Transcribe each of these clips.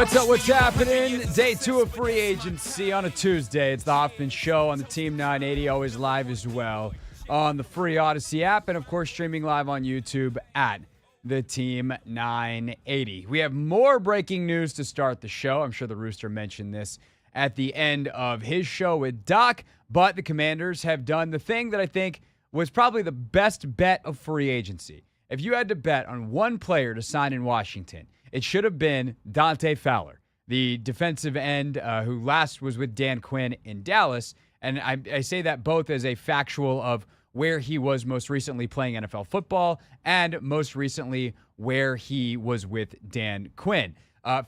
What's up? What's happening? Day 2 of free agency on a Tuesday. It's the Hoffman Show on the Team 980, always live as well on the free Odyssey app, and of course streaming live on YouTube at the Team 980. We have more breaking news to start the show. I'm sure the Rooster mentioned this at the end of his show with Doc, but the Commanders have done the thing that I think was probably the best bet of free agency. If you had to bet on one player to sign in Washington, it should have been Dante Fowler, the defensive end who last was with Dan Quinn in Dallas. And I say that both as a factual of where he was most recently playing NFL football and most recently where he was with Dan Quinn.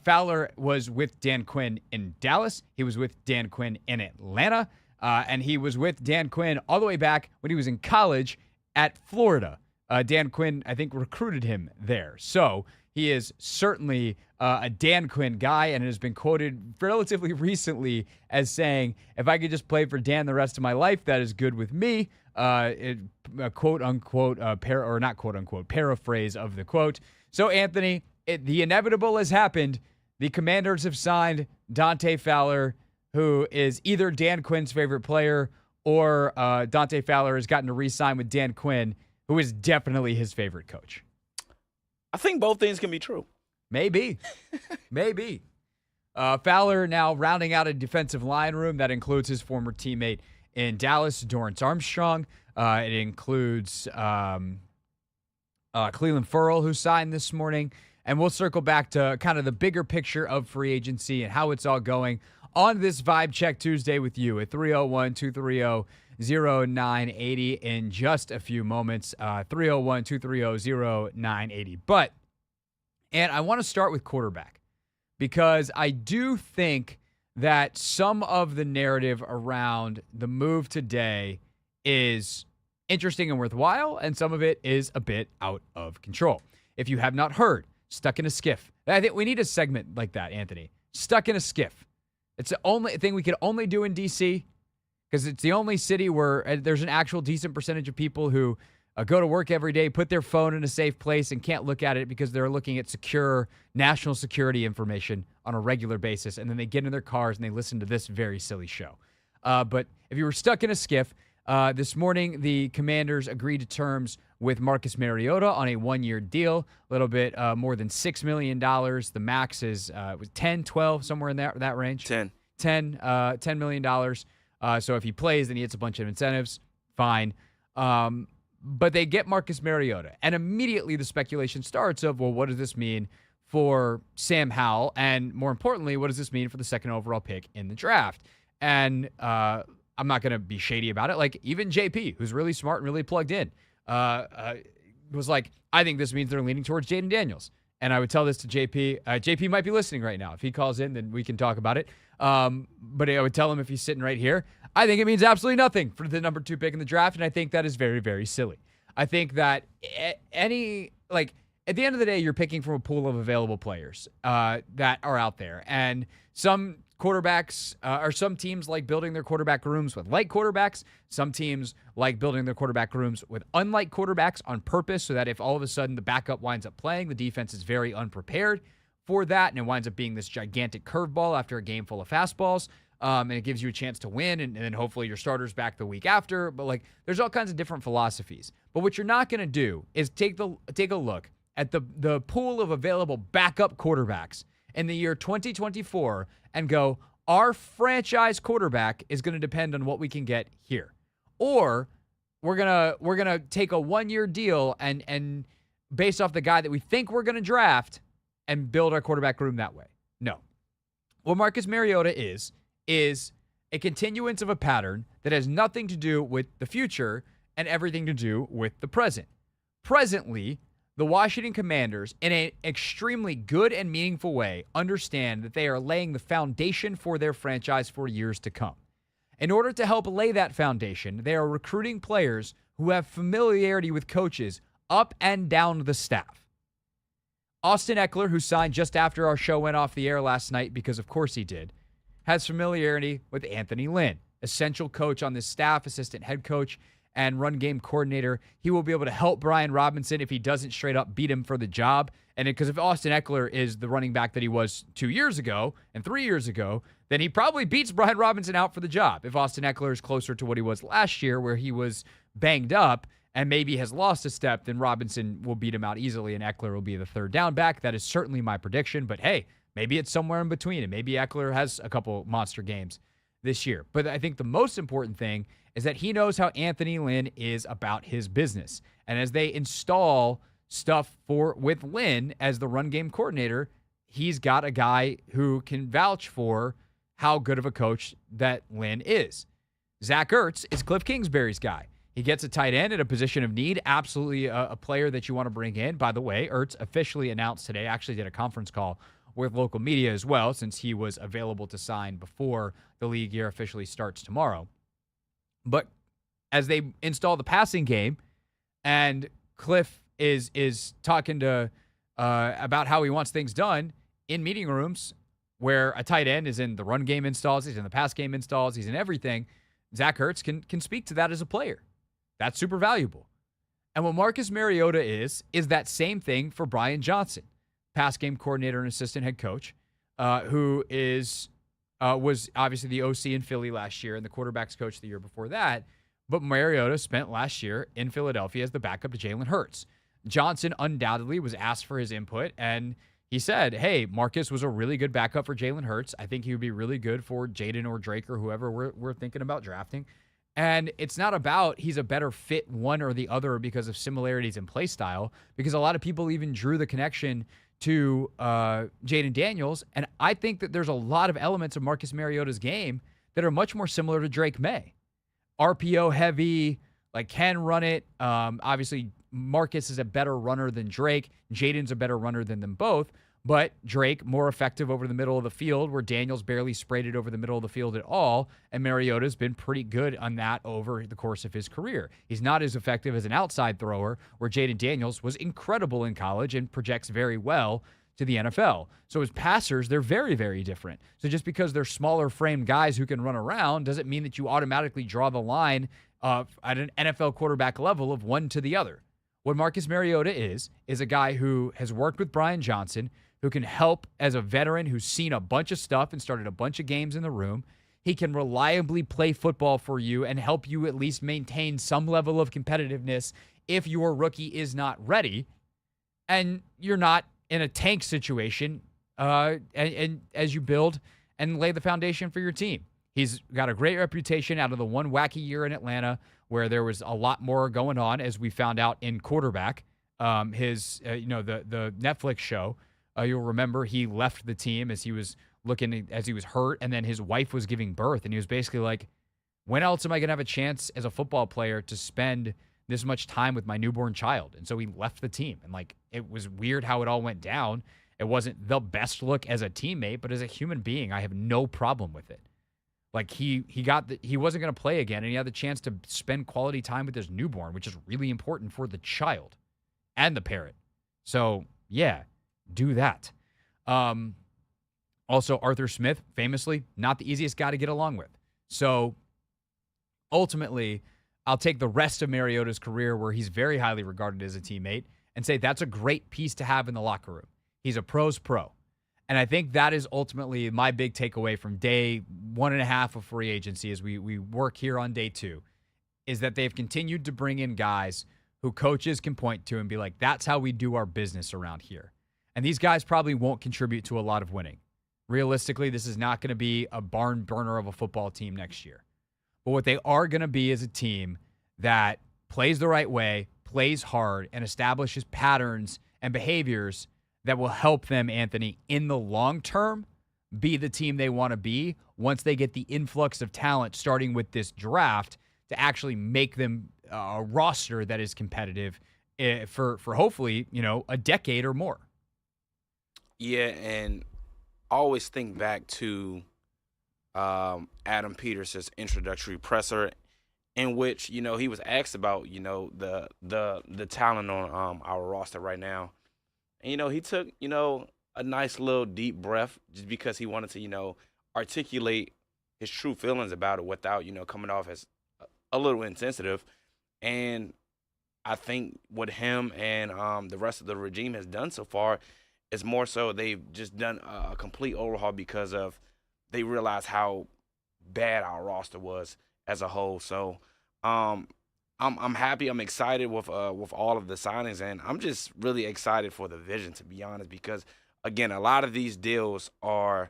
Fowler was with Dan Quinn in Dallas. He was with Dan Quinn in Atlanta. And he was with Dan Quinn all the way back when he was in college at Florida. Dan Quinn, I think, recruited him there. So he is certainly a Dan Quinn guy and has been quoted relatively recently as saying, if I could just play for Dan the rest of my life, that is good with me. Quote unquote, or not quote unquote, paraphrase of the quote. So, Anthony, the inevitable has happened. The Commanders have signed Dante Fowler, who is either Dan Quinn's favorite player or Dante Fowler has gotten to re-sign with Dan Quinn, who is definitely his favorite coach. I think both things can be true. Maybe. Maybe. Fowler now rounding out a defensive line room that includes his former teammate in Dallas, Dorrance Armstrong. It includes Cleveland Ferrell, who signed this morning. And we'll circle back to kind of the bigger picture of free agency and how it's all going on this Vibe Check Tuesday with you at 301-230-0980 in just a few moments. 301-230-0980. But, and I want to start with quarterback because I do think that some of the narrative around the move today is interesting and worthwhile, and some of it is a bit out of control. If you have not heard, Stuck in a Skiff. I think we need a segment like that, Anthony. Stuck in a Skiff. It's the only thing we could only do in D.C. because it's the only city where there's an actual decent percentage of people who go to work every day, put their phone in a safe place, and can't look at it because they're looking at secure national security information on a regular basis, and then they get in their cars and they listen to this very silly show. But if you were stuck in a skiff, this morning the Commanders agreed to terms with Marcus Mariota on a one-year deal, a little bit more than $6 million. The max is was 10, 12, somewhere in that range. 10. $10 million. So if he plays, then he gets a bunch of incentives. Fine. But they get Marcus Mariota. And immediately the speculation starts of, well, what does this mean for Sam Howell? And more importantly, what does this mean for the second overall pick in the draft? And I'm not going to be shady about it. Like, even JP, who's really smart and really plugged in, was like, I think this means they're leaning towards Jaden Daniels. And I would tell this to JP. JP might be listening right now. If he calls in, then we can talk about it. But I would tell him if he's sitting right here, I think it means absolutely nothing for the number 2 pick in the draft, and I think that is very, very silly. I think that at the end of the day, you're picking from a pool of available players that are out there, and some quarterbacks or some teams like building their quarterback rooms with light quarterbacks. Some teams like building their quarterback rooms with unlike quarterbacks on purpose so that if all of a sudden the backup winds up playing, the defense is very unprepared for that, and it winds up being this gigantic curveball after a game full of fastballs. And it gives you a chance to win, and then hopefully your starter's back the week after. But there's all kinds of different philosophies. But what you're not going to do is take a look at the pool of available backup quarterbacks in the year 2024 and go, our franchise quarterback is going to depend on what we can get here, or we're gonna take a one-year deal and based off the guy that we think we're going to draft and build our quarterback room that way. No, what Marcus Mariota is a continuance of a pattern that has nothing to do with the future and everything to do with the present. Presently, the Washington Commanders, in an extremely good and meaningful way, understand that they are laying the foundation for their franchise for years to come. In order to help lay that foundation, they are recruiting players who have familiarity with coaches up and down the staff. Austin Eckler, who signed just after our show went off the air last night, because of course he did, has familiarity with Anthony Lynn, essential coach on this staff, assistant head coach, and run game coordinator. He will be able to help Brian Robinson if he doesn't straight up beat him for the job. And because if Austin Eckler is the running back that he was 2 years ago and 3 years ago, then he probably beats Brian Robinson out for the job. If Austin Eckler is closer to what he was last year, where he was banged up and maybe has lost a step, then Robinson will beat him out easily and Eckler will be the third down back. That is certainly my prediction. But hey, maybe it's somewhere in between, and maybe Eckler has a couple monster games this year. But I think the most important thing is that he knows how Anthony Lynn is about his business. And as they install stuff with Lynn as the run game coordinator, he's got a guy who can vouch for how good of a coach that Lynn is. Zach Ertz is Cliff Kingsbury's guy. He gets a tight end at a position of need, absolutely a player that you want to bring in. By the way, Ertz officially announced today, actually did a conference call with local media as well, since he was available to sign before the league year officially starts tomorrow. But as they install the passing game, and Cliff is talking to about how he wants things done in meeting rooms, where a tight end is in the run game installs, he's in the pass game installs, he's in everything. Zach Ertz can speak to that as a player. That's super valuable. And what Marcus Mariota is that same thing for Brian Johnson, pass game coordinator and assistant head coach, who was obviously the OC in Philly last year and the quarterback's coach the year before that. But Mariota spent last year in Philadelphia as the backup to Jalen Hurts. Johnson undoubtedly was asked for his input, and he said, hey, Marcus was a really good backup for Jalen Hurts. I think he would be really good for Jaden or Drake or whoever we're thinking about drafting. And it's not about he's a better fit one or the other because of similarities in play style, because a lot of people even drew the connection to Jaden Daniels. And I think that there's a lot of elements of Marcus Mariota's game that are much more similar to Drake May. RPO heavy, like can run it. Obviously, Marcus is a better runner than Drake. Jaden's a better runner than them both. But Drake more effective over the middle of the field, where Daniels barely sprayed it over the middle of the field at all. And Mariota's been pretty good on that over the course of his career. He's not as effective as an outside thrower, where Jaden Daniels was incredible in college and projects very well to the NFL. So as passers, they're very, very different. So just because they're smaller frame guys who can run around doesn't mean that you automatically draw the line at an NFL quarterback level of one to the other. What Marcus Mariota is a guy who has worked with Brian Johnson, who can help as a veteran who's seen a bunch of stuff and started a bunch of games in the room. He can reliably play football for you and help you at least maintain some level of competitiveness if your rookie is not ready and you're not in a tank situation and as you build and lay the foundation for your team. He's got a great reputation out of the one wacky year in Atlanta where there was a lot more going on, as we found out in quarterback. The Netflix show, you'll remember he left the team as he was hurt, and then his wife was giving birth, and he was basically like, when else am I going to have a chance as a football player to spend this much time with my newborn child? And so he left the team, and it was weird how it all went down. It wasn't the best look as a teammate, but as a human being, I have no problem with it. He wasn't going to play again, and he had the chance to spend quality time with his newborn, which is really important for the child and the parent. So yeah, do that. Also, Arthur Smith, famously, not the easiest guy to get along with. So ultimately, I'll take the rest of Mariota's career, where he's very highly regarded as a teammate, and say that's a great piece to have in the locker room. He's a pro's pro. And I think that is ultimately my big takeaway from day 1.5 of free agency as we work here on day 2, is that they've continued to bring in guys who coaches can point to and be like, that's how we do our business around here. And these guys probably won't contribute to a lot of winning. Realistically, this is not going to be a barn burner of a football team next year. But what they are going to be is a team that plays the right way, plays hard, and establishes patterns and behaviors that will help them, Anthony, in the long term, be the team they want to be once they get the influx of talent, starting with this draft, to actually make them a roster that is competitive for hopefully, a decade or more. Yeah, and I always think back to Adam Peterson's introductory presser, in which he was asked about the talent on our roster right now, and he took a nice little deep breath just because he wanted to articulate his true feelings about it without coming off as a little insensitive. And I think what him and the rest of the regime has done so far is more so they've just done a complete overhaul because of they realize how bad our roster was as a whole. So I'm happy. I'm excited with all of the signings, and I'm just really excited for the vision, to be honest, because again, a lot of these deals are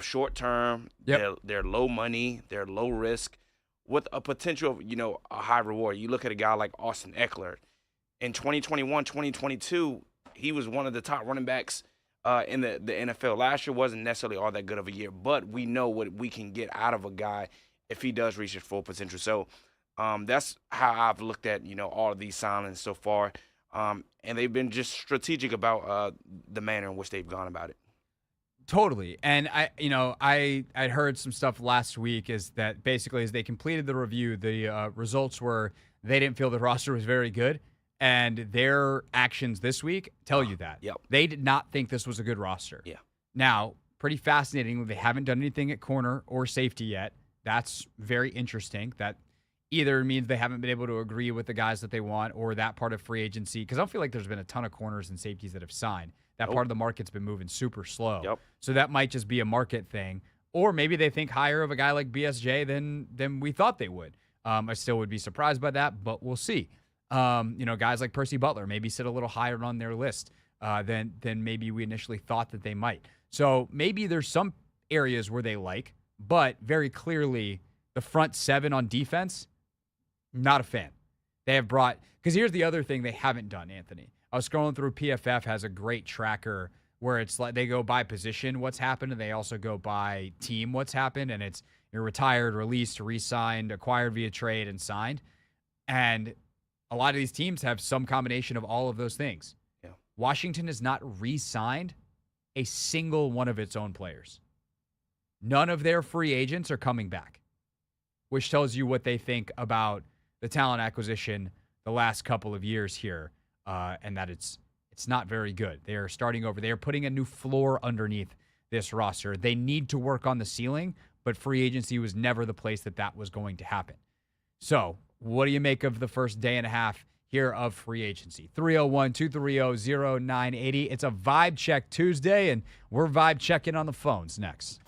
short term. Yep. They're low money. They're low risk, with a potential of, a high reward. You look at a guy like Austin Eckler. In 2021, 2022, he was one of the top running backs in the NFL. Last year wasn't necessarily all that good of a year, but we know what we can get out of a guy if he does reach his full potential. So that's how I've looked at, all of these signings so far. And they've been just strategic about the manner in which they've gone about it. Totally. And I'd heard some stuff last week is that basically as they completed the review, the results were they didn't feel the roster was very good. And their actions this week tell you that. Yep. They did not think this was a good roster. Yeah. Now, pretty fascinating. They haven't done anything at corner or safety yet. That's very interesting. That either means they haven't been able to agree with the guys that they want or that part of free agency. Because I don't feel like there's been a ton of corners and safeties that have signed. That part of the market's been moving super slow. Yep. So that might just be a market thing. Or maybe they think higher of a guy like BSJ than we thought they would. I still would be surprised by that, but we'll see. Guys like Percy Butler maybe sit a little higher on their list than maybe we initially thought that they might. So maybe there's some areas where they like, but very clearly the front seven on defense, not a fan. They have brought – because here's the other thing they haven't done, Anthony. I was scrolling through PFF has a great tracker where it's like they go by position what's happened, and they also go by team what's happened, and it's you're retired, released, re-signed, acquired via trade, and signed. And a lot of these teams have some combination of all of those things. Yeah. Washington has not re-signed a single one of its own players. None of their free agents are coming back, which tells you what they think about the talent acquisition the last couple of years here, and that it's not very good. They are starting over. They are putting a new floor underneath this roster. They need to work on the ceiling, but free agency was never the place that was going to happen. So what do you make of the first day and a half here of free agency? 301-230-0980. It's a Vibe Check Tuesday, and we're Vibe checking on the phones next.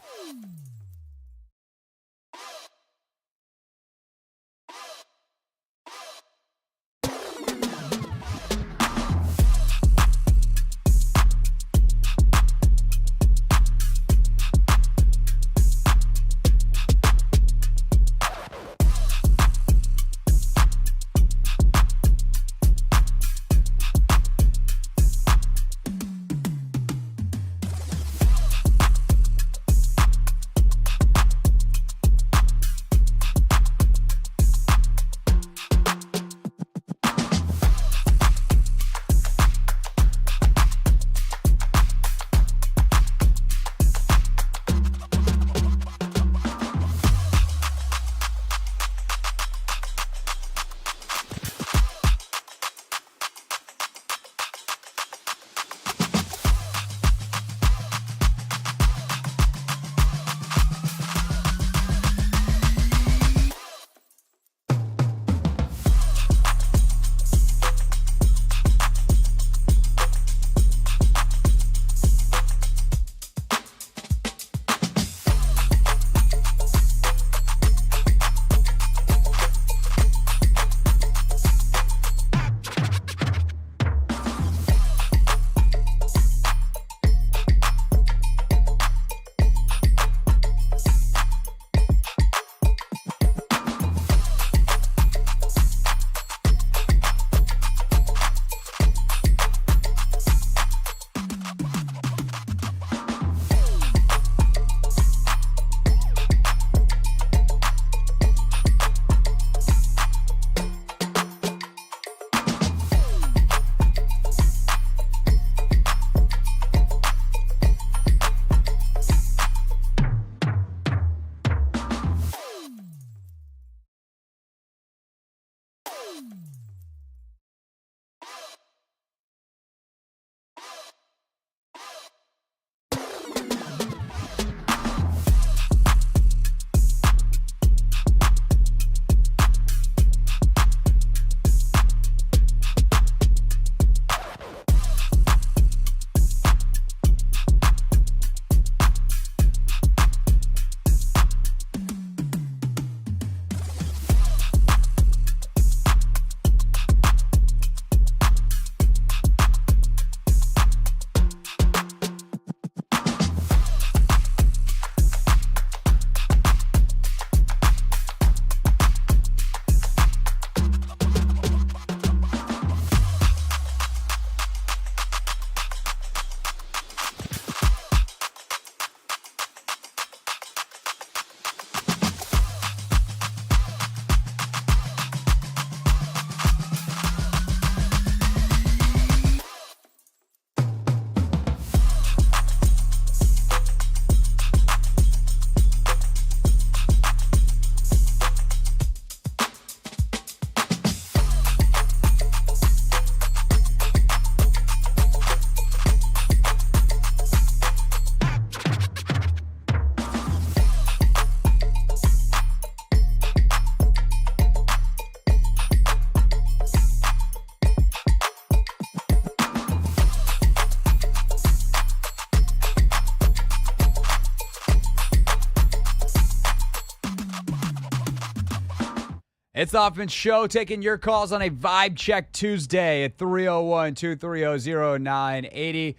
It's the Hoffman Show, taking your calls on a Vibe Check Tuesday at 301-230-0980.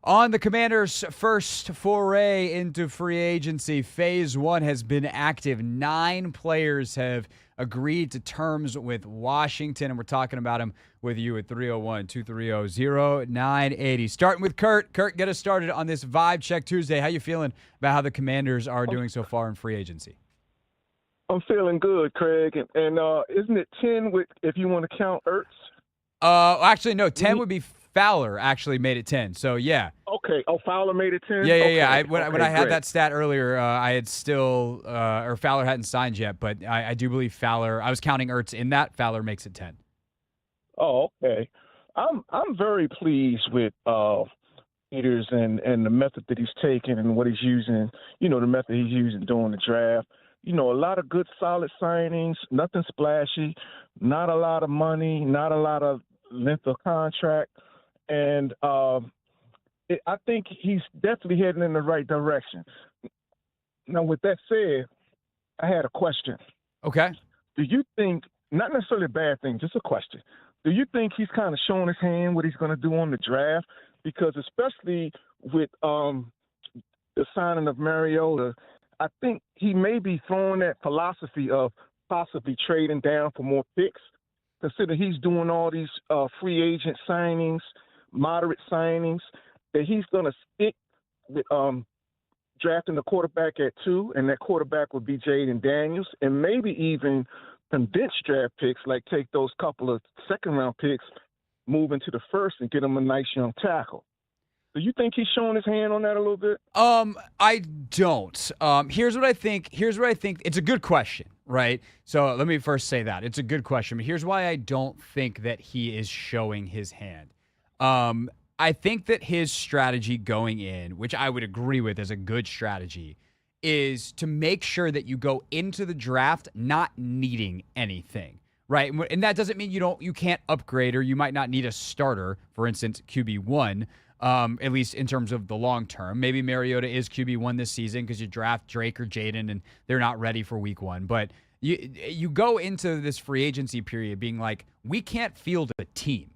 On the Commanders' first foray into free agency, Phase 1 has been active. 9 players have agreed to terms with Washington, and we're talking about them with you at 301-230-0980. Starting with Kurt. Kurt, get us started on this Vibe Check Tuesday. How you feeling about how the Commanders are doing so far in free agency? I'm feeling good, Craig. And isn't it 10 if you want to count Ertz? Actually, no. 10 would be Fowler actually made it 10. So, yeah. Okay. Oh, Fowler made it 10? Yeah. When I had that stat earlier, I had still or Fowler hadn't signed yet, but I do believe Fowler, I was counting Ertz in that. Fowler makes it 10. Oh, okay. I'm very pleased with Peters and the method that he's taken and what he's using, the method he's using during the draft. A lot of good, solid signings, nothing splashy, not a lot of money, not a lot of length of contract. And I think he's definitely heading in the right direction. Now, with that said, I had a question. Okay. Do you think, not necessarily a bad thing, just a question, do you think he's kind of showing his hand what he's going to do on the draft? Because especially with the signing of Mariota, I think he may be throwing that philosophy of possibly trading down for more picks. Consider he's doing all these free agent signings, moderate signings, that he's going to stick with drafting the quarterback at 2, and that quarterback would be Jaden Daniels, and maybe even condensed draft picks, like take those couple of second-round picks, move into the first, and get him a nice young tackle. Do you think he's showing his hand on that a little bit? I don't. Here's what I think. It's a good question, right? So let me first say that. It's a good question. But here's why I don't think that he is showing his hand. I think that his strategy going in, which I would agree with as a good strategy, is to make sure that you go into the draft not needing anything. Right. And that doesn't mean you can't upgrade, or you might not need a starter, for instance, QB1. At least in terms of the long term. Maybe Mariota is QB1 this season because you draft Drake or Jaden and they're not ready for week 1. But you go into this free agency period being like, we can't field a team.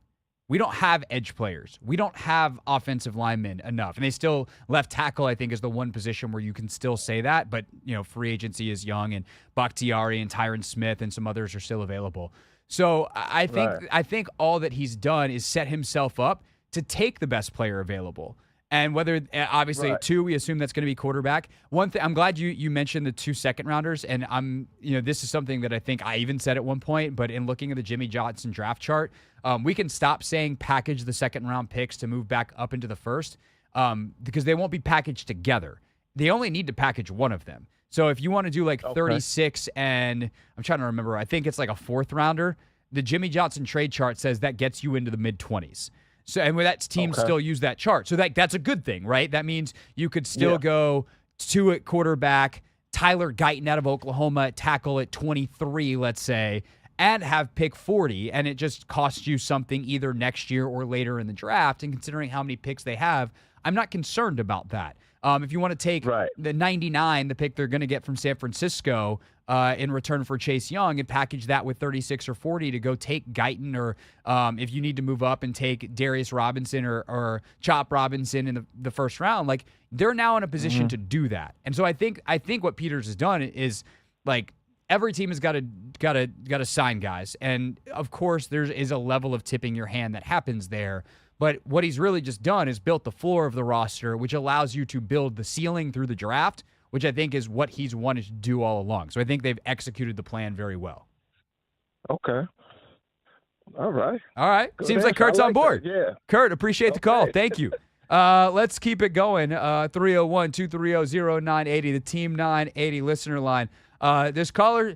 We don't have edge players. We don't have offensive linemen enough. And they still, left tackle, I think, is the one position where you can still say that. But, free agency is young, and Bakhtiari and Tyron Smith and some others are still available. So I think all that he's done is set himself up to take the best player available. And whether, obviously, right. 2, we assume that's going to be quarterback. One thing, I'm glad you mentioned the 2 second-rounders, and this is something that I think I even said at one point, but in looking at the Jimmy Johnson draft chart, we can stop saying package the second-round picks to move back up into the first, because they won't be packaged together. They only need to package one of them. So if you want to do 36 and, I'm trying to remember, I think it's like a 4th-rounder, the Jimmy Johnson trade chart says that gets you into the mid-20s. So, and with that team still use that chart. So that's a good thing, right? That means you could still go 2 at quarterback, Tyler Guyton out of Oklahoma at tackle at 23, let's say, and have pick 40, and it just costs you something either next year or later in the draft. And considering how many picks they have, I'm not concerned about that. If you want to take the 99, the pick they're going to get from San Francisco, in return for Chase Young, and package that with 36 or 40 to go take Guyton, or if you need to move up and take Darius Robinson or Chop Robinson in the first round, they're now in a position to do that. And so I think what Peters has done is every team has got to sign guys, and of course there is a level of tipping your hand that happens there. But what he's really just done is built the floor of the roster, which allows you to build the ceiling through the draft, which I think is what he's wanted to do all along. So I think they've executed the plan very well. Okay. All right. Good Seems like Kurt's on board. That. Yeah. Kurt, appreciate the call. Thank you. Let's keep it going. 301-230-0980, the Team 980 listener line. This caller,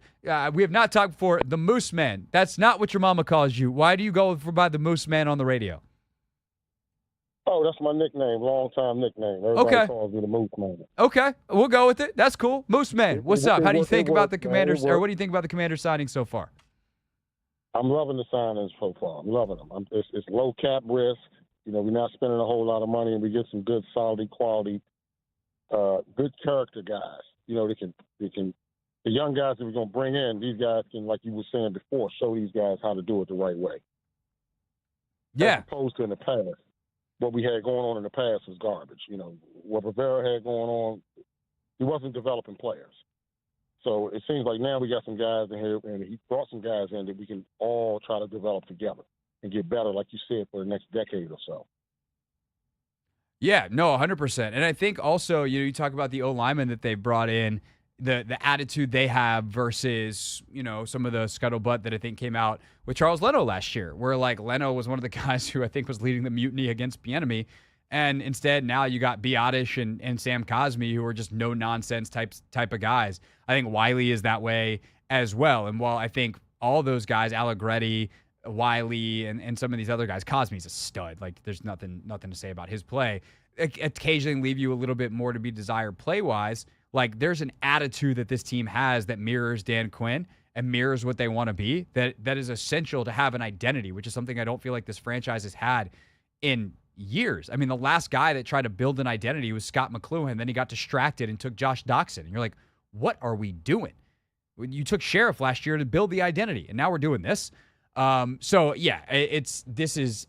we have not talked before, the Moose Man. That's not what your mama calls you. Why do you go by the Moose Man on the radio? Oh, that's my nickname, long-time nickname. Everybody calls me the Moose Man. Okay, we'll go with it. That's cool. Moose Man, what's up? How do you think about the Commanders, or what do you think about the Commanders signing so far? I'm loving the signings so far. I'm loving them. It's low cap risk. We're not spending a whole lot of money, and we get some good, solid, quality, good character guys. They can the young guys that we're going to bring in, these guys can, like you were saying before, show these guys how to do it the right way. Yeah. As opposed to in the past, what we had going on in the past was garbage. You know, what Rivera had going on, he wasn't developing players. So it seems like now we got some guys in here, and he brought some guys in that we can all try to develop together and get better, like you said, for the next decade or so. Yeah, no, 100%. And I think also, you talk about the O-linemen that they brought in, the attitude they have versus, some of the scuttlebutt that I think came out with Charles Leno last year, where like Leno was one of the guys who I think was leading the mutiny against Bieniemy. And instead, now you got Biotish and Sam Cosmi, who are just no-nonsense type of guys. I think Wiley is that way as well. And while I think all those guys, Allegretti, Wiley, and some of these other guys, Cosmi's a stud. Like, there's nothing to say about his play. Occasionally leave you a little bit more to be desired play-wise. Like, there's an attitude that this team has that mirrors Dan Quinn and mirrors what they want to be, that is essential to have an identity, which is something I don't feel like this franchise has had in years. I mean, the last guy that tried to build an identity was Scott McCloughan. Then he got distracted and took Josh Doxson. And you're like, what are we doing? You took Sheriff last year to build the identity, and now we're doing this. So yeah,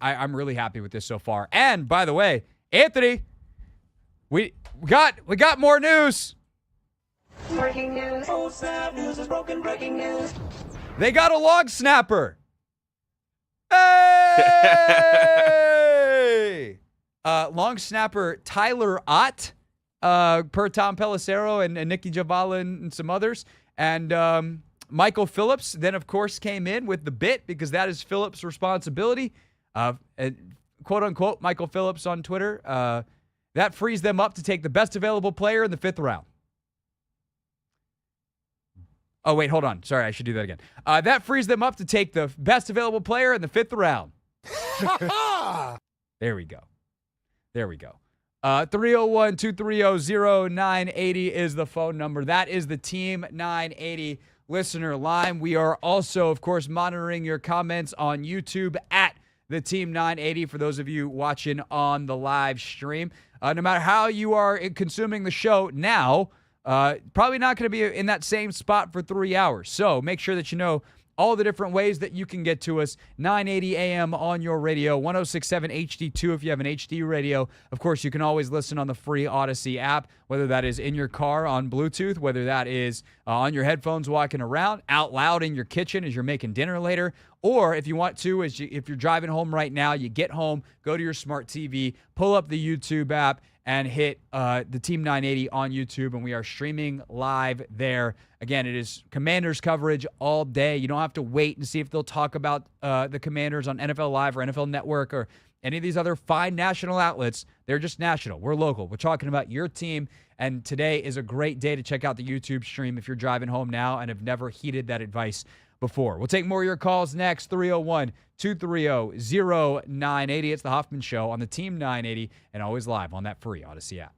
I'm really happy with this so far. And by the way, Anthony, we got more news. Breaking news. Oh, snap, news is broken. Breaking news. They got a long snapper. Hey! Long snapper Tyler Ott, per Tom Pelissero and Nicky Javala and some others. And Michael Phillips then, of course, came in with the bit because that is Phillips' responsibility. Quote-unquote, Michael Phillips on Twitter. That frees them up to take the best available player in the 5th round. Oh, wait, hold on. Sorry, I should do that again. That frees them up to take the best available player in the 5th round. There we go. 301-230-0980 is the phone number. That is the Team 980 listener line. We are also, of course, monitoring your comments on YouTube at the Team 980 for those of you watching on the live stream. No matter how you are consuming the show now, probably not going to be in that same spot for 3 hours. So make sure that you know all the different ways that you can get to us. 980 AM on your radio, 1067 HD2 if you have an HD radio. Of course, you can always listen on the free Odyssey app, whether that is in your car on Bluetooth, whether that is on your headphones walking around, out loud in your kitchen as you're making dinner later, or if you want to, if you're driving home right now, you get home, go to your smart TV, pull up the YouTube app, and hit the Team 980 on YouTube, and we are streaming live there. Again, it is Commanders coverage all day. You don't have to wait and see if they'll talk about the Commanders on NFL Live or NFL Network or any of these other fine national outlets. They're just national. We're local. We're talking about your team, and today is a great day to check out the YouTube stream if you're driving home now and have never heeded that advice before. We'll take more of your calls next, 301-230-0980. It's the Hoffman Show on the Team 980 and always live on that free Odyssey app.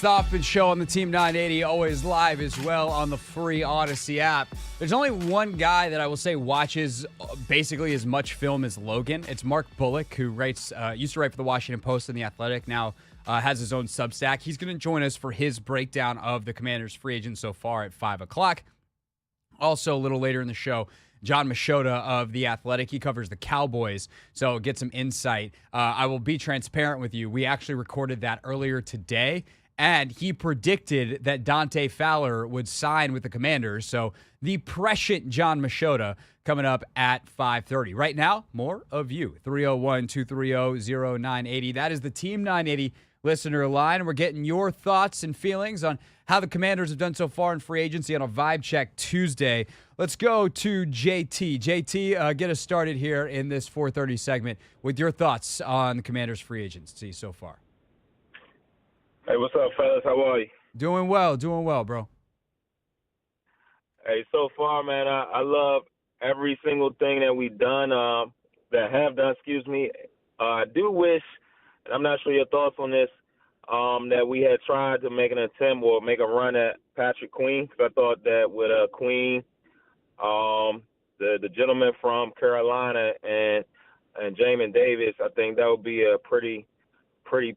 the Hoffman Show on the Team 980, always live as well on the free Odyssey app. There's only one guy that I will say watches basically as much film as Logan. It's Mark Bullock, who used to write for the Washington Post and The Athletic, now has his own Substack. He's going to join us for his breakdown of the Commanders' free agents so far at 5 o'clock. Also, a little later in the show, John Machota of The Athletic. He covers the Cowboys, so get some insight. I will be transparent with you. We actually recorded that earlier today, and he predicted that Dante Fowler would sign with the Commanders. So the prescient John Machota coming up at 5:30. Right now, more of you. 301-230-0980. That is the Team 980 listener line, and we're getting your thoughts and feelings on how the Commanders have done so far in free agency on a Vibe Check Tuesday. Let's go to JT. JT, get us started here in this 4:30 segment with your thoughts on the Commanders' free agency so far. Hey, what's up, fellas? How are you? Doing well, bro. Hey, so far, man, I love every single thing that we've done, excuse me. I do wish, and I'm not sure your thoughts on this, that we had tried to make an attempt or make a run at Patrick Queen, because I thought that with Queen, the gentleman from Carolina and Jamin Davis, I think that would be a pretty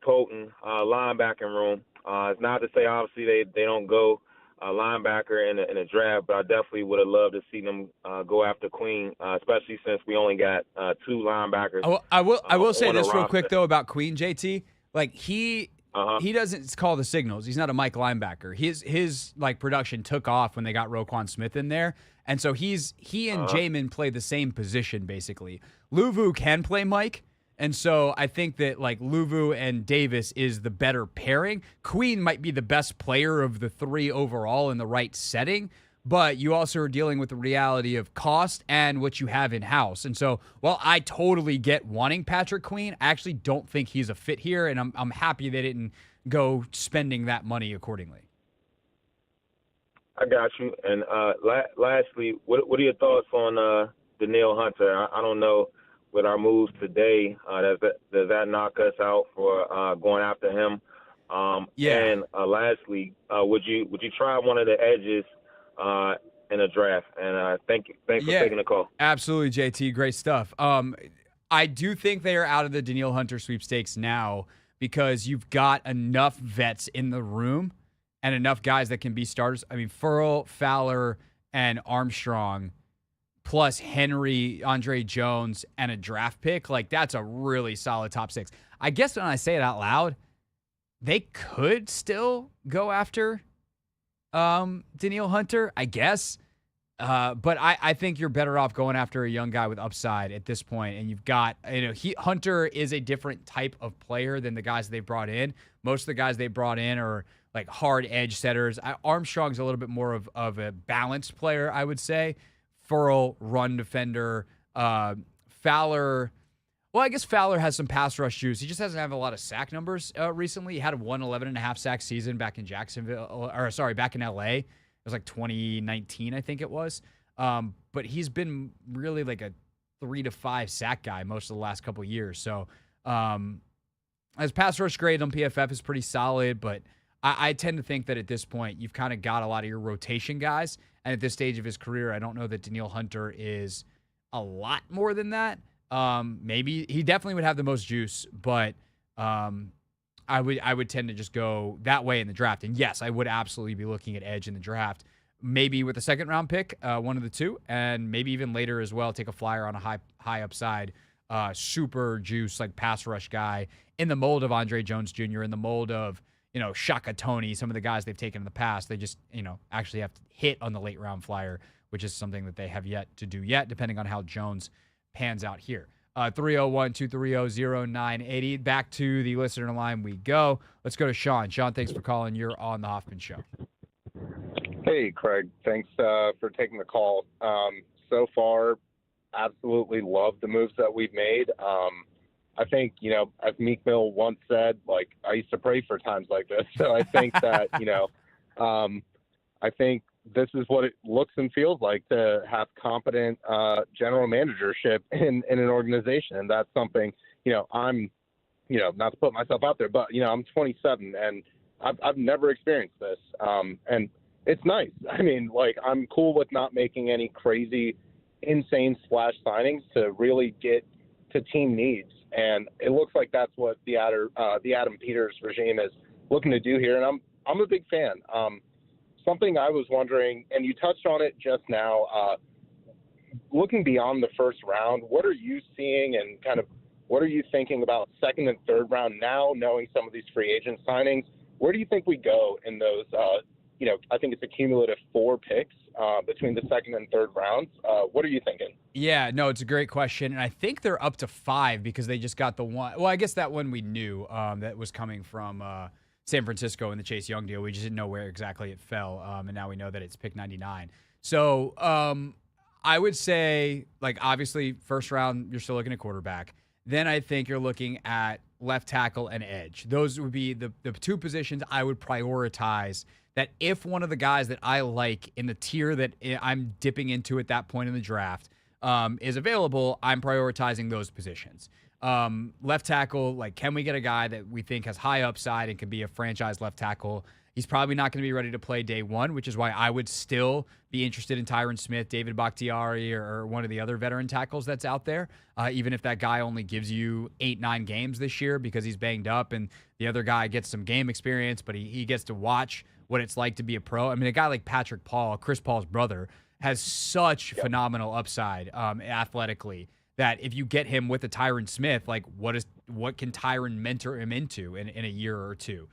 potent linebacking room. It's not to say obviously they don't go linebacker in a draft, but I definitely would have loved to see them go after Queen, especially since we only got 2 linebackers. I will say this real roster. quick though about Queen, JT. Like he doesn't call the signals. He's not a Mike linebacker. His like production took off when they got Roquan Smith in there. And so he and Jamin play the same position basically. Luvu can play Mike. And so I think that like Luvu and Davis is the better pairing. Queen might be the best player of the 3 overall in the right setting, but you also are dealing with the reality of cost and what you have in-house. And so while I totally get wanting Patrick Queen, I actually don't think he's a fit here, and I'm happy they didn't go spending that money accordingly. I got you. And lastly, what are your thoughts on Danielle Hunter? I don't know. With our moves today, does that knock us out for going after him? Yeah. And lastly, would you try one of the edges in a draft? And thanks for taking the call. Absolutely, JT. Great stuff. I do think they are out of the Danielle Hunter sweepstakes now because you've got enough vets in the room and enough guys that can be starters. I mean, Furl, Fowler, and Armstrong, plus Henry, Andre Jones, and a draft pick, like that's a really solid top 6. I guess when I say it out loud, they could still go after Danielle Hunter, I guess. But I think you're better off going after a young guy with upside at this point. And you've got, Hunter is a different type of player than the guys they brought in. Most of the guys they brought in are like hard edge setters. Armstrong's a little bit more of a balanced player, I would say. Furl, run defender. Fowler, well, I guess Fowler has some pass rush juice. He just doesn't have a lot of sack numbers recently. He had a 11.5 sack season back in back in LA. It was like 2019, I think it was. But he's been really like a 3 to 5 sack guy most of the last couple of years. So his pass rush grade on PFF is pretty solid, but I tend to think that at this point, you've kind of got a lot of your rotation guys. And at this stage of his career, I don't know that Danielle Hunter is a lot more than that. Maybe he definitely would have the most juice, but I would tend to just go that way in the draft. And yes, I would absolutely be looking at edge in the draft, maybe with a 2nd round pick, one of the 2, and maybe even later as well, take a flyer on a high upside, super juice, like pass rush guy in the mold of Andre Jones Jr., in the mold of, Shaka Tony, some of the guys they've taken in the past. They just, actually have to hit on the late round flyer, which is something that they have yet to do depending on how Jones pans out here. 301-230-0980. Back to the listener line we go. Let's go to Sean. Sean, thanks for calling. You're on the Hoffman Show. Hey, Craig. Thanks for taking the call. So far, absolutely love the moves that we've made. I think, as Meek Mill once said, like, I used to pray for times like this. So I think that, I think this is what it looks and feels like to have competent general managership in an organization. And that's something, I'm, not to put myself out there, but, I'm 27 and I've never experienced this, and it's nice. I mean, like, I'm cool with not making any crazy, insane splash signings to really get to team needs, and it looks like that's what the Adam Peters regime is looking to do here, and I'm a big fan. Something I was wondering, and you touched on it just now, looking beyond the first round, what are you seeing and kind of what are you thinking about second and third round now, knowing some of these free agent signings? Where do you think we go in those, I think it's a cumulative 4 picks between the second and third rounds. What are you thinking? Yeah, no, it's a great question. And I think they're up to 5 because they just got the one. Well, I guess that one we knew that was coming from San Francisco in the Chase Young deal. We just didn't know where exactly it fell. And now we know that it's pick 99. So I would say, like, obviously, first round, you're still looking at quarterback. Then I think you're looking at left tackle and edge. Those would be the 2 positions I would prioritize, that if one of the guys that I like in the tier that I'm dipping into at that point in the draft is available, I'm prioritizing those positions. Left tackle, like, can we get a guy that we think has high upside and can be a franchise left tackle? He's probably not going to be ready to play day one, which is why I would still be interested in Tyron Smith, David Bakhtiari, or one of the other veteran tackles that's out there, even if that guy only gives you 8-9 games this year because he's banged up and the other guy gets some game experience, but he gets to watch what it's like to be a pro. I mean, a guy like Patrick Paul, Chris Paul's brother, has such phenomenal upside athletically that if you get him with a Tyron Smith, like, what can Tyron mentor him into in a year or two?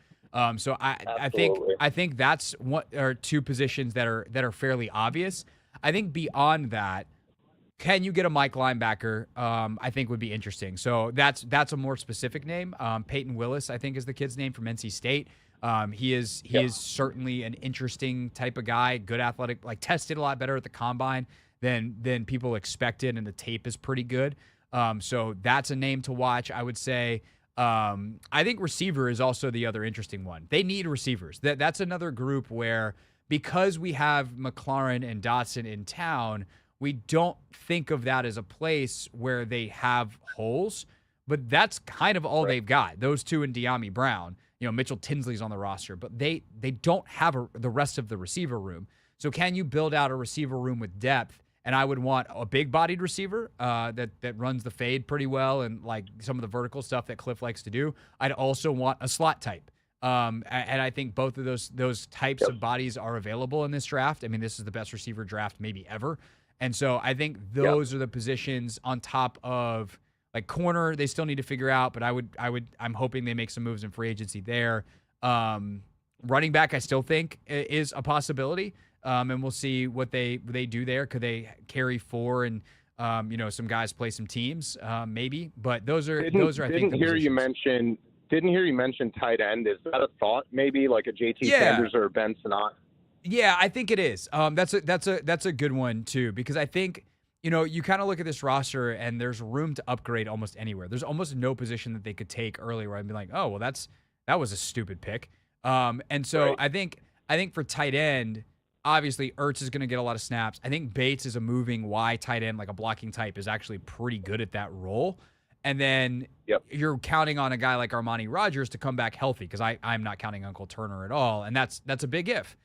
So I think that's one or 2 positions that are fairly obvious. I think beyond that, can you get a Mike linebacker? I think would be interesting. So that's a more specific name. Peyton Willis, I think, is the kid's name from NC State. He is certainly an interesting type of guy, good athletic, like tested a lot better at the combine than people expected, and the tape is pretty good. So that's a name to watch, I would say. I think receiver is also the other interesting one. They need receivers. That's another group where, because we have McLaurin and Dotson in town, we don't think of that as a place where they have holes, but that's kind of all they've got. Those 2 and De'Ami Brown. Mitchell Tinsley's on the roster, but they don't have the rest of the receiver room. So can you build out a receiver room with depth? And I would want a big-bodied receiver that runs the fade pretty well and, like, some of the vertical stuff that Cliff likes to do. I'd also want a slot type. And I think both of those types of bodies are available in this draft. I mean, this is the best receiver draft maybe ever. And so I think those are the positions on top of, like, corner, they still need to figure out, but I'm hoping they make some moves in free agency there. Running back, I still think is a possibility. And we'll see what they do there. Could they carry 4 and some guys play some teams, maybe? But those are I think. Didn't hear you mention tight end. Is that a thought? Maybe like a JT Sanders or a Ben Sinnott? Yeah, I think it is. That's a good one too, because I think you kind of look at this roster and there's room to upgrade almost anywhere. There's almost no position that they could take early where I'd be like, oh well, that was a stupid pick. And so I think for tight end, obviously, Ertz is going to get a lot of snaps. I think Bates is a moving Y tight end, like a blocking type, is actually pretty good at that role. And then you're counting on a guy like Armani Rogers to come back healthy, because I'm not counting Uncle Turner at all. And that's a big if.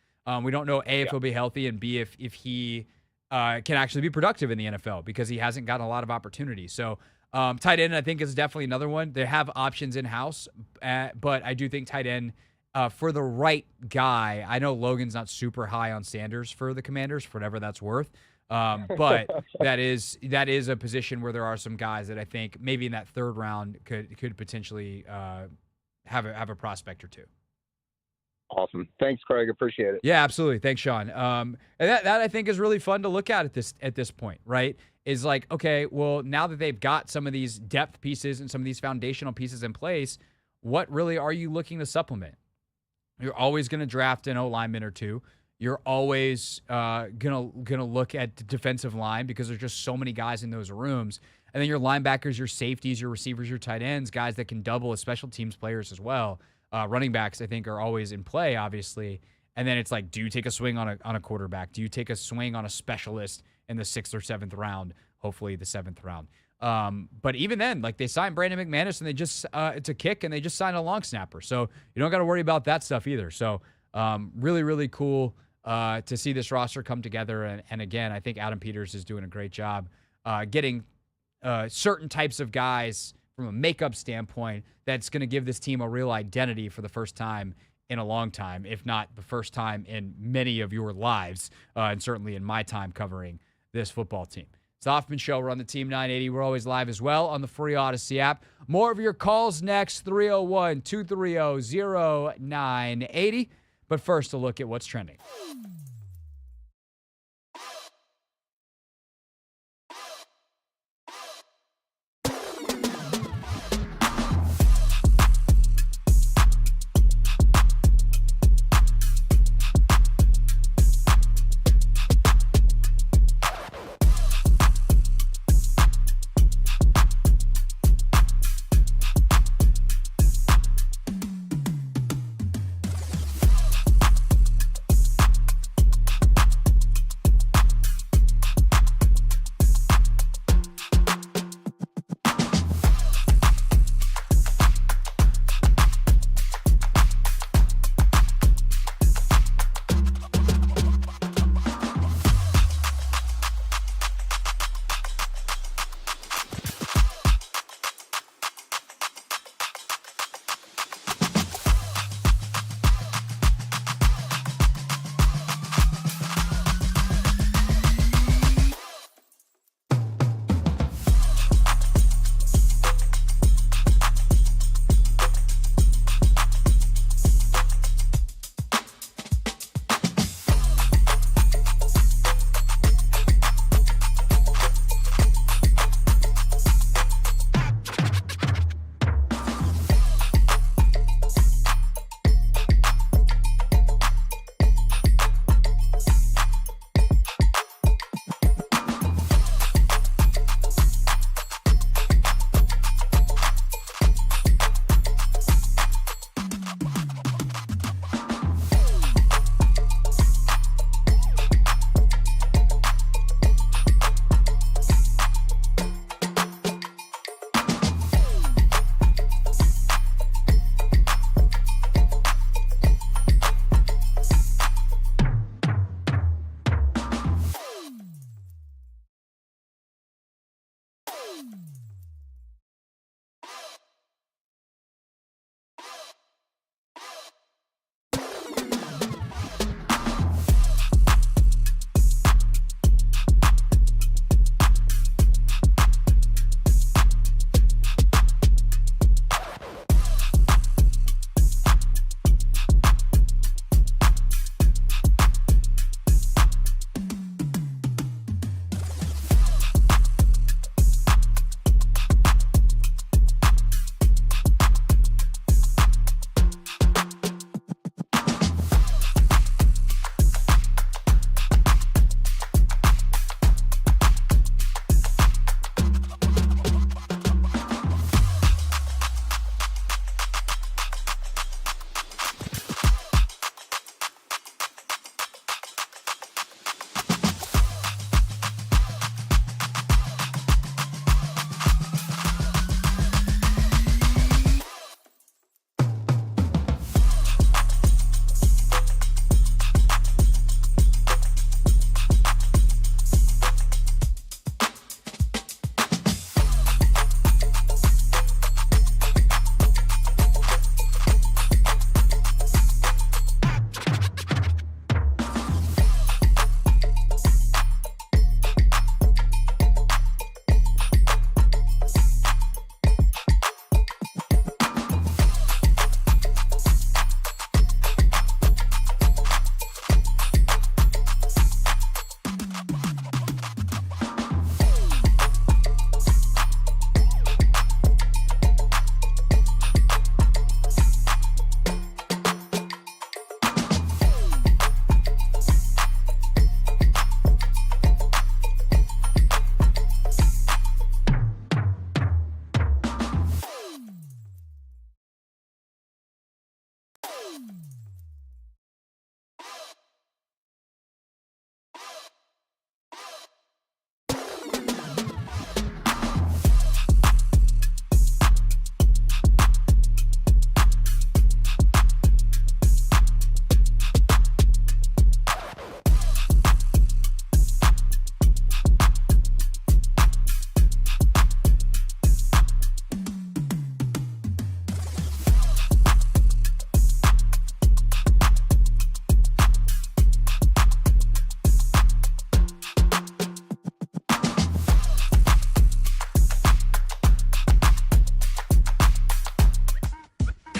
We don't know, A, if he'll be healthy, and B, if he can actually be productive in the NFL, because he hasn't gotten a lot of opportunity. So tight end, I think, is definitely another one. They have options in-house, but I do think tight end, for the right guy, I know Logan's not super high on Sanders for the Commanders, for whatever that's worth. But that is a position where there are some guys that I think maybe in that 3rd round could potentially have a prospect or 2. Awesome. Thanks, Craig. Appreciate it. Yeah, absolutely. Thanks, Sean. And that I think is really fun to look at this point, right? Is like, okay, well, now that they've got some of these depth pieces and some of these foundational pieces in place, what really are you looking to supplement? You're always going to draft an O-lineman or 2. You're always gonna look at the defensive line, because there's just so many guys in those rooms. And then your linebackers, your safeties, your receivers, your tight ends, guys that can double as special teams players as well. Running backs, I think, are always in play, obviously. And then it's like, do you take a swing on a quarterback? Do you take a swing on a specialist in the 6th or 7th round? Hopefully the 7th round. But even then, like they signed Brandon McManus and they just, it's a kick and they just signed a long snapper. So you don't got to worry about that stuff either. So really, really cool to see this roster come together. And again, I think Adam Peters is doing a great job getting certain types of guys from a makeup standpoint that's going to give this team a real identity for the first time in a long time, if not the first time in many of your lives, and certainly in my time covering this football team. It's the Hoffman Show. We're on the Team 980. We're always live as well on the free Odyssey app. More of your calls next, 301-230-0980. But first, a look at what's trending.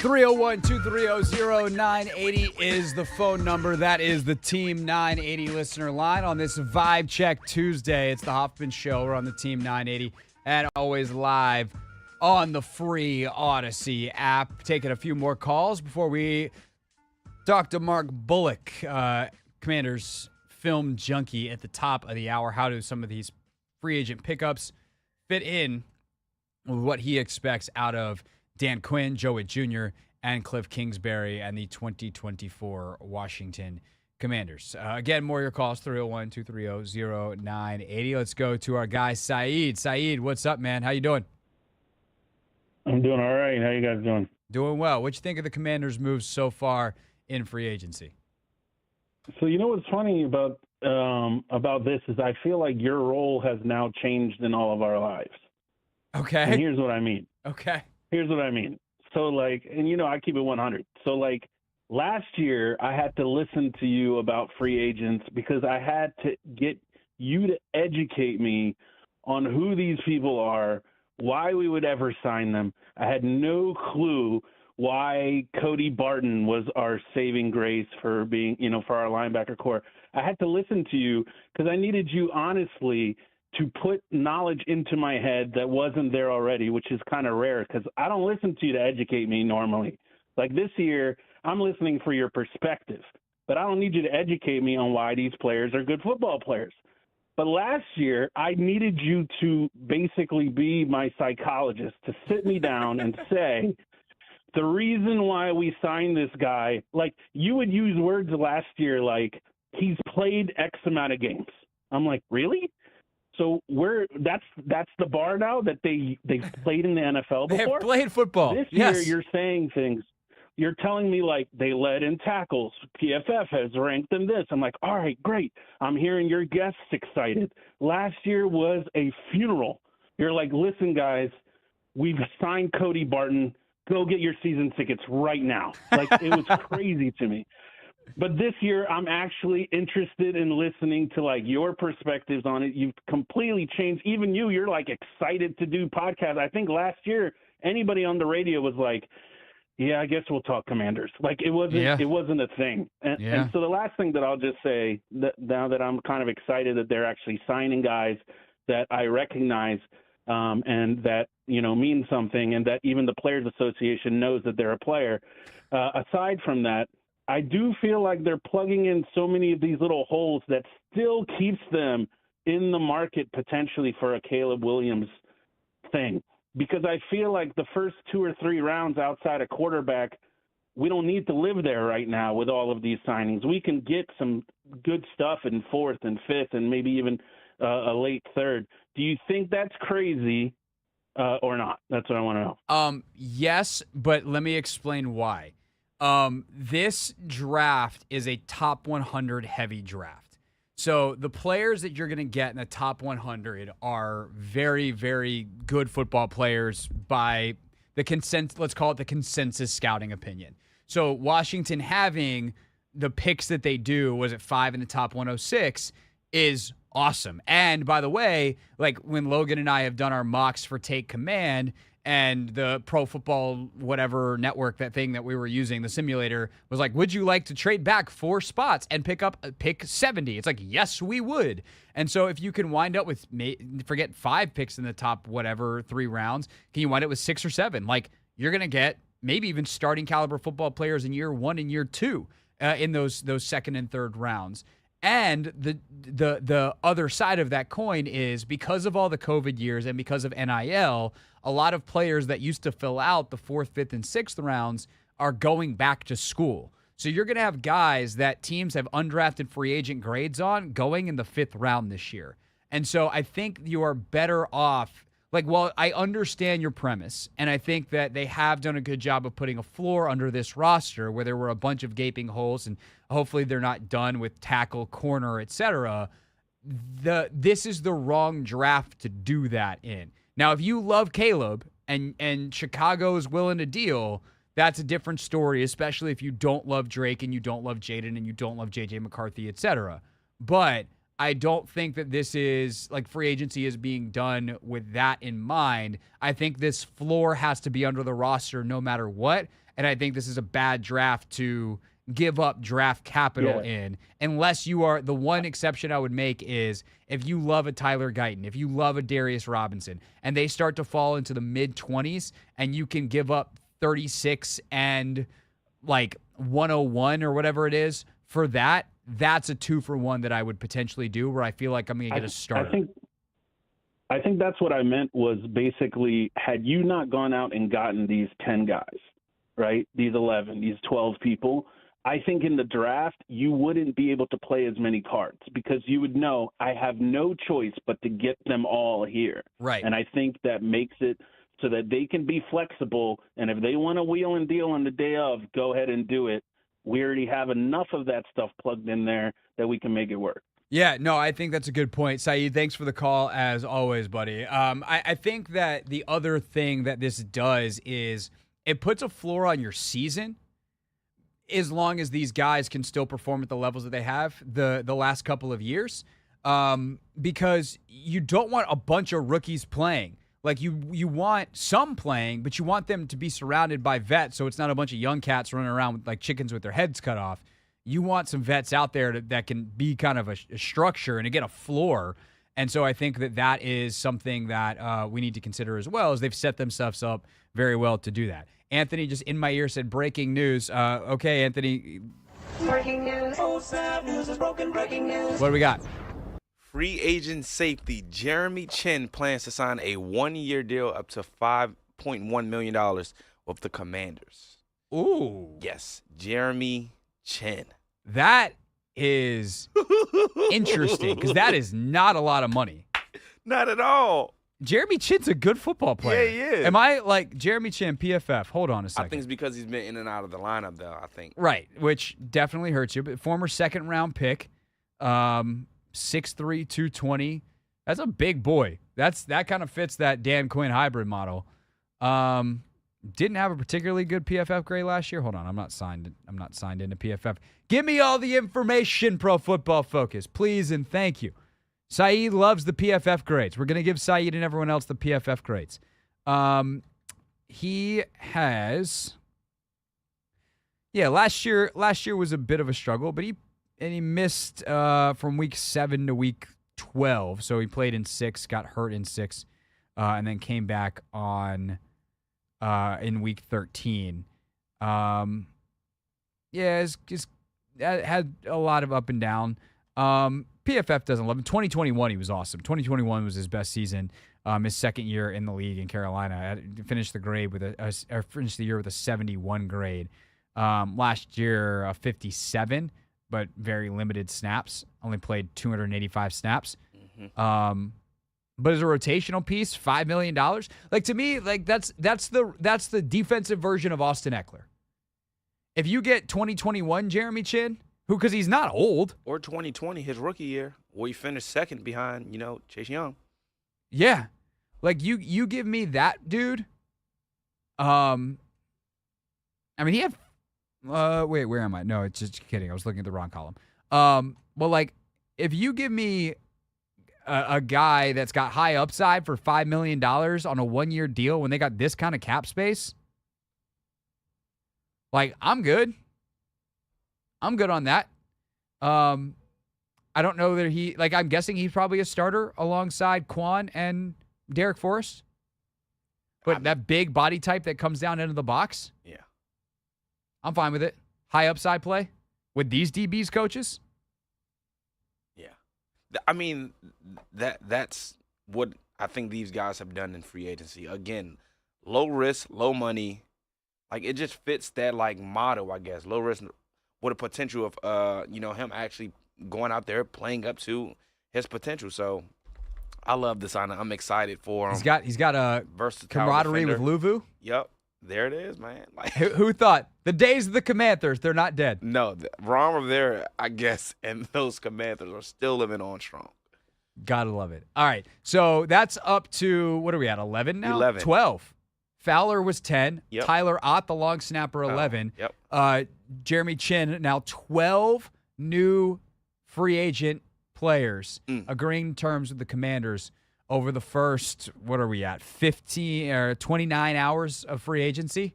301-230-0980 is the phone number. That is the Team 980 listener line on this Vibe Check Tuesday. It's the Hoffman Show. We're on the Team 980 and always live on the free Odyssey app. Taking a few more calls before we talk to Mark Bullock, Commanders film junkie at the top of the hour. How do some of these free agent pickups fit in with what he expects out of Dan Quinn, Joe Witt Jr., and Cliff Kingsbury and the 2024 Washington Commanders. Again, more of your calls, 301-230-0980. Let's go to our guy, Saeed. Saeed, what's up, man? How you doing? I'm doing all right. How you guys doing? Doing well. What you think of the Commanders' moves so far in free agency? So you know what's funny about this is I feel like your role has now changed in all of our lives. Okay. And here's what I mean. Okay. Here's what I mean. So, like, and you know, I keep it 100. So, like, last year I had to listen to you about free agents because I had to get you to educate me on who these people are, why we would ever sign them. I had no clue why Cody Barton was our saving grace for being, you know, for our linebacker core. I had to listen to you because I needed you honestly to put knowledge into my head that wasn't there already, which is kind of rare because I don't listen to you to educate me normally. Like this year, I'm listening for your perspective, but I don't need you to educate me on why these players are good football players. But last year, I needed you to basically be my psychologist, to sit me down and say, the reason why we signed this guy, like you would use words last year like he's played X amount of games. I'm like, really? So that's the bar now that they've played in the NFL before? They have played football. This yes. year you're saying things. You're telling me like they led in tackles. PFF has ranked them this. I'm like, all right, great. I'm hearing your guests excited. Last year was a funeral. You're like, listen, guys, we've signed Cody Barton. Go get your season tickets right now. Like it was crazy to me. But this year, I'm actually interested in listening to, like, your perspectives on it. You've completely changed. Even you're, like, excited to do podcasts. I think last year, anybody on the radio was like, yeah, I guess we'll talk Commanders. Like, it wasn't a thing. And so the last thing that I'll just say, that now that I'm kind of excited that they're actually signing guys that I recognize and that, you know, mean something, and that even the Players Association knows that they're a player. Aside from that, I do feel like they're plugging in so many of these little holes that still keeps them in the market potentially for a Caleb Williams thing. Because I feel like the first 2 or 3 rounds outside of quarterback, we don't need to live there right now with all of these signings. We can get some good stuff in 4th and 5th and maybe even a late 3rd. Do you think that's crazy or not? That's what I want to know. Yes, but let me explain why. This draft is a top 100 heavy draft. So the players that you're going to get in the top 100 are very, very good football players by the consensus, let's call it the consensus scouting opinion. So Washington having the picks that they do, was it 5 in the top 106, is awesome. And by the way, like when Logan and I have done our mocks for Take Command, and the Pro Football whatever network, that thing that we were using, the simulator, was like, would you like to trade back 4 spots and pick up pick 70? It's like, yes, we would. And so if you can wind up with, forget 5 picks in the top whatever 3 rounds, can you wind up with 6 or 7? Like, you're going to get maybe even starting caliber football players in year 1 and year 2 in those 2nd and 3rd rounds. And the other side of that coin is, because of all the COVID years and because of NIL, a lot of players that used to fill out the 4th, 5th, and 6th rounds are going back to school. So you're going to have guys that teams have undrafted free agent grades on going in the 5th round this year. And so I think you are better off. Like, well, I understand your premise, and I think that they have done a good job of putting a floor under this roster where there were a bunch of gaping holes, and hopefully they're not done with tackle, corner, etc. This is the wrong draft to do that in. Now, if you love Caleb and Chicago is willing to deal, that's a different story, especially if you don't love Drake and you don't love Jaden and you don't love J.J. McCarthy, etc. But I don't think that this is, like, free agency is being done with that in mind. I think this floor has to be under the roster no matter what, and I think this is a bad draft to give up draft capital in, unless you are, the one exception I would make is if you love a Tyler Guyton, if you love a Darius Robinson, and they start to fall into the mid-20s, and you can give up 36 and like 101 or whatever it is for that, that's a 2-for-1 that I would potentially do where I feel like I'm going to get a starter. I think that's what I meant was basically, had you not gone out and gotten these 10 guys, right, these 11, these 12 people, I think in the draft you wouldn't be able to play as many cards because you would know I have no choice but to get them all here. Right. And I think that makes it so that they can be flexible, and if they want to wheel and deal on the day of, go ahead and do it. We already have enough of that stuff plugged in there that we can make it work. Yeah, no, I think that's a good point. Saeed, thanks for the call, as always, buddy. I think that the other thing that this does is it puts a floor on your season as long as these guys can still perform at the levels that they have the last couple of years, because you don't want a bunch of rookies playing. Like, you want some playing, but you want them to be surrounded by vets, so it's not a bunch of young cats running around with, like chickens with their heads cut off. You want some vets out there that can be kind of a structure and to get a floor. And so I think that is something that we need to consider as well, as they've set themselves up very well to do that. Anthony just in my ear said, breaking news. Okay, Anthony. Breaking news. Oh, snap. News is broken. Breaking news. What do we got? Free agent safety Jeremy Chin plans to sign a 1-year deal up to $5.1 million with the Commanders. Ooh. Yes, Jeremy Chin. That is interesting because that is not a lot of money. Not at all. Jeremy Chin's a good football player. Yeah, he is. Am I like Jeremy Chin, PFF? Hold on a second. I think it's because he's been in and out of the lineup, though, I think. Right, which definitely hurts you. But former second-round pick, 6'3", 220. That's a big boy. That kind of fits that Dan Quinn hybrid model. Didn't have a particularly good PFF grade last year. Hold on, I'm not signed into PFF. Give me all the information, Pro Football Focus, please and thank you. Saeed loves the PFF grades. We're gonna give Saeed and everyone else the PFF grades. He has, last year was a bit of a struggle, but he missed from week 7 to week 12. So he played in 6, got hurt in 6, and then came back on in week 13. It's had a lot of up and down. PFF doesn't love him. 2021, he was awesome. 2021 was his best season. His second year in the league in Carolina. Finished the year with a 71 grade. Last year, a 57, but very limited snaps. Only played 285 snaps. Mm-hmm. But as a rotational piece, $5 million. Like, to me, like that's the defensive version of Austin Eckler. If you get 2021 Jeremy Chin, because he's not old, or 2020, his rookie year, where he finished second behind, Chase Young. Yeah, like you give me that dude. I mean, he had. Wait, where am I? No, it's just kidding. I was looking at the wrong column. Well, like, if you give me a guy that's got high upside for $5 million on a 1-year deal when they got this kind of cap space, like, I'm good. I'm good on that. I don't know that I'm guessing he's probably a starter alongside Quan and Derek Forrest. But that big body type that comes down into the box, yeah, I'm fine with it. High upside play with these DBs coaches. Yeah. I mean, that's what I think these guys have done in free agency. Again, low risk, low money. Like, it just fits that, like, motto, I guess. Low risk with a potential of, him actually going out there playing up to his potential. So I love this signing. I'm excited for him. He's got a versatile camaraderie defender with Luvu. Yep. There it is, man. Like, who thought? The days of the Commanders, they're not dead. No, Ron Rivera, I guess, and those Commanders are still living on strong. Gotta love it. All right, so that's up to, what are we at, 11 now? 11. 12. Fowler was 10. Yep. Tyler Ott, the long snapper, 11. Yep. Jeremy Chin, now 12 new free agent players agreeing terms with the Commanders over the first, what are we at, 15 or 29 hours of free agency?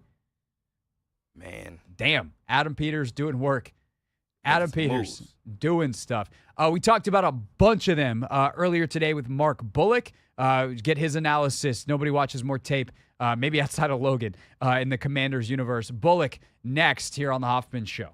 Man. Damn, Adam Peters doing work. Adam Making some Peters moves. doing stuff. We talked about a bunch of them earlier today with Mark Bullock. Get his analysis. Nobody watches more tape, maybe outside of Logan, in the Commanders universe. Bullock next here on the Hoffman Show.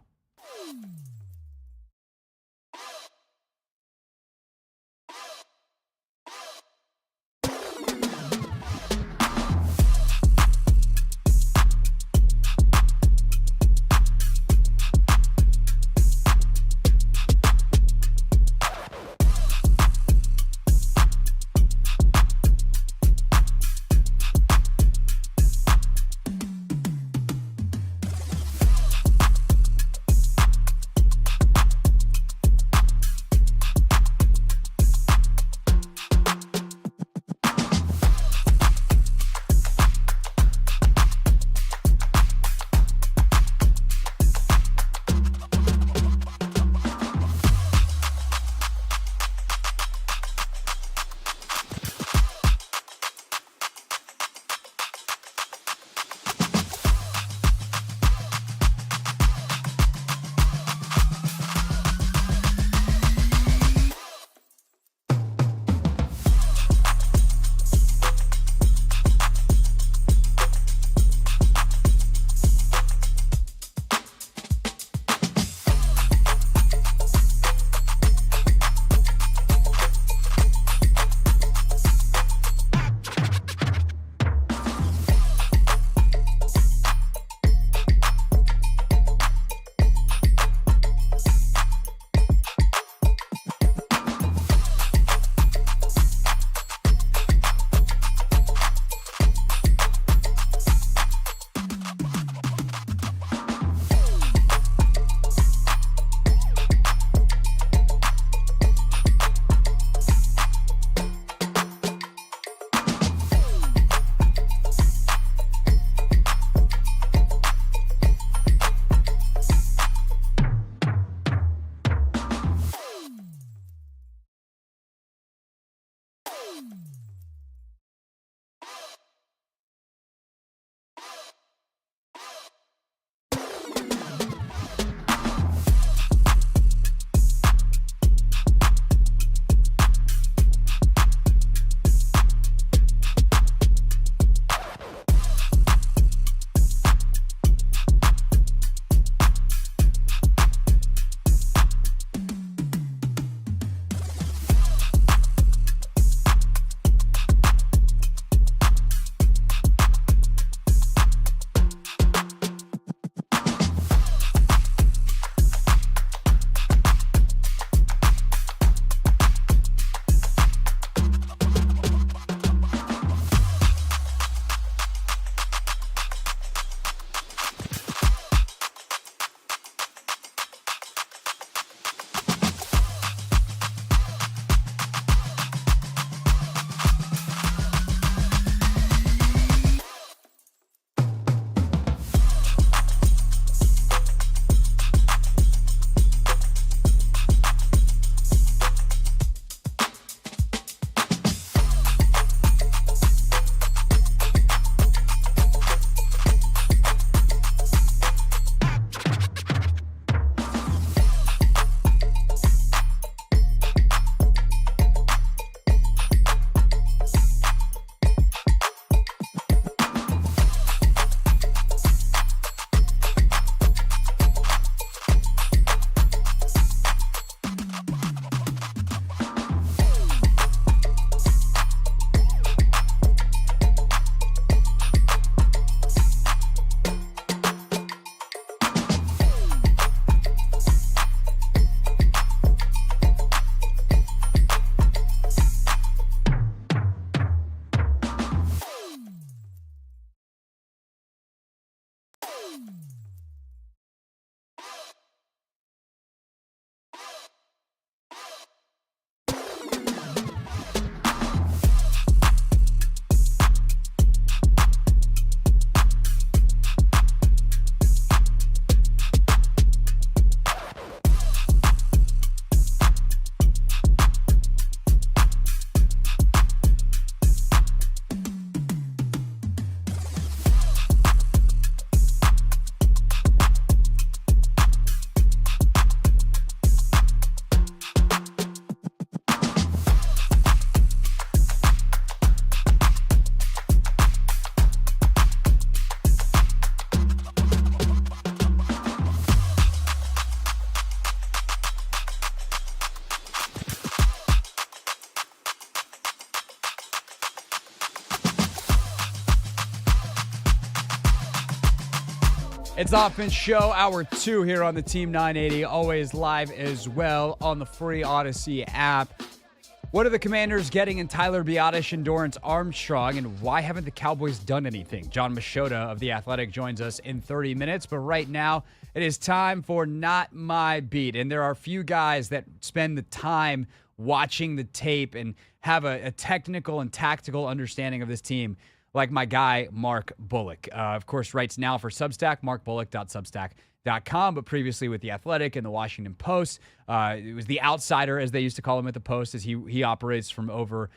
It's Hoffman Show, Hour 2 here on the Team 980, always live as well on the free Odyssey app. What are the Commanders getting in Tyler Biadasz and Dorrance Armstrong, and why haven't the Cowboys done anything? John Machota of The Athletic joins us in 30 minutes, but right now it is time for Not My Beat, and there are a few guys that spend the time watching the tape and have a technical and tactical understanding of this team, like my guy, Mark Bullock. Of course, writes now for Substack, markbullock.substack.com, but previously with The Athletic and The Washington Post. It was The Outsider, as they used to call him at the Post, as he operates from over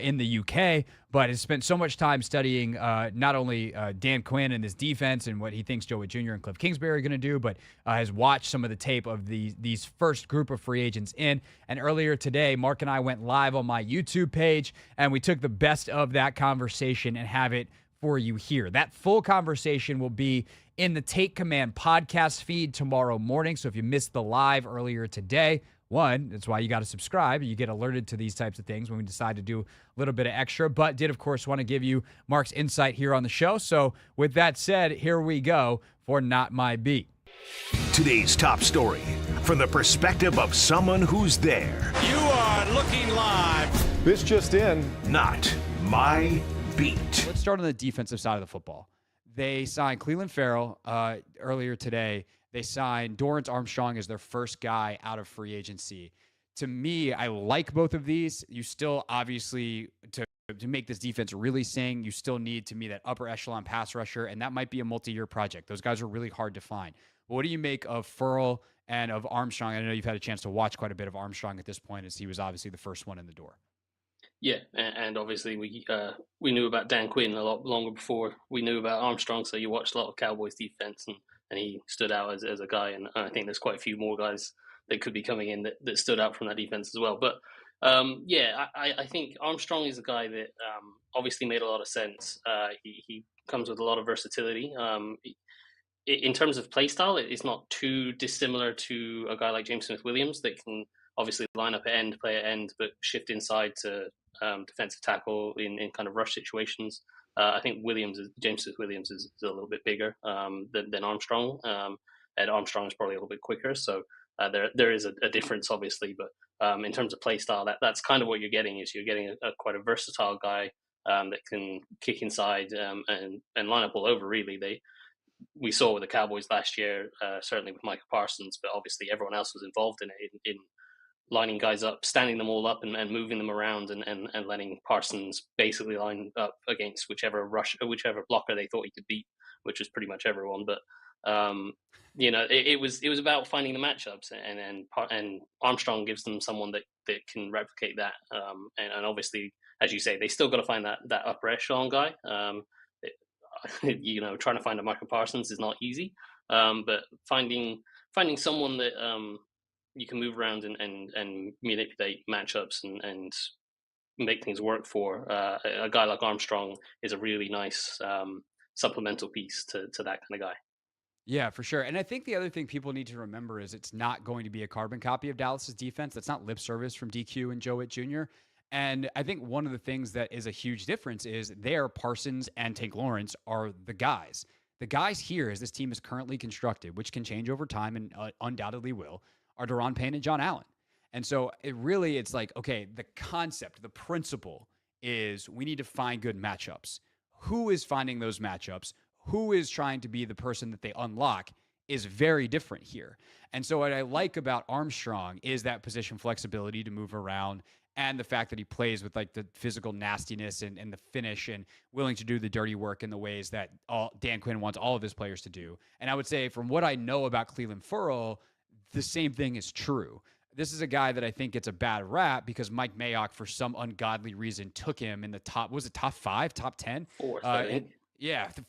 in the UK, but has spent so much time studying not only Dan Quinn and his defense and what he thinks Joey Jr. and Cliff Kingsbury are going to do, but has watched some of the tape of these first group of free agents in. And earlier today, Mark and I went live on my YouTube page, and we took the best of that conversation and have it for you here. That full conversation will be in the Take Command podcast feed tomorrow morning. So if you missed the live earlier today, that's why you got to subscribe. You get alerted to these types of things when we decide to do a little bit of extra, but did, of course, want to give you Mark's insight here on the show. So with that said, here we go for Not My Beat. Today's top story from the perspective of someone who's there. You are looking live. This just in. Not My Beat. Let's start on the defensive side of the football. They signed Cleveland Farrell earlier today. They signed Dorrance Armstrong as their first guy out of free agency. To me, I like both of these. You still, obviously, to make this defense really sing, you still need, to me, that upper echelon pass rusher, and that might be a multi-year project. Those guys are really hard to find. But what do you make of Farrell and of Armstrong? I know you've had a chance to watch quite a bit of Armstrong at this point, as he was obviously the first one in the door. Yeah, and obviously we knew about Dan Quinn a lot longer before we knew about Armstrong, so you watched a lot of Cowboys defense, and he stood out as a guy, and I think there's quite a few more guys that could be coming in that stood out from that defense as well. But I think Armstrong is a guy that obviously made a lot of sense. He comes with a lot of versatility. In terms of play style, it's not too dissimilar to a guy like James Smith-Williams that can obviously line up at end, play at end, but shift inside to defensive tackle in kind of rush situations. I think James Smith-Williams is a little bit bigger than Armstrong, and Armstrong is probably a little bit quicker. So there is a difference, obviously, but in terms of play style, that's kind of what you're getting. Is you're getting quite a versatile guy that can kick inside and line up all over. Really, we saw with the Cowboys last year, certainly with Micah Parsons, but obviously everyone else was involved in it in lining guys up, standing them all up and moving them around and letting Parsons basically line up against whichever blocker they thought he could beat, which was pretty much everyone. But it was about finding the matchups, and Armstrong gives them someone that can replicate that. And obviously, as you say, they still got to find that upper echelon guy. Trying to find a Michael Parsons is not easy, but finding someone that you can move around and manipulate matchups and make things work for. A guy like Armstrong is a really nice supplemental piece to that kind of guy. Yeah, for sure. And I think the other thing people need to remember is it's not going to be a carbon copy of Dallas's defense. That's not lip service from DQ and Joe Witt Jr. And I think one of the things that is a huge difference is Parsons and Tank Lawrence are the guys. The guys here, as this team is currently constructed, which can change over time and undoubtedly will, are Daron Payne and John Allen. And so it's like, okay, the concept, the principle is we need to find good matchups. Who is finding those matchups? Who is trying to be the person that they unlock is very different here. And so what I like about Armstrong is that position flexibility to move around and the fact that he plays with like the physical nastiness and the finish and willing to do the dirty work in the ways that Dan Quinn wants all of his players to do. And I would say from what I know about Cleveland Farrell, the same thing is true. This is a guy that I think gets a bad rap because Mike Mayock, for some ungodly reason, took him in the top 5, top 10? Fourth,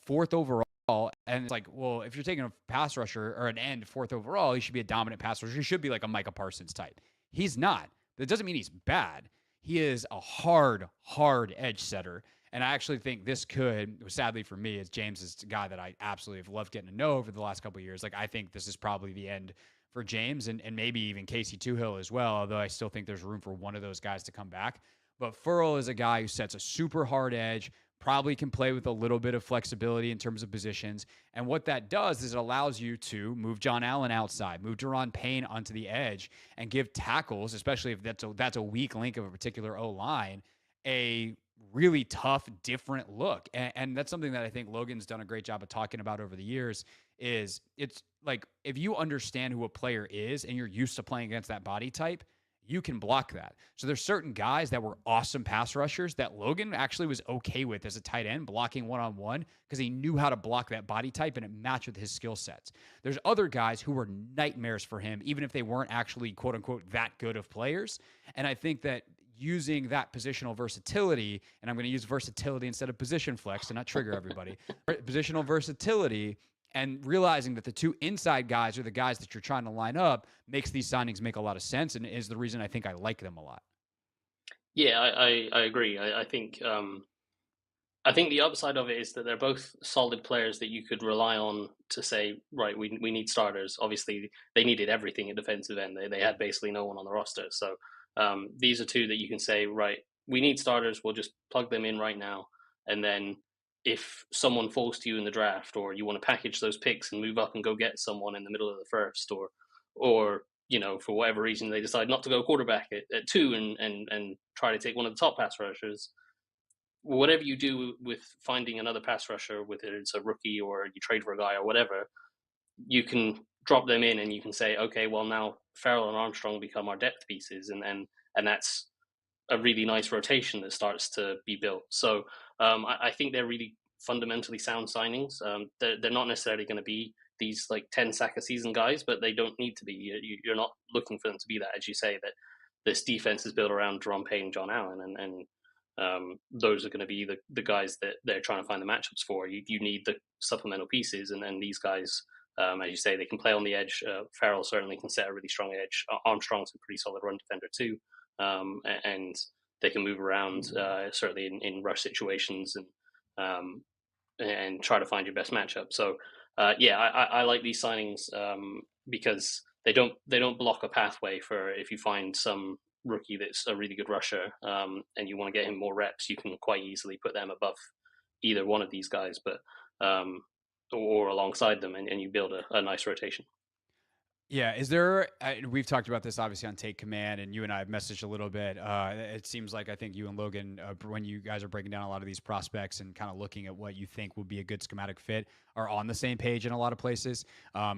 fourth overall. And it's like, well, if you're taking a pass rusher or an end fourth overall, he should be a dominant pass rusher. He should be like a Micah Parsons type. He's not. That doesn't mean he's bad. He is a hard edge setter. And I actually think this could, sadly for me, as James is a guy that I absolutely have loved getting to know over the last couple of years. Like, I think this is probably the end for James and maybe even Casey Toohill as well, although I still think there's room for one of those guys to come back. But Farrell is a guy who sets a super hard edge, probably can play with a little bit of flexibility in terms of positions. And what that does is it allows you to move John Allen outside, move Deron Payne onto the edge, and give tackles, especially if that's a weak link of a particular O-line, a really tough, different look. And that's something that I think Logan's done a great job of talking about over the years. Is it's like, if you understand who a player is and you're used to playing against that body type, you can block that. So there's certain guys that were awesome pass rushers that Logan actually was okay with as a tight end blocking one-on-one because he knew how to block that body type and it matched with his skill sets. There's other guys who were nightmares for him, even if they weren't actually quote unquote that good of players. And I think that using that positional versatility, and I'm going to use versatility instead of position flex to not trigger everybody, positional versatility, and realizing that the two inside guys are the guys that you're trying to line up makes these signings make a lot of sense, and is the reason I think I like them a lot. Yeah, I agree. I think the upside of it is that they're both solid players that you could rely on to say, right, we need starters. Obviously, they needed everything at defensive end. They had basically no one on the roster. So these are two that you can say, right, we need starters. We'll just plug them in right now, and then if someone falls to you in the draft, or you want to package those picks and move up and go get someone in the middle of the first, or for whatever reason they decide not to go quarterback at 2 and try to take one of the top pass rushers, whatever you do with finding another pass rusher, whether it's a rookie or you trade for a guy or whatever, you can drop them in and you can say, okay, well, now Farrell and Armstrong become our depth pieces, and that's a really nice rotation that starts to be built. So I think they're really fundamentally sound signings. They're not necessarily going to be these like 10 sack a season guys, but they don't need to be. You're not looking for them to be that. As you say, that this defense is built around Deron Payne, John Allen, and those are going to be the guys that they're trying to find the matchups for. You need the supplemental pieces, and then these guys, as you say, they can play on the edge. Farrell certainly can set a really strong edge. Armstrong's a pretty solid run defender too. And they can move around certainly in rush situations and try to find your best matchup. So I like these signings because they don't block a pathway for, if you find some rookie that's a really good rusher and you want to get him more reps, you can quite easily put them above either one of these guys, but or alongside them, and you build a nice rotation. Yeah, is there? We've talked about this obviously on Take Command, and you and I have messaged a little bit. It seems like I think you and Logan, when you guys are breaking down a lot of these prospects and kind of looking at what you think would be a good schematic fit, are on the same page in a lot of places.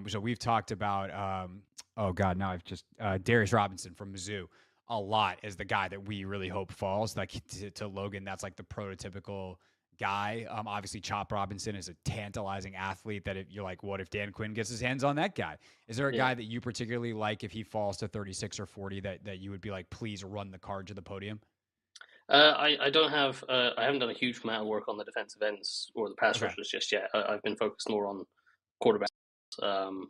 So we've talked about, Darius Robinson from Mizzou a lot as the guy that we really hope falls. Like to Logan, that's like the prototypical guy. Obviously, Chop Robinson is a tantalizing athlete that if you're like, what if Dan Quinn gets his hands on that guy? Is there a guy that you particularly like if he falls to 36 or 40 that you would be like, please run the card to the podium? I don't have I haven't done a huge amount of work on the defensive ends or the pass rushers just yet. I've been focused more on quarterbacks.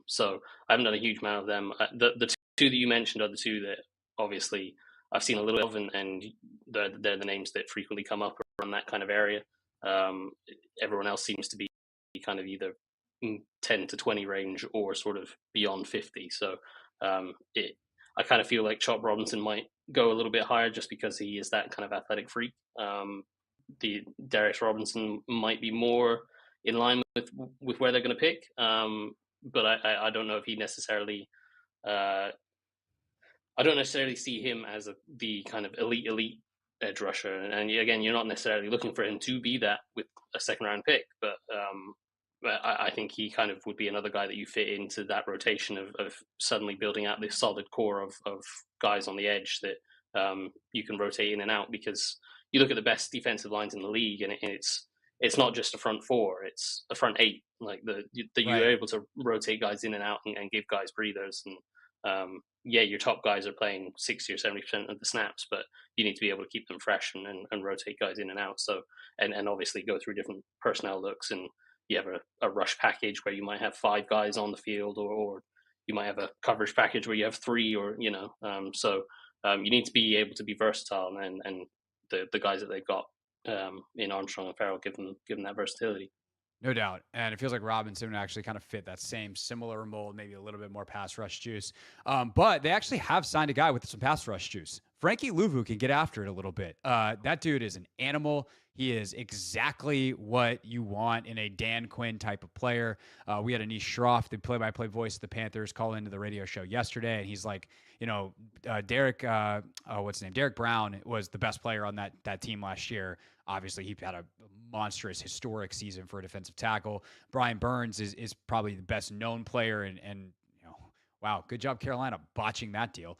So I haven't done a huge amount of them. The two that you mentioned are the two that obviously I've seen a little of, and they're the names that frequently come up around that kind of area. Everyone else seems to be kind of either 10 to 20 range or sort of beyond 50. So I kind of feel like Chop Robinson might go a little bit higher just because he is that kind of athletic freak. The Darius Robinson might be more in line with where they're going to pick. But I don't know if he necessarily I don't necessarily see him as the kind of elite edge rusher. And again, you're not necessarily looking for him to be that with a second round pick, but I think he kind of would be another guy that you fit into that rotation of suddenly building out this solid core of guys on the edge that you can rotate in and out, because you look at the best defensive lines in the league and it's not just a front four, it's a front eight, like you're able to rotate guys in and out and give guys breathers. And your top guys are playing 60 or 70% of the snaps, but you need to be able to keep them fresh and rotate guys in and out. So, and obviously go through different personnel looks, and you have a rush package where you might have 5 guys on the field, or you might have a coverage package where you have 3, or, so you need to be able to be versatile, and the guys that they've got in Armstrong and Farrell give them that versatility. No doubt. And it feels like Robinson would actually kind of fit that same similar mold, maybe a little bit more pass rush juice. But they actually have signed a guy with some pass rush juice. Frankie Louvu can get after it a little bit. That dude is an animal. He is exactly what you want in a Dan Quinn type of player. We had Anish Shroff, the play-by-play voice of the Panthers, call into the radio show yesterday, and he's like, Derek, what's his name? Derek Brown was the best player on that team last year. Obviously, he had a monstrous, historic season for a defensive tackle. Brian Burns is probably the best known player, and wow, good job, Carolina, botching that deal.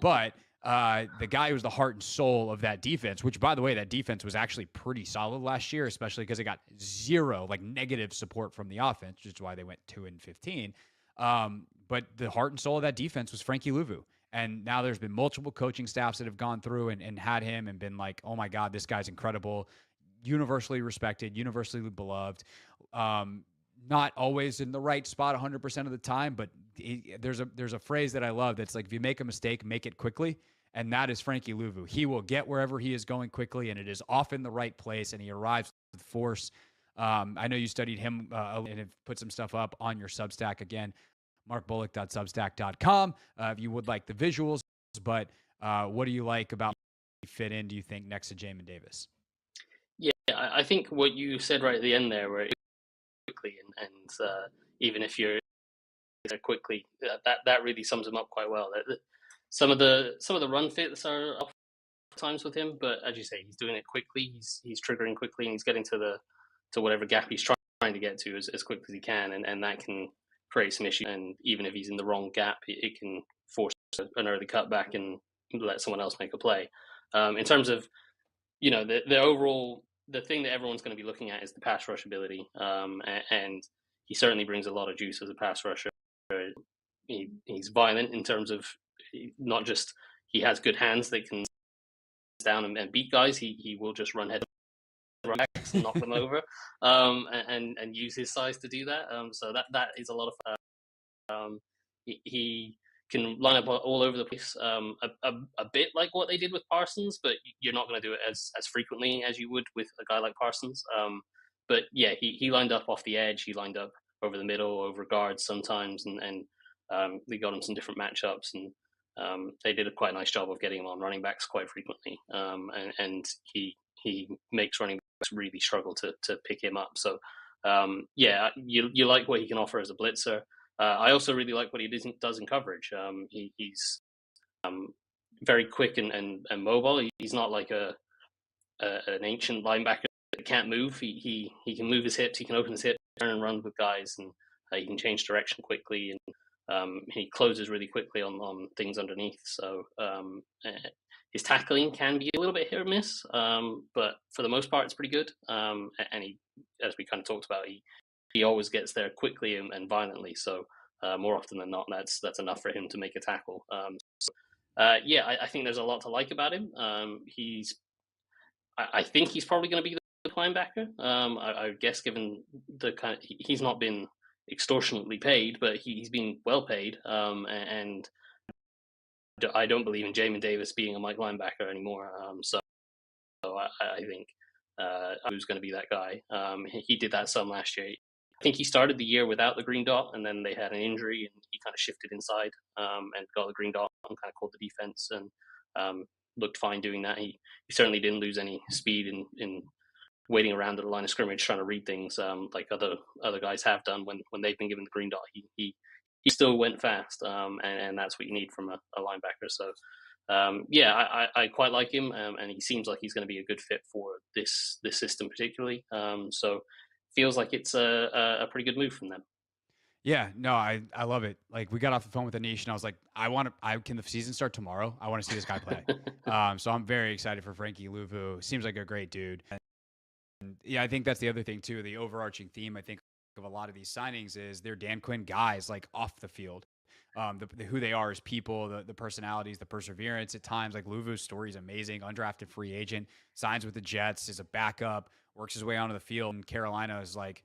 But the guy who was the heart and soul of that defense, which, by the way, that defense was actually pretty solid last year, especially because it got zero, negative support from the offense, which is why they went 2-15. But the heart and soul of that defense was Frankie Louvu. And now there's been multiple coaching staffs that have gone through and had him and been like, oh my God, this guy's incredible, universally respected, universally beloved. Not always in the right spot 100% of the time, but there's a phrase that I love that's like, if you make a mistake, make it quickly. And that is Frankie Louvu. He will get wherever he is going quickly, and it is often the right place, and he arrives with force. I know you studied him and have put some stuff up on your Substack. Again, markbullock.substack.com if you would like the visuals. But what do you like about fit in, do you think, next to Jamin Davis? Yeah, I think what you said right at the end there, where quickly and even if you're quickly, that really sums him up quite well. Some of the run fits are off times with him, but as you say, he's doing it quickly. He's triggering quickly, and he's getting to whatever gap he's trying to get to as quick as he can, and that can create some issues. And even if he's in the wrong gap, it can force an early cutback and let someone else make a play. In terms of the overall, the thing that everyone's going to be looking at is the pass rush ability, and he certainly brings a lot of juice as a pass rusher. He's violent in terms of not just he has good hands that can down and beat guys. He will just run head and knock them over, and use his size to do that. So that is a lot of fun. He can line up all over the place, a bit like what they did with Parsons, but you're not going to do it as frequently as you would with a guy like Parsons. But yeah, he lined up off the edge, he lined up over the middle, over guards sometimes, and they got him some different matchups, and they did a quite nice job of getting him on running backs quite frequently. And he makes running backs really struggle to pick him up. So yeah, you like what he can offer as a blitzer. I also really like what he does in coverage. He's very quick and mobile. He's not like an ancient linebacker that can't move. He can move his hips. He can open his hips, turn and run with guys, and he can change direction quickly. And he closes really quickly on things underneath. So his tackling can be a little bit hit or miss, but for the most part, it's pretty good. And he, as we kind of talked about, he always gets there quickly and violently. So more often than not, that's enough for him to make a tackle. Yeah, I think there's a lot to like about him. I think he's probably going to be the linebacker. I guess given the kind of, he's not been extortionately paid, but he's been well paid. And I don't believe in Jamin Davis being a Mike linebacker anymore. So I think who's going to be that guy. He did that some last year. I think he started the year without the green dot, and then they had an injury, and he kind of shifted inside and got the green dot and kind of called the defense and looked fine doing that. He certainly didn't lose any speed in waiting around at the line of scrimmage trying to read things like other guys have done when they've been given the green dot. He still went fast, and that's what you need from a linebacker. So yeah, I quite like him, and he seems like he's going to be a good fit for this system particularly. So feels like it's a pretty good move from them. Yeah, no, I love it. Like, we got off the phone with Anish, and I was like, can the season start tomorrow? I want to see this guy play. So I'm very excited for Frankie Louvu. Seems like a great dude. And yeah, I think that's the other thing too. The overarching theme, I think, of a lot of these signings is they're Dan Quinn guys, like off the field. Who they are as people, the personalities, the perseverance at times. Like, Louvu's story is amazing. Undrafted free agent, signs with the Jets, is a backup, works his way onto the field, and Carolina is like,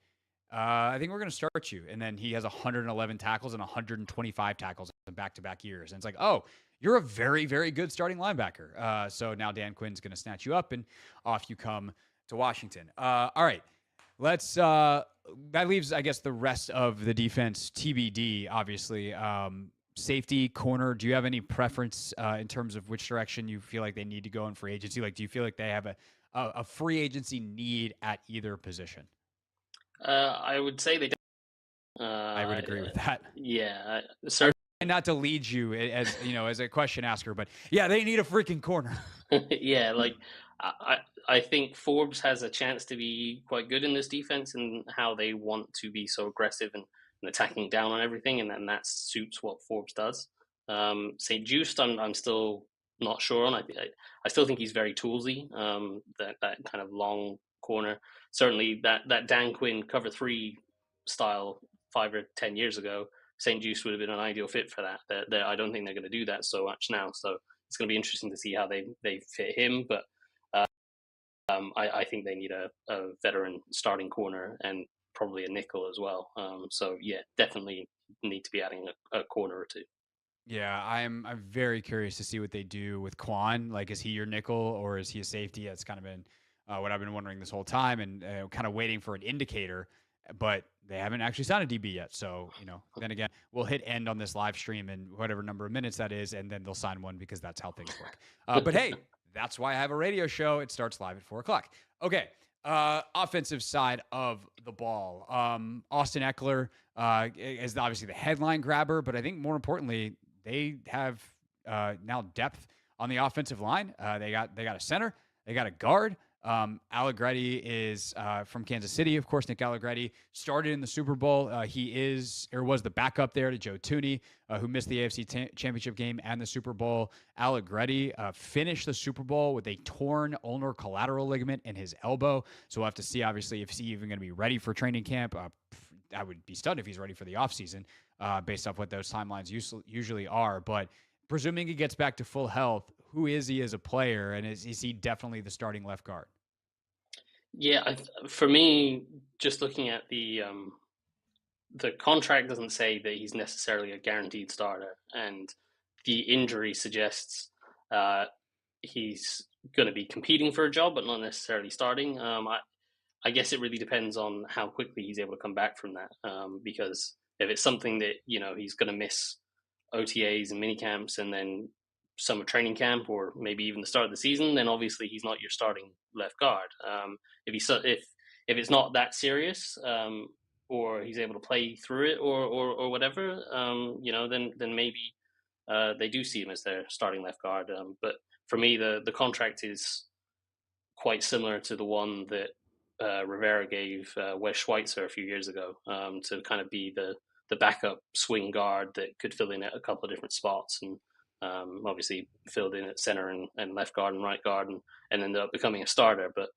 I think we're going to start you. And then he has 111 tackles and 125 tackles in back-to-back years. And it's like, oh, you're a very, very good starting linebacker. So now Dan Quinn's going to snatch you up, and off you come to Washington. All right. Let's that leaves, I guess, the rest of the defense TBD, obviously. Safety, corner, do you have any preference in terms of which direction you feel like they need to go in free agency? Like, do you feel like they have a free agency need at either position? I would say they. I would agree with that. Yeah, certainly not to lead you as as a question asker, but yeah, they need a freaking corner. Yeah, like I think Forbes has a chance to be quite good in this defense and how they want to be so aggressive and attacking down on everything, and then that suits what Forbes does. St. Just, I'm still not sure on. I still think he's very toolsy. That kind of long corner. Certainly that Dan Quinn cover 3 style 5 or 10 years ago, St. Just would have been an ideal fit for that. I don't think they're going to do that so much now. So it's going to be interesting to see how they fit him. But I think they need a veteran starting corner and probably a nickel as well. So yeah, definitely need to be adding a corner or 2. Yeah, I'm very curious to see what they do with Quan. Like, is he your nickel or is he a safety? That's kind of been what I've been wondering this whole time, and kind of waiting for an indicator. But they haven't actually signed a DB yet. So, then again, we'll hit end on this live stream in whatever number of minutes that is, and then they'll sign one because that's how things work. But hey, that's why I have a radio show. It starts live at 4 o'clock. Okay. Offensive side of the ball. Austin Eckler is obviously the headline grabber, but I think more importantly, they have now depth on the offensive line. They got a center, they got a guard. Allegretti is from Kansas City, of course. Nick Allegretti started in the Super Bowl. He was the backup there to Joe Thuney, who missed the AFC Championship game and the Super Bowl. Allegretti finished the Super Bowl with a torn ulnar collateral ligament in his elbow. So we'll have to see, obviously, if he's even going to be ready for training camp. I would be stunned if he's ready for the offseason based off what those timelines usually are. But presuming he gets back to full health, who is he as a player, and is he definitely the starting left guard? Yeah, for me, just looking at the contract doesn't say that he's necessarily a guaranteed starter, and the injury suggests he's going to be competing for a job, but not necessarily starting. I guess it really depends on how quickly he's able to come back from that, because if it's something that he's going to miss OTAs and mini camps and then summer training camp or maybe even the start of the season, then obviously he's not your starting left guard. If it's not that serious, or he's able to play through it or whatever, then maybe they do see him as their starting left guard. But for me, the contract is quite similar to the one that Rivera gave Wes Schweitzer a few years ago, to kind of be the backup swing guard that could fill in at a couple of different spots, and obviously filled in at center and left guard and right guard, and ended up becoming a starter. But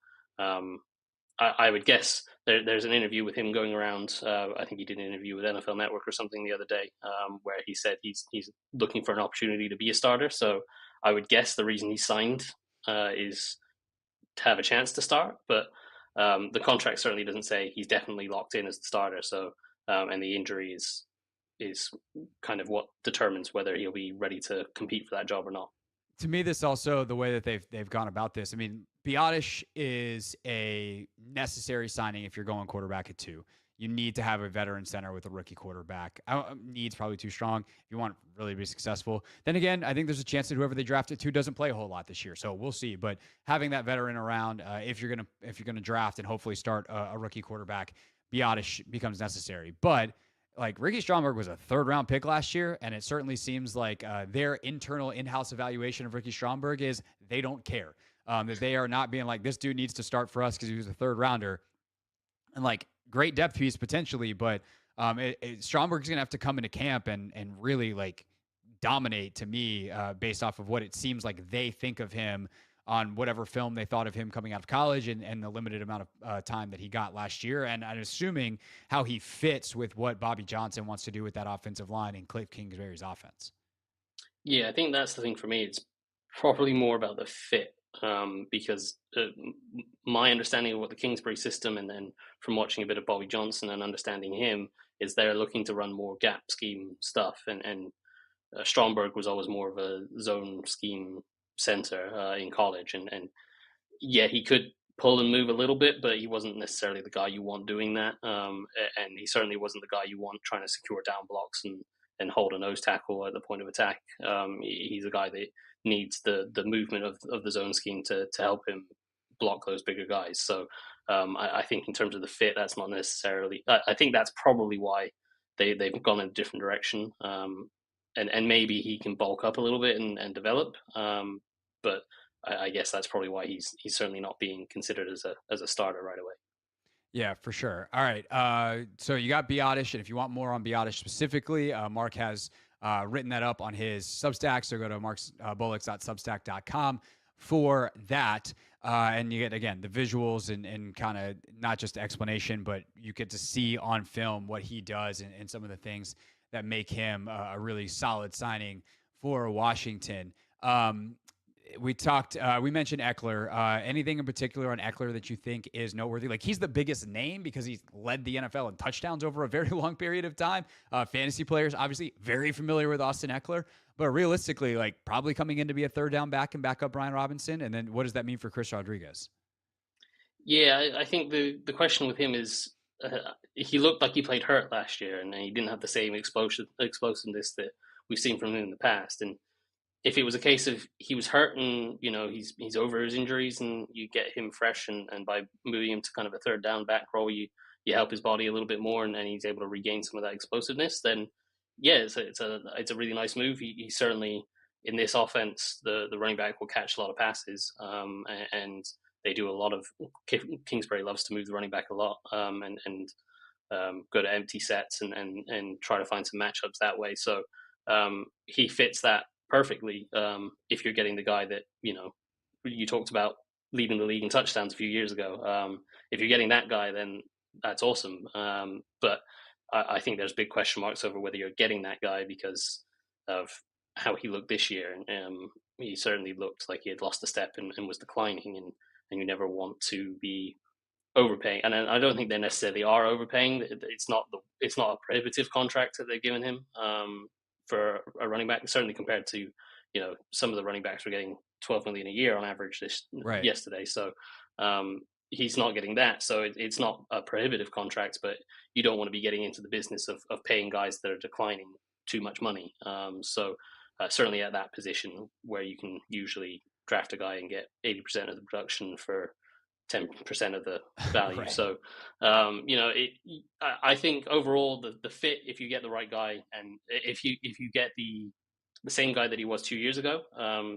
I would guess there's an interview with him going around. I think he did an interview with NFL Network or something the other day, where he said he's looking for an opportunity to be a starter. So I would guess the reason he signed is to have a chance to start. But the contract certainly doesn't say he's definitely locked in as the starter. So and the injury is kind of what determines whether he'll be ready to compete for that job or not. To me, this also the way that they've gone about this. I mean, Biotish is a necessary signing if you're going quarterback at 2. You need to have a veteran center with a rookie quarterback. Need's probably too strong if you want really to be successful. Then again, I think there's a chance that whoever they draft at 2 doesn't play a whole lot this year, so we'll see. But having that veteran around, if you're gonna draft and hopefully start a rookie quarterback, Biotish becomes necessary. But like Ricky Stromberg was a 3rd-round pick last year, and it certainly seems like their internal in-house evaluation of Ricky Stromberg is they don't care. That they are not being like, this dude needs to start for us because he was a 3rd-rounder. And like, great depth piece potentially, but Stromberg's going to have to come into camp and really like dominate to me based off of what it seems like they think of him on whatever film they thought of him coming out of college and the limited amount of time that he got last year. And I'm assuming how he fits with what Bobby Johnson wants to do with that offensive line and Cliff Kingsbury's offense. Yeah, I think that's the thing for me. It's probably more about the fit, because my understanding of what the Kingsbury system, and then from watching a bit of Bobby Johnson and understanding him, is they're looking to run more gap scheme stuff. And Stromberg was always more of a zone scheme center in college, and yeah, he could pull and move a little bit, but he wasn't necessarily the guy you want doing that, and he certainly wasn't the guy you want trying to secure down blocks and hold a nose tackle at the point of attack. He's a guy that needs the movement of the zone scheme to help him block those bigger guys. So I think in terms of the fit, that's not necessarily. I think that's probably why they've gone in a different direction. And maybe he can bulk up a little bit and develop. But I guess that's probably why he's certainly not being considered as a starter right away. Yeah, for sure. All right. So you got Biotish, and if you want more on Biotish specifically, Mark has written that up on his Substack. So go to bullocks.substack.com for that. And you get, again, the visuals and kind of not just explanation, but you get to see on film what he does and some of the things that make him a really solid signing for Washington. We mentioned Eckler. Anything in particular on Eckler that you think is noteworthy? Like, he's the biggest name because he's led the NFL in touchdowns over a very long period of time. Fantasy players, obviously, very familiar with Austin Eckler. But realistically, like, probably coming in to be a third down back and back up Brian Robinson. And then what does that mean for Chris Rodriguez? Yeah, I think the question with him is he looked like he played hurt last year, and he didn't have the same explosiveness that we've seen from him in the past. And if it was a case of he was hurt and he's over his injuries, and you get him fresh, and by moving him to kind of a third down back role, you help his body a little bit more, and he's able to regain some of that explosiveness, then yeah, it's a really nice move. He certainly, in this offense, the running back will catch a lot of passes, and they do a lot of. Kingsbury loves to move the running back a lot, and go to empty sets and try to find some matchups that way. So he fits that perfectly. If you're getting the guy that you talked about leading the league in touchdowns a few years ago, if you're getting that guy, then that's awesome. But I think there's big question marks over whether you're getting that guy because of how he looked this year. And he certainly looked like he had lost a step and was declining, and you never want to be overpaying. And I don't think they necessarily are overpaying. It's not a prohibitive contract that they've given him for a running back, certainly compared to some of the running backs were getting $12 million a year on average yesterday. So he's not getting that. So it's not a prohibitive contract, but you don't want to be getting into the business of paying guys that are declining too much money. So certainly at that position where you can usually draft a guy and get 80% of the production for 10% of the value. Right. So, I think overall the fit, if you get the right guy, and if you get the same guy that he was 2 years ago,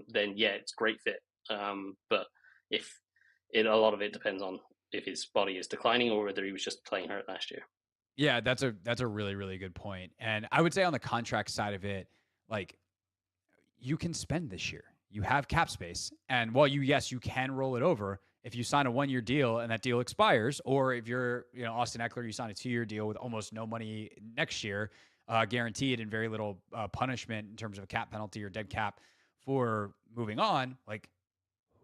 then yeah, it's great fit. But a lot of it depends on if his body is declining or whether he was just playing hurt last year. Yeah, that's a really, really good point. And I would say on the contract side of it, like, you can spend this year. You have cap space. And while you can roll it over, if you sign a 1-year deal and that deal expires, or if you're, Austin Eckler, you sign a 2-year deal with almost no money next year, guaranteed, and very little punishment in terms of a cap penalty or dead cap for moving on, like,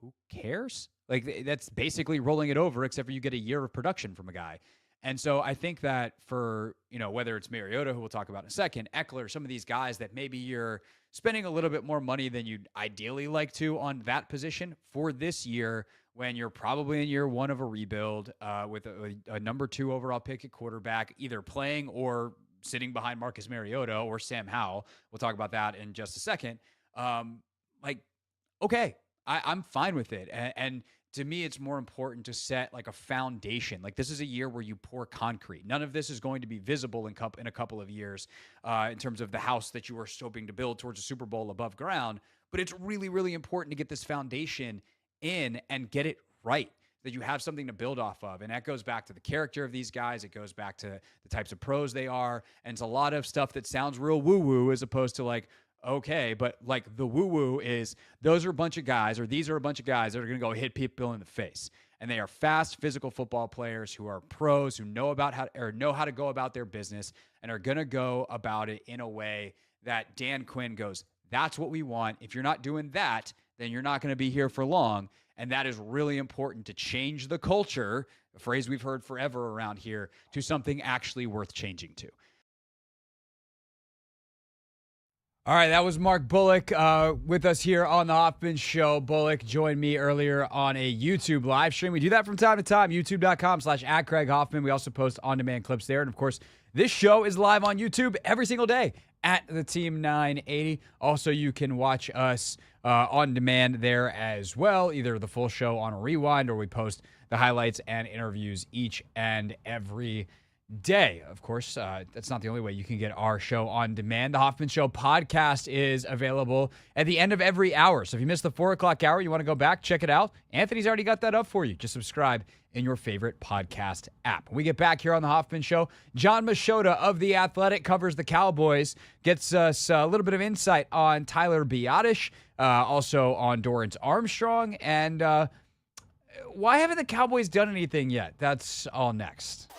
who cares? Like, that's basically rolling it over, except for you get a year of production from a guy. And so I think that for, whether it's Mariota, who we'll talk about in a second, Eckler, some of these guys that maybe you're spending a little bit more money than you'd ideally like to on that position for this year, when you're probably in year one of a rebuild with a number 2 overall pick at quarterback, either playing or sitting behind Marcus Mariota or Sam Howell. We'll talk about that in just a second. Okay, I'm fine with it. And to me, it's more important to set like a foundation. Like, this is a year where you pour concrete. None of this is going to be visible in a couple of years in terms of the house that you are hoping to build towards a Super Bowl above ground. But it's really, really important to get this foundation in and get it right, that you have something to build off of. And that goes back to the character of these guys. It goes back to the types of pros they are. And it's a lot of stuff that sounds real woo-woo as opposed to like, okay, but like the woo-woo is those are a bunch of guys, or these are a bunch of guys that are going to go hit people in the face. And they are fast, physical football players who are pros, who know how to go about their business, and are going to go about it in a way that Dan Quinn goes, that's what we want. If you're not doing that, then you're not going to be here for long. And that is really important to change the culture, a phrase we've heard forever around here, to something actually worth changing to. All right, that was Mark Bullock with us here on the Hoffman Show. Bullock joined me earlier on a YouTube live stream. We do that from time to time, youtube.com/@CraigHoffman. We also post on-demand clips there. And, of course, this show is live on YouTube every single day at the Team 980. Also, you can watch us on demand there as well, either the full show on a rewind or we post the highlights and interviews each and every day. Of course, that's not the only way you can get our show on demand. The Hoffman Show podcast is available at the end of every hour. So if you missed the 4 o'clock hour, you want to go back, check it out. Anthony's already got that up for you. Just subscribe in your favorite podcast app. When we get back here on the Hoffman Show, John Machota of The Athletic covers the Cowboys, gets us a little bit of insight on Tyler Biadasz, also on Dorrance Armstrong, and why haven't the Cowboys done anything yet? That's all next.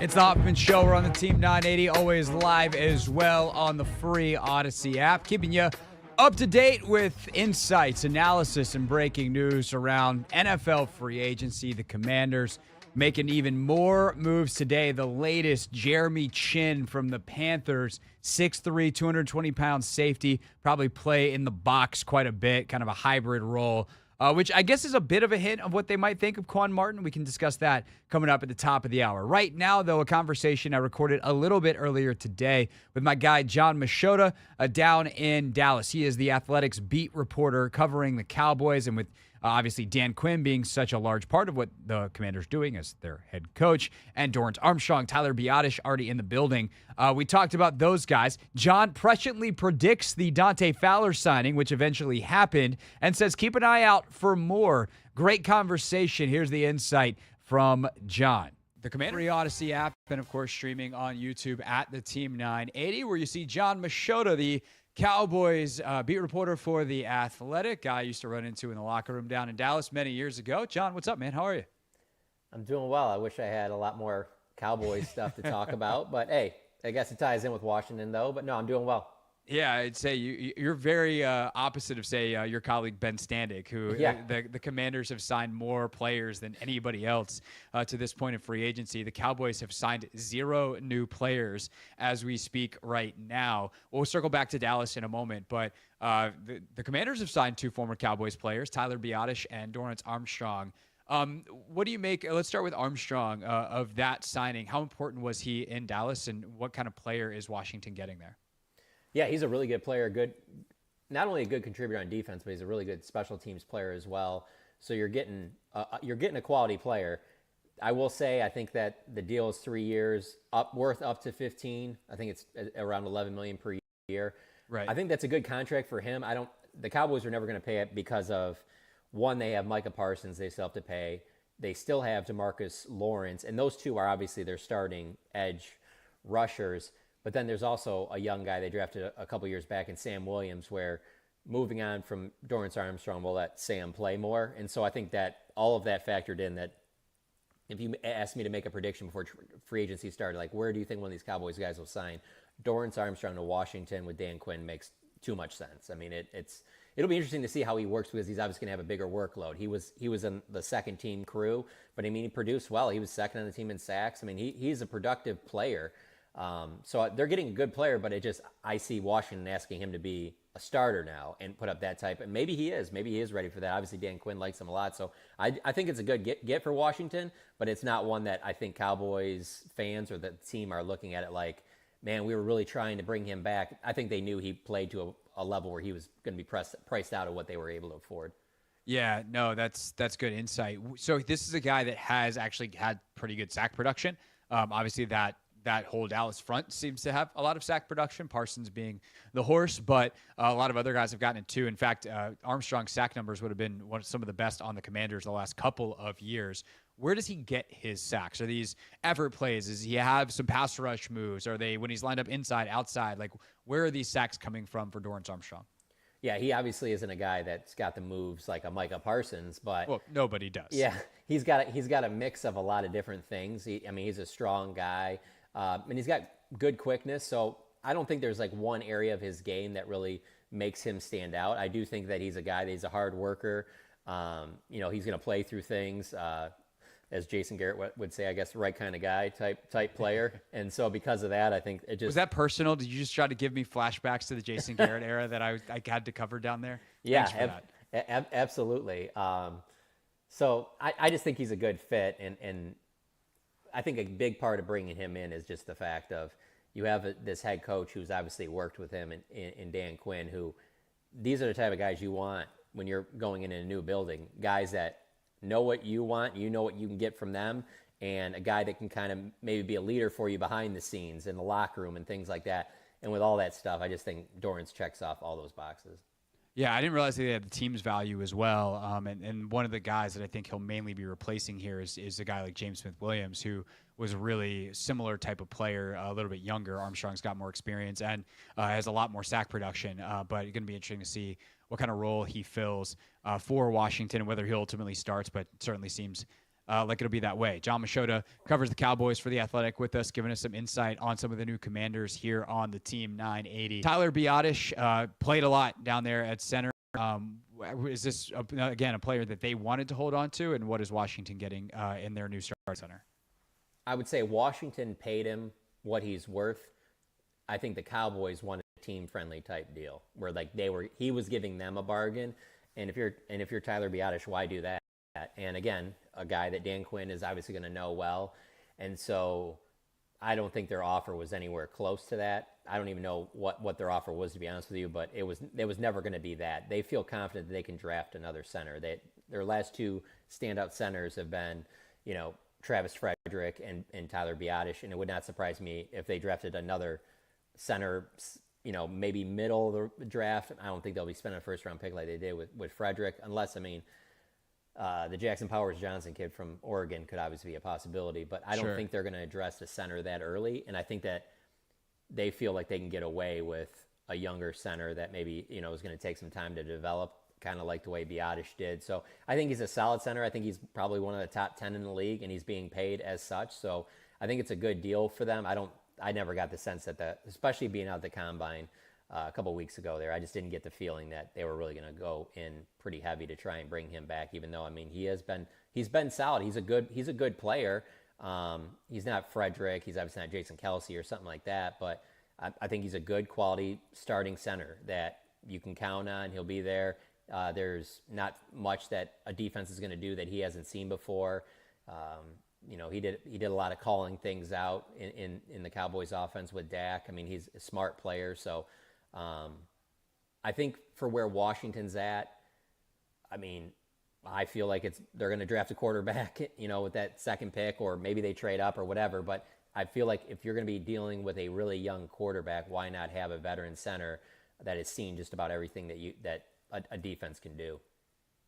It's the Hoffman Show. We're on the Team 980, always live as well on the free Odyssey app, keeping you up to date with insights, analysis, and breaking news around NFL free agency. The Commanders making even more moves today. The latest, Jeremy Chin from the Panthers, 6'3", 220-pound safety, probably play in the box quite a bit, kind of a hybrid role, which I guess is a bit of a hint of what they might think of Quan Martin. We can discuss that coming up at the top of the hour. Right now, though, a conversation I recorded a little bit earlier today with my guy, John Machota, down in Dallas. He is the Athletics beat reporter covering the Cowboys, and with obviously Dan Quinn being such a large part of what the Commanders doing as their head coach, and Dorrance Armstrong, Tyler Biadasz already in the building. We talked about those guys. John presciently predicts the Dante Fowler signing, which eventually happened, and says keep an eye out for more. Great conversation. Here's the insight from John. The Commander Free Odyssey app, and of course streaming on YouTube at the Team 980, where you see John Machota, the Cowboys beat reporter for The Athletic, guy I used to run into in the locker room down in Dallas many years ago. John, what's up, man? How are you? I'm doing well. I wish I had a lot more Cowboys stuff to talk about, but hey, I guess it ties in with Washington, though. But no, I'm doing well. Yeah, I'd say you're very opposite of, say, your colleague Ben Standig, who the Commanders have signed more players than anybody else to this point in free agency. The Cowboys have signed 0 new players as we speak right now. We'll circle back to Dallas in a moment, but the Commanders have signed 2 former Cowboys players, Tyler Biadasz and Dorrance Armstrong. What do you make, let's start with Armstrong, of that signing. How important was he in Dallas, and what kind of player is Washington getting there? Yeah, he's a really good player. Not only a good contributor on defense, but he's a really good special teams player as well. So you're getting a quality player. I will say, I think that the deal is 3 years, worth up to 15. I think it's around $11 million per year. Right. I think that's a good contract for him. The Cowboys are never going to pay it because of, one, they have Micah Parsons they still have to pay. They still have DeMarcus Lawrence, and those two are obviously their starting edge rushers. But then there's also a young guy they drafted a couple years back in Sam Williams, where moving on from Dorrance Armstrong will let Sam play more. And so I think that all of that factored in, that if you asked me to make a prediction before free agency started, like where do you think one of these Cowboys guys will sign? Dorrance Armstrong to Washington with Dan Quinn makes too much sense. I mean, it'll be interesting to see how he works, because he's obviously going to have a bigger workload. He was in the second team crew, but I mean, he produced well. He was second on the team in sacks. I mean, he's a productive player. So they're getting a good player, but I see Washington asking him to be a starter now and put up that type. And maybe he is ready for that. Obviously Dan Quinn likes him a lot. So I think it's a good get for Washington, but it's not one that I think Cowboys fans or the team are looking at it like, man, we were really trying to bring him back. I think they knew he played to a level where he was going to be priced out of what they were able to afford. Yeah, no, that's good insight. So this is a guy that has actually had pretty good sack production. Obviously that whole Dallas front seems to have a lot of sack production, Parsons being the horse, but a lot of other guys have gotten it too. In fact, Armstrong's sack numbers would have been some of the best on the Commanders the last couple of years. Where does he get his sacks? Are these effort plays? Does he have some pass rush moves? Are they when he's lined up inside, outside? Like, where are these sacks coming from for Dorrance Armstrong? Yeah, he obviously isn't a guy that's got the moves like a Micah Parsons, but nobody does. Yeah, he's got a mix of a lot of different things. He's a strong guy. And he's got good quickness, so I don't think there's like one area of his game that really makes him stand out. I do think that he's a guy that he's a hard worker. He's going to play through things, as Jason Garrett would say, I guess, right kind of guy type player. And so because of that, I think it just... Was that personal? Did you just try to give me flashbacks to the Jason Garrett era that I had to cover down there? Yeah, absolutely. So I just think he's a good fit, and I think a big part of bringing him in is just the fact of you have this head coach who's obviously worked with him in Dan Quinn, who these are the type of guys you want when you're going in a new building, guys that know what you want, you know what you can get from them, and a guy that can kind of maybe be a leader for you behind the scenes in the locker room and things like that. And with all that stuff, I just think Dorrance checks off all those boxes. Yeah, I didn't realize they had the team's value as well. And one of the guys that I think he'll mainly be replacing here is a guy like James Smith-Williams, who was a really similar type of player, a little bit younger. Armstrong's got more experience and has a lot more sack production. But it's going to be interesting to see what kind of role he fills for Washington and whether he ultimately starts. But it certainly seems like it'll be that way. John Machota covers the Cowboys for The Athletic with us, giving us some insight on some of the new commanders here on the Team 980. Tyler Biadasz played a lot down there at center. Is this, again, a player that they wanted to hold on to, and what is Washington getting in their new start center? I would say Washington paid him what he's worth. I think the Cowboys wanted a team-friendly type deal where like he was giving them a bargain. And if you're Tyler Biadasz, why do that? And again, a guy that Dan Quinn is obviously going to know well. And so I don't think their offer was anywhere close to that. I don't even know what their offer was, to be honest with you, but it was never going to be that. They feel confident that they can draft another center. Their last two standout centers have been, Travis Frederick and Tyler Biadasz, and it would not surprise me if they drafted another center, maybe middle of the draft. I don't think they'll be spending a first-round pick like they did with Frederick, unless, the Jackson Powers Johnson kid from Oregon could obviously be a possibility, but I don't think they're going to address the center that early, and I think that they feel like they can get away with a younger center that maybe, is going to take some time to develop, kind of like the way Biadasz did. So I think he's a solid center. I think he's probably one of the top 10 in the league, and he's being paid as such. So I think it's a good deal for them. I never got the sense that especially being out at the Combine a couple weeks ago there, I just didn't get the feeling that they were really going to go in pretty heavy to try and bring him back, even though, he's been solid. He's a good player. He's not Frederick. He's obviously not Jason Kelsey or something like that, but I think he's a good quality starting center that you can count on. He'll be there. There's not much that a defense is going to do that he hasn't seen before. He did a lot of calling things out in the Cowboys offense with Dak. He's a smart player. So I think for where Washington's at, I feel like they're going to draft a quarterback, with that second pick, or maybe they trade up or whatever. But I feel like if you're going to be dealing with a really young quarterback, why not have a veteran center that has seen just about everything that a defense can do?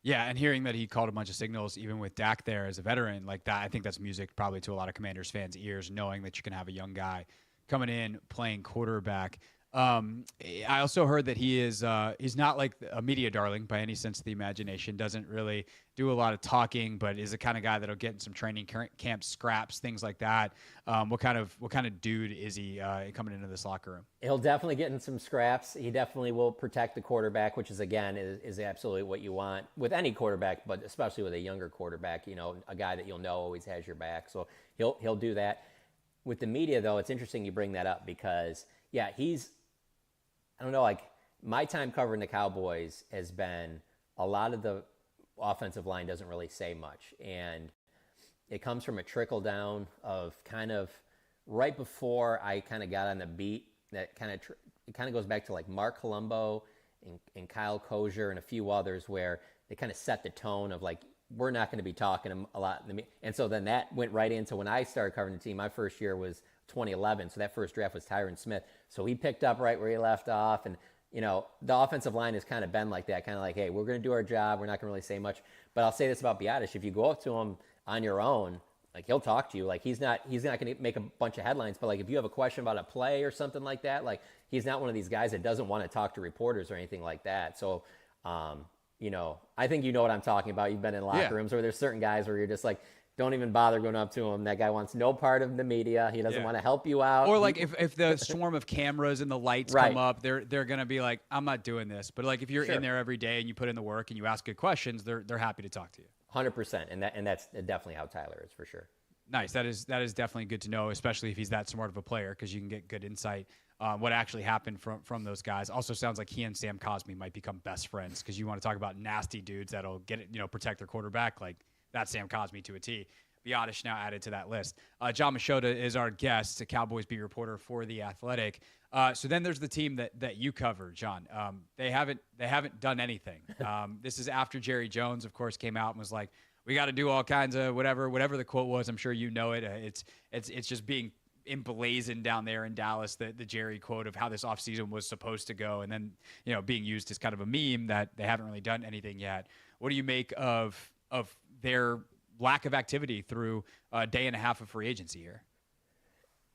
Yeah, and hearing that he called a bunch of signals, even with Dak there as a veteran, like that, I think that's music probably to a lot of Commanders fans' ears, knowing that you can have a young guy coming in playing quarterback. I also heard that he's not like a media darling by any sense of the imagination, doesn't really do a lot of talking, but is the kind of guy that'll get in some training camp scraps, things like that. What kind of dude is he coming into this locker room? He'll definitely get in some scraps. He definitely will protect the quarterback, which is absolutely what you want with any quarterback, but especially with a younger quarterback, a guy that you'll know always has your back. So he'll do that. With the media, though, it's interesting you bring that up because, yeah, I don't know, like my time covering the Cowboys has been a lot of the offensive line doesn't really say much. And it comes from a trickle down of kind of right before I kind of got on the beat that it kind of goes back to like Mark Colombo and Kyle Kosher and a few others where they kind of set the tone of like, we're not going to be talking a lot. And so then that went right into when I started covering the team. My first year was 2011. So that first draft was Tyron Smith. So he picked up right where he left off. And, the offensive line has kind of been like that, kind of like, hey, we're going to do our job. We're not going to really say much. But I'll say this about Biadasz. If you go up to him on your own, like he'll talk to you. Like he's not going to make a bunch of headlines. But like if you have a question about a play or something like that, like he's not one of these guys that doesn't want to talk to reporters or anything like that. So, I think you know what I'm talking about. You've been in locker rooms where there's certain guys where you're just like, don't even bother going up to him. That guy wants no part of the media. He doesn't want to help you out. Or like if the swarm of cameras and the lights come up, they're going to be like, I'm not doing this. But like if you're in there every day and you put in the work and you ask good questions, they're happy to talk to you. 100%. And that's definitely how Tyler is for sure. Nice. That is definitely good to know, especially if he's that smart of a player, because you can get good insight on what actually happened from those guys. Also sounds like he and Sam Cosmi might become best friends, because you want to talk about nasty dudes that'll get it, protect their quarterback. Like that's Sam Cosmi to a T. Biadasz now added to that list. John Machota is our guest, a Cowboys beat reporter for The Athletic. So then there's the team that you cover, John. They haven't done anything. This is after Jerry Jones, of course, came out and was like, we got to do all kinds of whatever the quote was. I'm sure you know it. It's just being emblazoned down there in Dallas, the Jerry quote of how this offseason was supposed to go, and then being used as kind of a meme that they haven't really done anything yet. What do you make of their lack of activity through a day and a half of free agency here?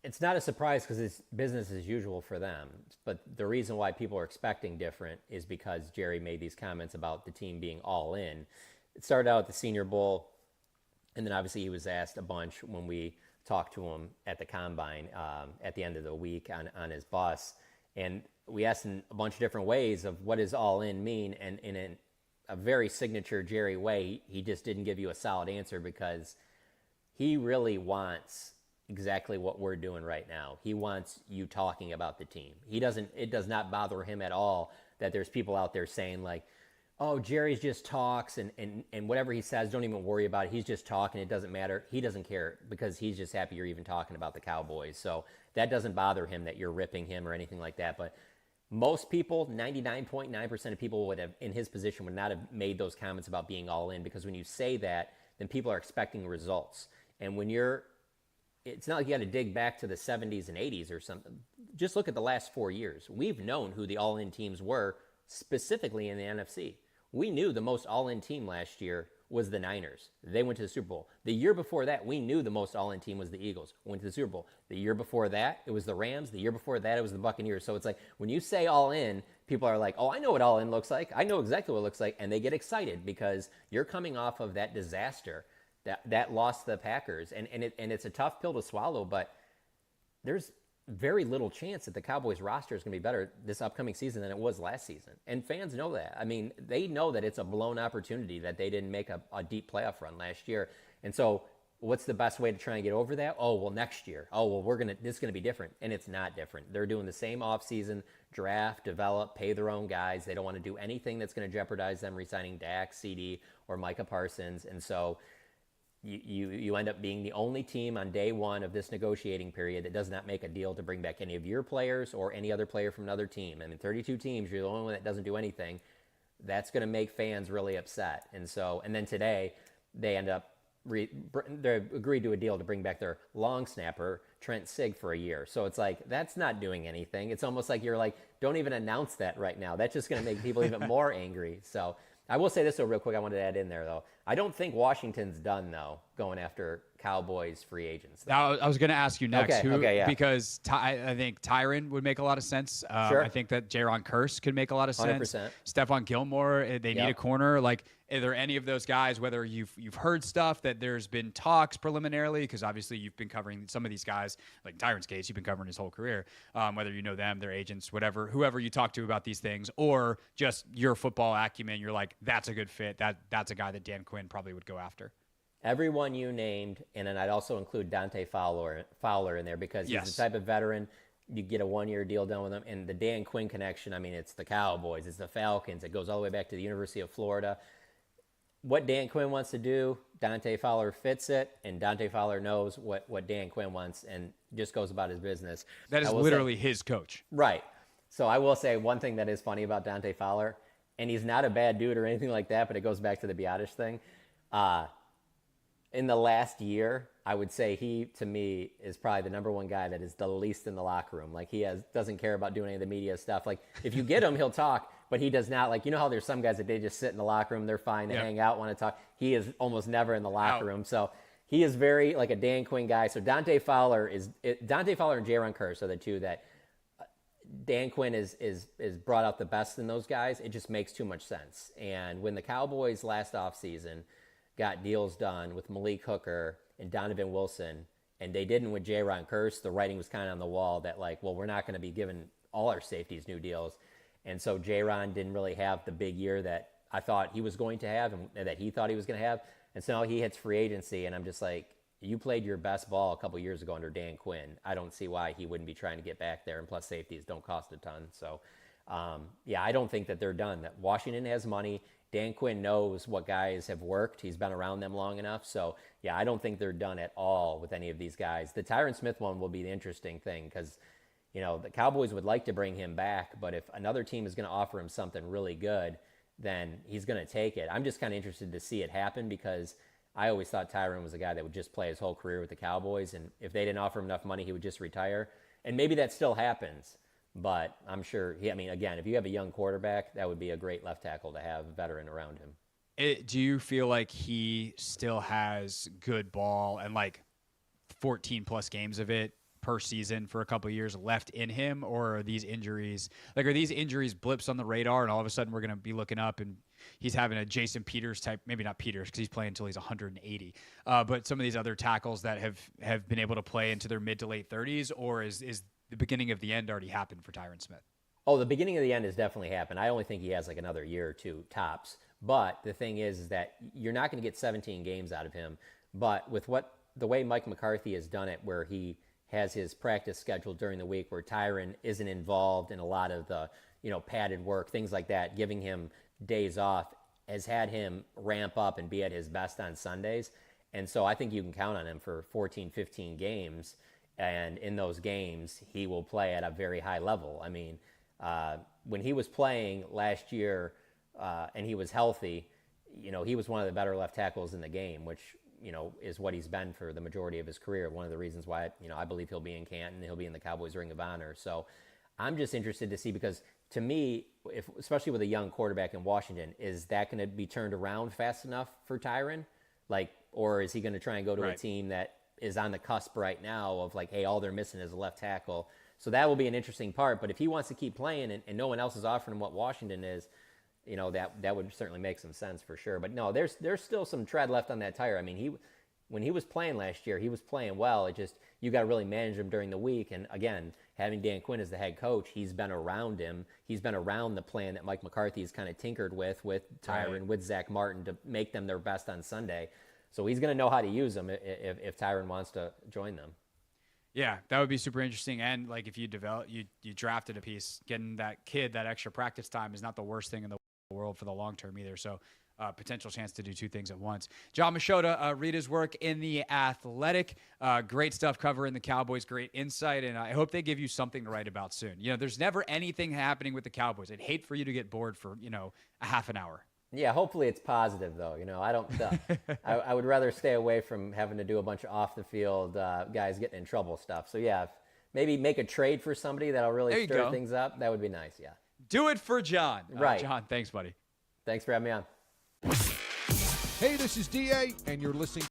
It's not a surprise because it's business as usual for them. But the reason why people are expecting different is because Jerry made these comments about the team being all in. It started out at the Senior Bowl. And then obviously he was asked a bunch when we talked to him at the combine at the end of the week on his bus. And we asked in a bunch of different ways of what does all in mean. And in a very signature Jerry way, he just didn't give you a solid answer because he really wants exactly what we're doing right now. He wants you talking about the team. It does not bother him at all that there's people out there saying like, oh, Jerry's just talks and whatever he says, don't even worry about it. He's just talking. It doesn't matter. He doesn't care because he's just happy you're even talking about the Cowboys. So that doesn't bother him that you're ripping him or anything like that. But most people, 99.9% of people would have, in his position, would not have made those comments about being all in, because when you say that, then people are expecting results. And when it's not like you got to dig back to the 70s and 80s or something. Just look at the last 4 years. We've known who the all-in teams were, specifically in the NFC. We knew the most all-in team last year was the Niners. They went to the Super Bowl. The year before that, we knew the most all-in team was the Eagles. Went to the Super Bowl. The year before that, it was the Rams. The year before that, it was the Buccaneers. So it's like when you say all-in, people are like, oh, I know what all-in looks like. I know exactly what it looks like. And they get excited because you're coming off of that disaster that lost the Packers. And it's a tough pill to swallow, but there's very little chance that the Cowboys roster is going to be better this upcoming season than it was last season. And fans know that. I mean, they know that it's a blown opportunity that they didn't make a deep playoff run last year. And so what's the best way to try and get over that? Oh, well, next year. Oh, well, this is going to be different. And it's not different. They're doing the same offseason, draft, develop, pay their own guys. They don't want to do anything that's going to jeopardize them re-signing Dak, CD, or Micah Parsons. And so you end up being the only team on day one of this negotiating period that does not make a deal to bring back any of your players or any other player from another team. I mean, 32 teams, you're the only one that doesn't do anything. That's going to make fans really upset. And then today, they end up they agreed to a deal to bring back their long snapper, Trent Sig, for a year. So it's like, that's not doing anything. It's almost like you're like, don't even announce that right now. That's just going to make people even more angry. So I will say this real quick. I wanted to add in there, though. I don't think Washington's done, though, going after Cowboys free agents. Now, I was going to ask you next. Okay, Because I think Tyron would make a lot of sense. Sure. I think that Jaron Curse could make a lot of sense. 100%. Stephon Gilmore, they need a corner. Like, are there any of those guys, whether you've heard stuff that there's been talks preliminarily, because obviously you've been covering some of these guys, like Tyron's case, you've been covering his whole career, whether you know them, their agents, whoever you talk to about these things, or just your football acumen, you're like, that's a good fit. That's a guy that Dan Quinn probably would go after. Everyone you named, and then I'd also include Dante Fowler in there, because he's the type of veteran, you get a one-year deal done with him. And the Dan Quinn connection, I mean, it's the Cowboys, it's the Falcons, it goes all the way back to the University of Florida. What Dan Quinn wants to do, Dante Fowler fits it, and Dante Fowler knows what Dan Quinn wants and just goes about his business. That is literally his coach. Right. So I will say one thing that is funny about Dante Fowler, and he's not a bad dude or anything like that, but it goes back to the Biotish thing. In the last year, I would say he, to me, is probably the number one guy that is the least in the locker room. Like, he doesn't care about doing any of the media stuff. Like, if you get him, he'll talk, but he does not. Like, you know how there's some guys that they just sit in the locker room, they're fine, they hang out, want to talk. He is almost never in the locker room. So he is very like a Dan Quinn guy. So Dante Fowler and Jaron Curse are the two that Dan Quinn is brought out the best in those guys. It just makes too much sense. And when the Cowboys last offseason got deals done with Malik Hooker and Donovan Wilson, and they didn't with Jaron Curse, the writing was kind of on the wall that, like, well, we're not going to be giving all our safeties new deals. And so Jaron didn't really have the big year that I thought he was going to have and that he thought he was going to have. And so now he hits free agency, and I'm just like, you played your best ball a couple years ago under Dan Quinn. I don't see why he wouldn't be trying to get back there, and plus safeties don't cost a ton. So, I don't think that they're done. That Washington has money. Dan Quinn knows what guys have worked. He's been around them long enough. So, I don't think they're done at all with any of these guys. The Tyron Smith one will be the interesting thing because, the Cowboys would like to bring him back, but if another team is going to offer him something really good, then he's going to take it. I'm just kind of interested to see it happen because I always thought Tyron was a guy that would just play his whole career with the Cowboys, and if they didn't offer him enough money, he would just retire. And maybe that still happens. But I'm sure, again, if you have a young quarterback, that would be a great left tackle to have a veteran around him. Do you feel like he still has good ball and like 14 plus games of it per season for a couple of years left in him, or are these injuries blips on the radar, and all of a sudden we're going to be looking up and he's having a Jason Peters type, maybe not Peters because he's playing until he's 180, but some of these other tackles that have been able to play into their mid to late 30s, or is the beginning of the end already happened for Tyron Smith? Oh, the beginning of the end has definitely happened. I only think he has like another year or two tops. But the thing is that you're not going to get 17 games out of him. But with the way Mike McCarthy has done it, where he has his practice scheduled during the week, where Tyron isn't involved in a lot of the padded work, things like that, giving him days off, has had him ramp up and be at his best on Sundays. And so I think you can count on him for 14, 15 games. And in those games, he will play at a very high level. I mean, when he was playing last year and he was healthy, he was one of the better left tackles in the game, which, is what he's been for the majority of his career. One of the reasons why, I believe he'll be in Canton, he'll be in the Cowboys Ring of Honor. So I'm just interested to see, because to me, especially with a young quarterback in Washington, is that going to be turned around fast enough for Tyron? Or is he going to try and go to a team that is on the cusp right now of like, hey, all they're missing is a left tackle? So that will be an interesting part. But if he wants to keep playing and no one else is offering him what Washington is, that would certainly make some sense for sure. But no, there's still some tread left on that tire. I mean, when he was playing last year, he was playing well. It just, you got to really manage him during the week. And again, having Dan Quinn as the head coach, he's been around him. He's been around the plan that Mike McCarthy has kind of tinkered with Tyron, with Zach Martin, to make them their best on Sunday. So he's going to know how to use them if Tyron wants to join them. Yeah, that would be super interesting. And like if you drafted a piece, getting that kid that extra practice time is not the worst thing in the world for the long term either. So potential chance to do two things at once. John Machota, read his work in The Athletic. Great stuff covering the Cowboys, great insight, and I hope they give you something to write about soon. There's never anything happening with the Cowboys. I'd hate for you to get bored for, a half an hour. Yeah, hopefully it's positive though. I don't. I would rather stay away from having to do a bunch of off the field guys getting in trouble stuff. So yeah, maybe make a trade for somebody that'll really stir things up. That would be nice. Yeah. Do it for John. Right. John, thanks, buddy. Thanks for having me on. Hey, this is DA, and you're listening.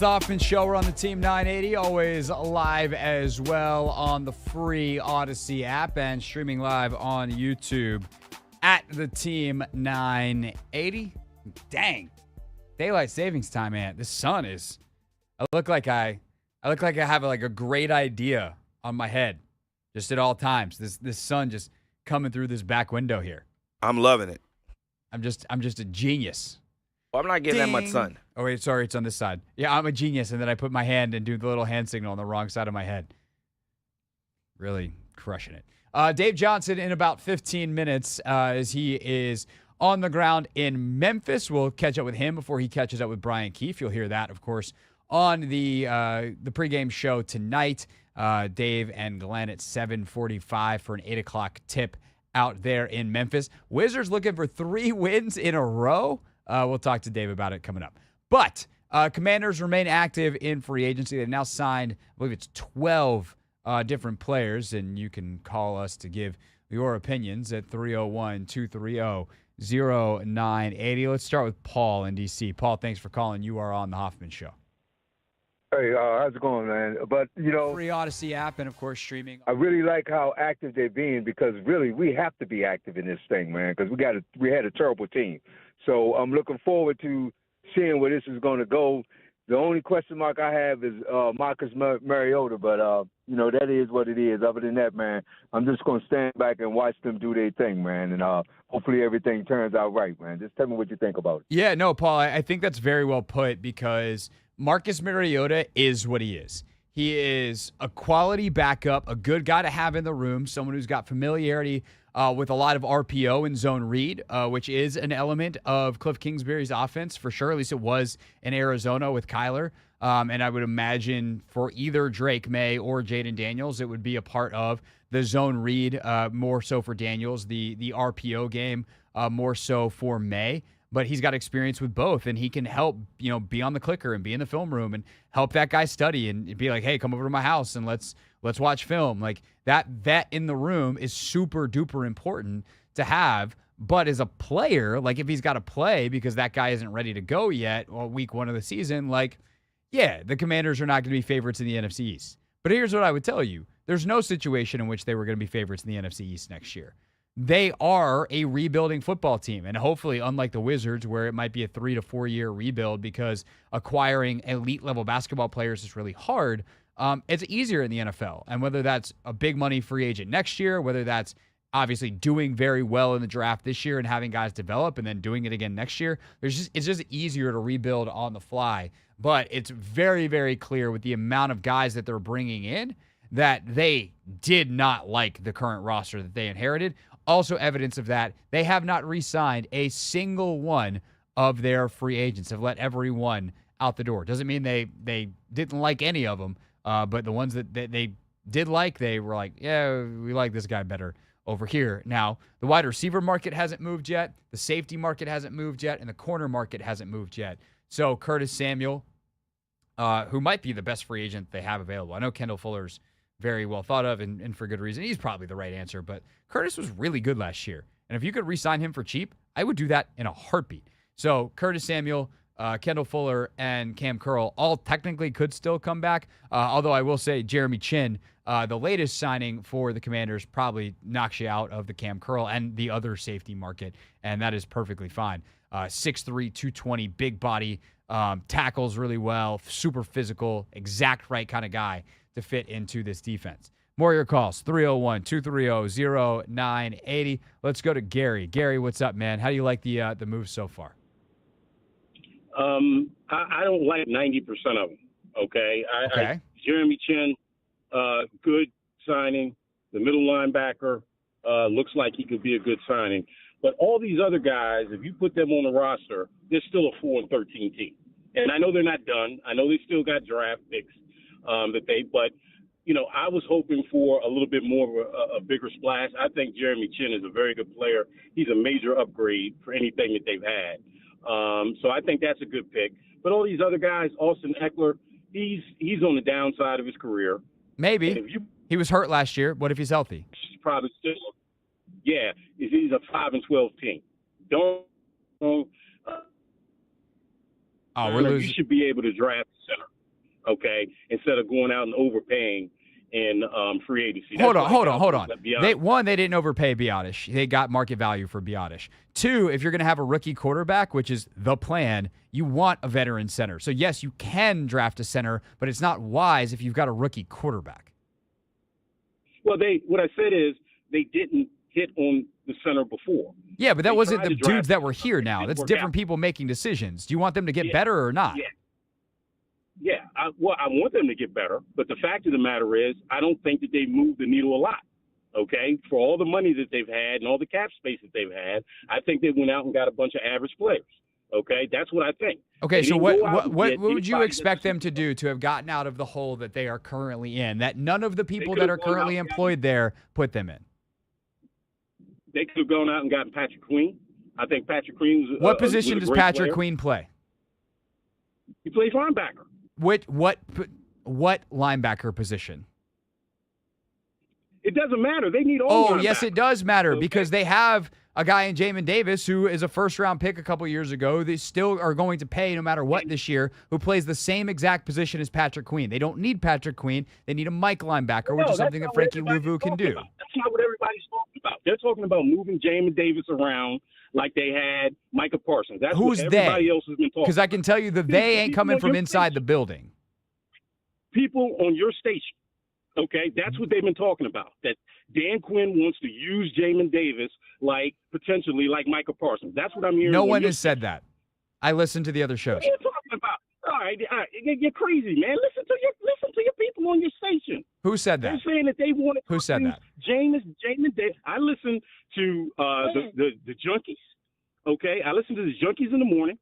the Hoffman Show. We're on the Team 980, always live as well on the free Odyssey app and streaming live on YouTube at the Team 980. Dang, daylight savings time, man. The sun is. I look like I have like a great idea on my head, just at all times. This sun just coming through this back window here. I'm loving it. I'm just a genius. Well, I'm not getting that much sun. Oh, wait, sorry, it's on this side. Yeah, I'm a genius, and then I put my hand and do the little hand signal on the wrong side of my head. Really crushing it. Dave Johnson in about 15 minutes as he is on the ground in Memphis. We'll catch up with him before he catches up with Brian Keefe. You'll hear that, of course, on the pregame show tonight. Dave and Glenn at 7:45 for an 8 o'clock tip out there in Memphis. Wizards looking for 3 wins in a row. We'll talk to Dave about it coming up. But Commanders remain active in free agency. They've now signed, I believe it's 12 different players, and you can call us to give your opinions at 301-230-0980. Let's start with Paul in D.C. Paul, thanks for calling. You are on the Hoffman Show. Hey, how's it going, man? But, free Odyssey app and, of course, streaming. I really like how active they're being because, really, we have to be active in this thing, man, because we had a terrible team. So I'm looking forward to seeing where this is going to go. The only question mark I have is Marcus Mariota, but, that is what it is. Other than that, man, I'm just going to stand back and watch them do their thing, man, and hopefully everything turns out right, man. Just tell me what you think about it. Yeah, no, Paul, I think that's very well put because Marcus Mariota is what he is. He is a quality backup, a good guy to have in the room, someone who's got familiarity with a lot of RPO and zone read, which is an element of Cliff Kingsbury's offense for sure. At least it was in Arizona with Kyler. And I would imagine for either Drake May or Jaden Daniels, it would be a part of the zone read, more so for Daniels, the RPO game, more so for May. But he's got experience with both, and he can help, be on the clicker and be in the film room and help that guy study and be like, hey, come over to my house and let's watch film. Like that vet in the room is super duper important to have. But as a player, like if he's got to play because that guy isn't ready to go yet, or week 1 of the season, like, yeah, the Commanders are not going to be favorites in the NFC East. But here's what I would tell you. There's no situation in which they were going to be favorites in the NFC East next year. They are a rebuilding football team. And hopefully, unlike the Wizards, where it might be a 3 to 4 year rebuild because acquiring elite level basketball players is really hard, it's easier in the NFL. And whether that's a big money free agent next year, whether that's obviously doing very well in the draft this year and having guys develop and then doing it again next year, it's just easier to rebuild on the fly. But it's very, very clear with the amount of guys that they're bringing in that they did not like the current roster that they inherited. Also evidence of that, they have not re-signed a single one of their free agents, have let everyone out the door. Doesn't mean they didn't like any of them, but the ones that they did like, they were like, yeah, we like this guy better over here. Now, the wide receiver market hasn't moved yet, the safety market hasn't moved yet, and the corner market hasn't moved yet. So Curtis Samuel, who might be the best free agent they have available. I know Kendall Fuller's very well thought of and for good reason. He's probably the right answer, but Curtis was really good last year. And if you could re-sign him for cheap, I would do that in a heartbeat. So Curtis Samuel, Kendall Fuller, and Cam Curl all technically could still come back. Although I will say Jeremy Chin, the latest signing for the Commanders, probably knocks you out of the Cam Curl and the other safety market, and that is perfectly fine. 6'3", 220, big body, tackles really well, super physical, exact right kind of guy to fit into this defense. More of your calls, 301-230-0980. Let's go to Gary. Gary, what's up, man? How do you like the moves so far? I don't like 90% of them, okay? Jeremy Chin, good signing. The middle linebacker looks like he could be a good signing. But all these other guys, if you put them on the roster, they're still a 4-13 team. And I know they're not done. I know they still got draft picks but I was hoping for a little bit more of a bigger splash. I think Jeremy Chin is a very good player. He's a major upgrade for anything that they've had. So I think that's a good pick. But all these other guys, Austin Eckler, he's on the downside of his career. Maybe. He was hurt last year. What if he's healthy? He's probably still, he's a 5-12 team. We're losing. You should be able to draft center. okay, instead of going out and overpaying in free agency. Hold on. They didn't overpay Biotish. They got market value for Biotish. 2, if you're going to have a rookie quarterback, which is the plan, you want a veteran center. So, yes, you can draft a center, but it's not wise if you've got a rookie quarterback. Well, what I said is they didn't hit on the center before. Yeah, but that wasn't the dudes that were here now. That's different people making decisions. Do you want them to get better or not? Yeah. I want them to get better, but the fact of the matter is I don't think that they moved the needle a lot, okay? For all the money that they've had and all the cap space that they've had, I think they went out and got a bunch of average players, okay? That's what I think. Okay, so what would you expect them to do to have gotten out of the hole that they are currently in, that none of the people that are currently employed there put them in? They could have gone out and gotten Patrick Queen. I think Patrick Queen was What position does Patrick player. Queen play? He plays linebacker. What linebacker position? It doesn't matter. They need all linebackers. Yes, it does matter because they have a guy in Jamin Davis who is a first-round pick a couple years ago. They still are going to pay no matter what this year, who plays the same exact position as Patrick Queen. They don't need Patrick Queen. They need a Mike linebacker, which is something that Frankie Louvu can do. That's not what everybody's talking about. They're talking about moving Jamin Davis around like they had Micah Parsons. That's Who's what everybody else has been talking about. Because I can tell you the they ain't coming from inside the building. People on your station, okay? That's what they've been talking about, that Dan Quinn wants to use Jamin Davis potentially like Micah Parsons. That's what I'm hearing. No one has said that. I listened to the other shows. What are you talking about? All right, you're crazy, man. Listen to your people on your station. Who said that? They're saying that they wanted Who said that? Jamin Davis. I listen to the junkies. Okay, I listen to the junkies in the morning.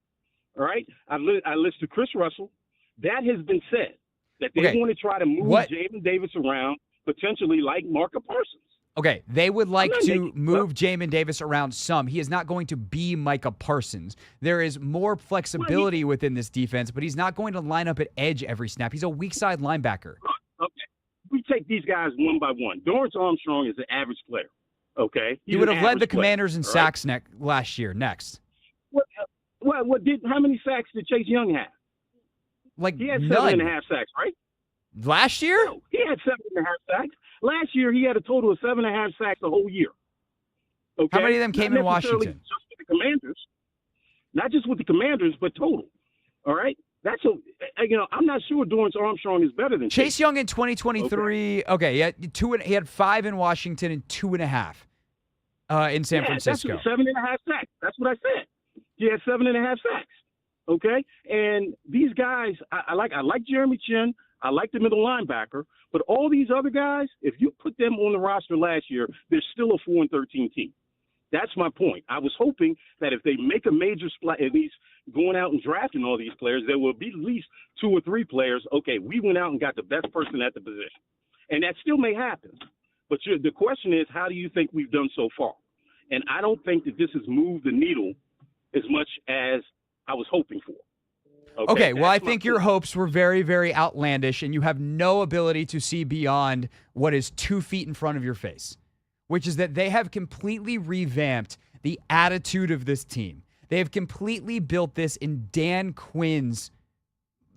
All right, I listen to Chris Russell. That has been said that they want to try to move Jamin Davis around potentially like Micah Parsons. Okay, they would like to move Jamin Davis around some. He is not going to be Micah Parsons. There is more flexibility within this defense, but he's not going to line up at edge every snap. He's a weak side linebacker. Okay, we take these guys one by one. Dorrance Armstrong is an average player. Okay, he would have led the Commanders in sacks last year. Next, how many sacks did Chase Young have? He had none. 7.5 sacks, right? Last year? No, he had 7.5 sacks. Last year, he had a total of 7.5 sacks the whole year. Okay? How many of them came in Washington? Just with the Commanders. Not just with the Commanders, but total. All right? I'm not sure Dorrance Armstrong is better than Chase Young in 2023. Okay, he had 5 in Washington and 2.5 in San Francisco. That's 7.5 sacks. That's what I said. He had 7.5 sacks. Okay? And these guys, I like Jeremy Chin. I like the middle linebacker, but all these other guys, if you put them on the roster last year, they're still a 4-13 team. That's my point. I was hoping that if they make a major splash, at least going out and drafting all these players, there will be at least 2 or 3 players. Okay, we went out and got the best person at the position, and that still may happen. But the question is, how do you think we've done so far? And I don't think that this has moved the needle as much as I was hoping for. Okay, well, I think your hopes were very, very outlandish, and you have no ability to see beyond what is 2 feet in front of your face, which is that they have completely revamped the attitude of this team. They have completely built this in Dan Quinn's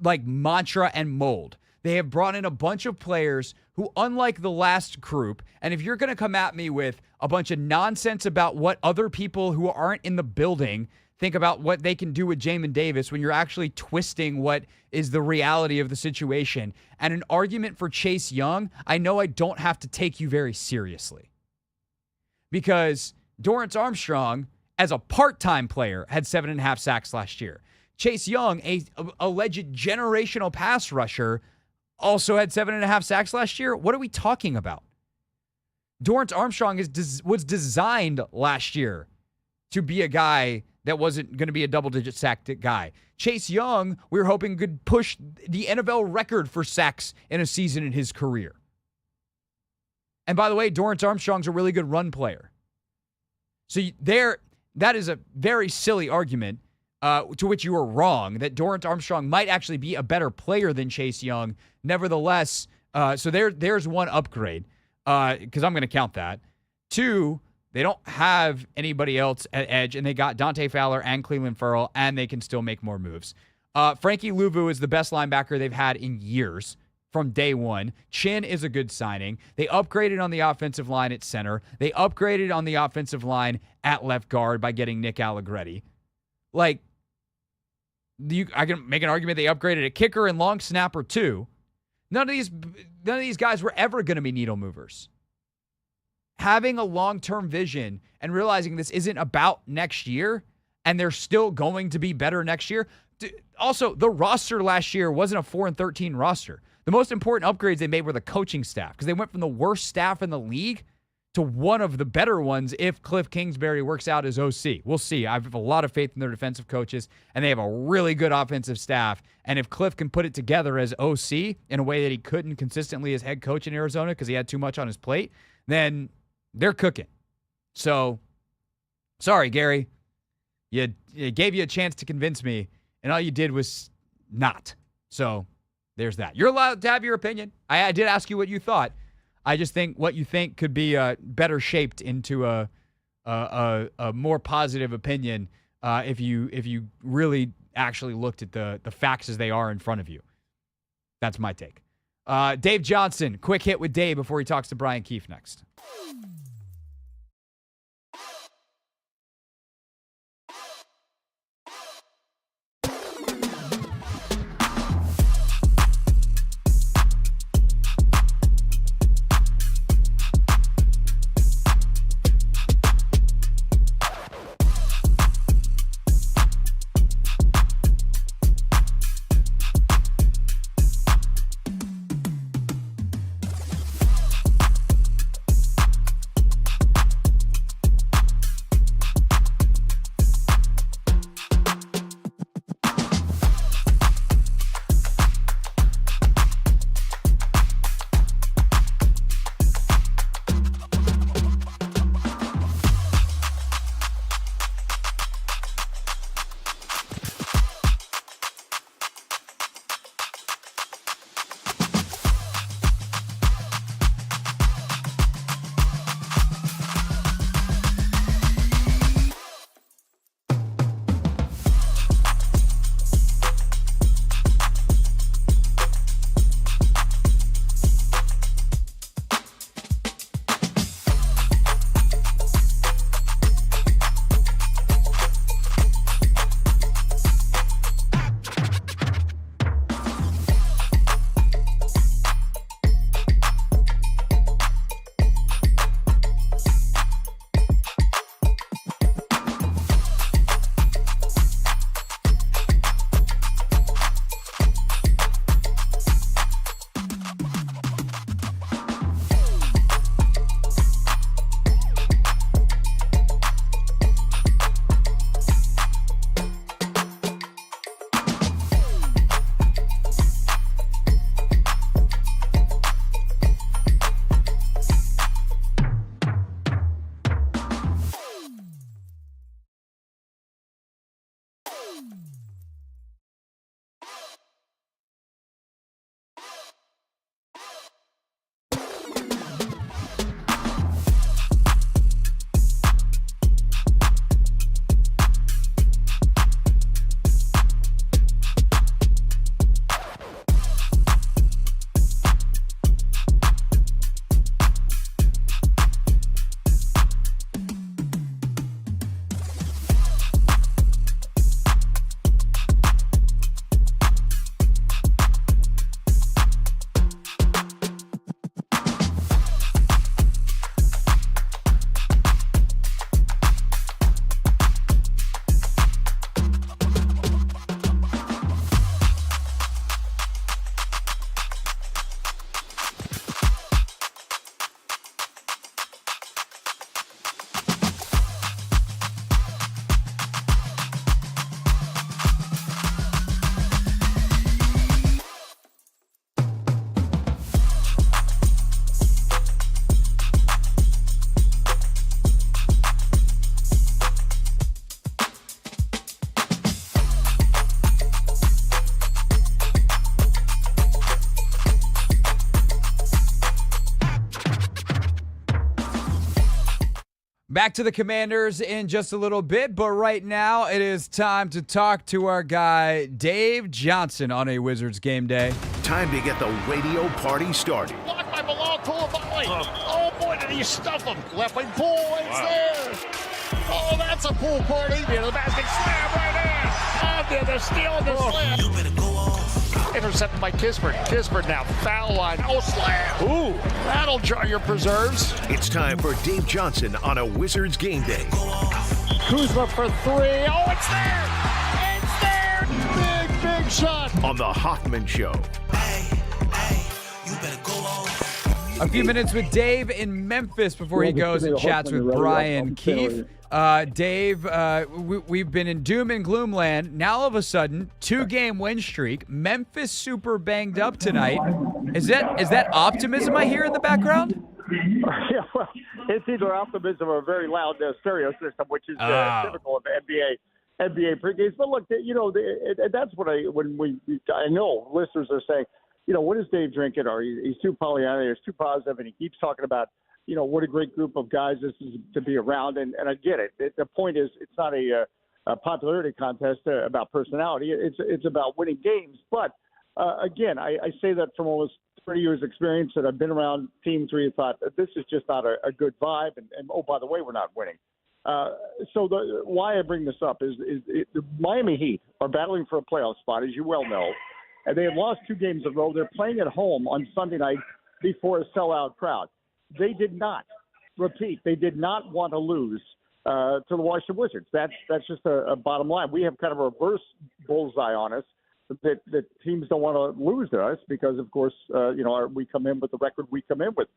mantra and mold. They have brought in a bunch of players who, unlike the last group, and if you're going to come at me with a bunch of nonsense about what other people who aren't in the building think about what they can do with Jamin Davis when you're actually twisting what is the reality of the situation, and an argument for Chase Young, I know I don't have to take you very seriously. Because Dorrance Armstrong, as a part-time player, had 7.5 sacks last year. Chase Young, a alleged generational pass rusher, also had 7.5 sacks last year. What are we talking about? Dorrance Armstrong was designed last year to be a guy that wasn't going to be a double-digit sack guy. Chase Young, we were hoping could push the NFL record for sacks in a season in his career. And by the way, Dorrance Armstrong's a really good run player. So that is a very silly argument to which you are wrong, that Dorrance Armstrong might actually be a better player than Chase Young. Nevertheless, so there's one upgrade, because I'm going to count that. 2, they don't have anybody else at edge, and they got Dante Fowler and Cleveland Ferrell, and they can still make more moves. Frankie Louvu is the best linebacker they've had in years from day one. Chin is a good signing. They upgraded on the offensive line at center. They upgraded on the offensive line at left guard by getting Nick Allegretti. Like, I can make an argument they upgraded a kicker and long snapper too. None of these guys were ever going to be needle movers. Having a long-term vision and realizing this isn't about next year and they're still going to be better next year. Also, the roster last year wasn't a 4-13 roster. The most important upgrades they made were the coaching staff because they went from the worst staff in the league to one of the better ones if Cliff Kingsbury works out as OC. We'll see. I have a lot of faith in their defensive coaches, and they have a really good offensive staff. And if Cliff can put it together as OC in a way that he couldn't consistently as head coach in Arizona because he had too much on his plate, then they're cooking. So, sorry, Gary. You gave you a chance to convince me, and all you did was not. So, there's that. You're allowed to have your opinion. I did ask you what you thought. I just think what you think could be better shaped into a more positive opinion if you really actually looked at the facts as they are in front of you. That's my take. Dave Johnson, quick hit with Dave before he talks to Brian Keefe next. Back to the Commanders in just a little bit, but right now it is time to talk to our guy, Dave Johnson, on a Wizards game day. Time to get the radio party started. Blocked by Bilal Coulibaly. Oh, boy, did he stuff him. Left wing pool, it's there. Oh, that's a pool party. Near the basket, slam right in. Oh, they're stealing the slam. You better go off. Intercepted by Kispert. Kispert now, foul line. Oh, slam. Ooh, that'll jar your preserves. It's time for Dave Johnson on a Wizards game day. Kuzma for three. Oh, it's there. It's there. Big shot. On the Hoffman Show. You better go off. A few minutes with Dave in Memphis before he goes and chats with Brian Keefe. Dave, we've been in doom and gloom land. Now all of a sudden, 2-game win streak. Memphis super banged up tonight. Is that optimism I hear in the background? Yeah, well, it's either optimism or a very loud stereo system, which is typical of NBA pregames. But look, that's what I know listeners are saying. What is Dave drinking? Or he's too Pollyanna, he's too positive, and he keeps talking about, what a great group of guys this is to be around. And I get it. The point is, it's not a popularity contest about personality. It's about winning games. But again, I say that from almost 30 years experience that I've been around teams where you thought this is just not a good vibe. And oh, by the way, we're not winning. So why I bring this up is the Miami Heat are battling for a playoff spot, as you well know. And they have lost 2 games in a row. They're playing at home on Sunday night before a sellout crowd. They did not want to lose to the Washington Wizards. That's just a bottom line. We have kind of a reverse bullseye on us that teams don't want to lose to us because, of course, we come in with the record we come in with.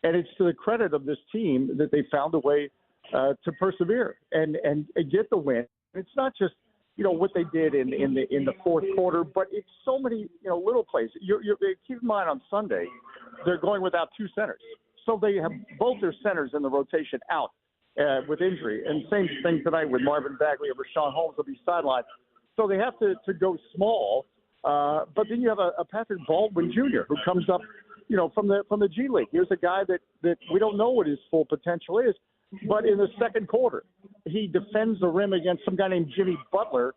And it's to the credit of this team that they found a way to persevere and get the win. It's not just what they did in the fourth quarter, but it's so many little plays. Keep in mind on Sunday, they're going without 2 centers, so they have both their centers in the rotation out with injury. And same thing tonight with Marvin Bagley and Rashawn Holmes will be sidelined, so they have to go small. But then you have a Patrick Baldwin Jr. who comes up, from the G League. Here's a guy that we don't know what his full potential is. But in the second quarter, he defends the rim against some guy named Jimmy Butler,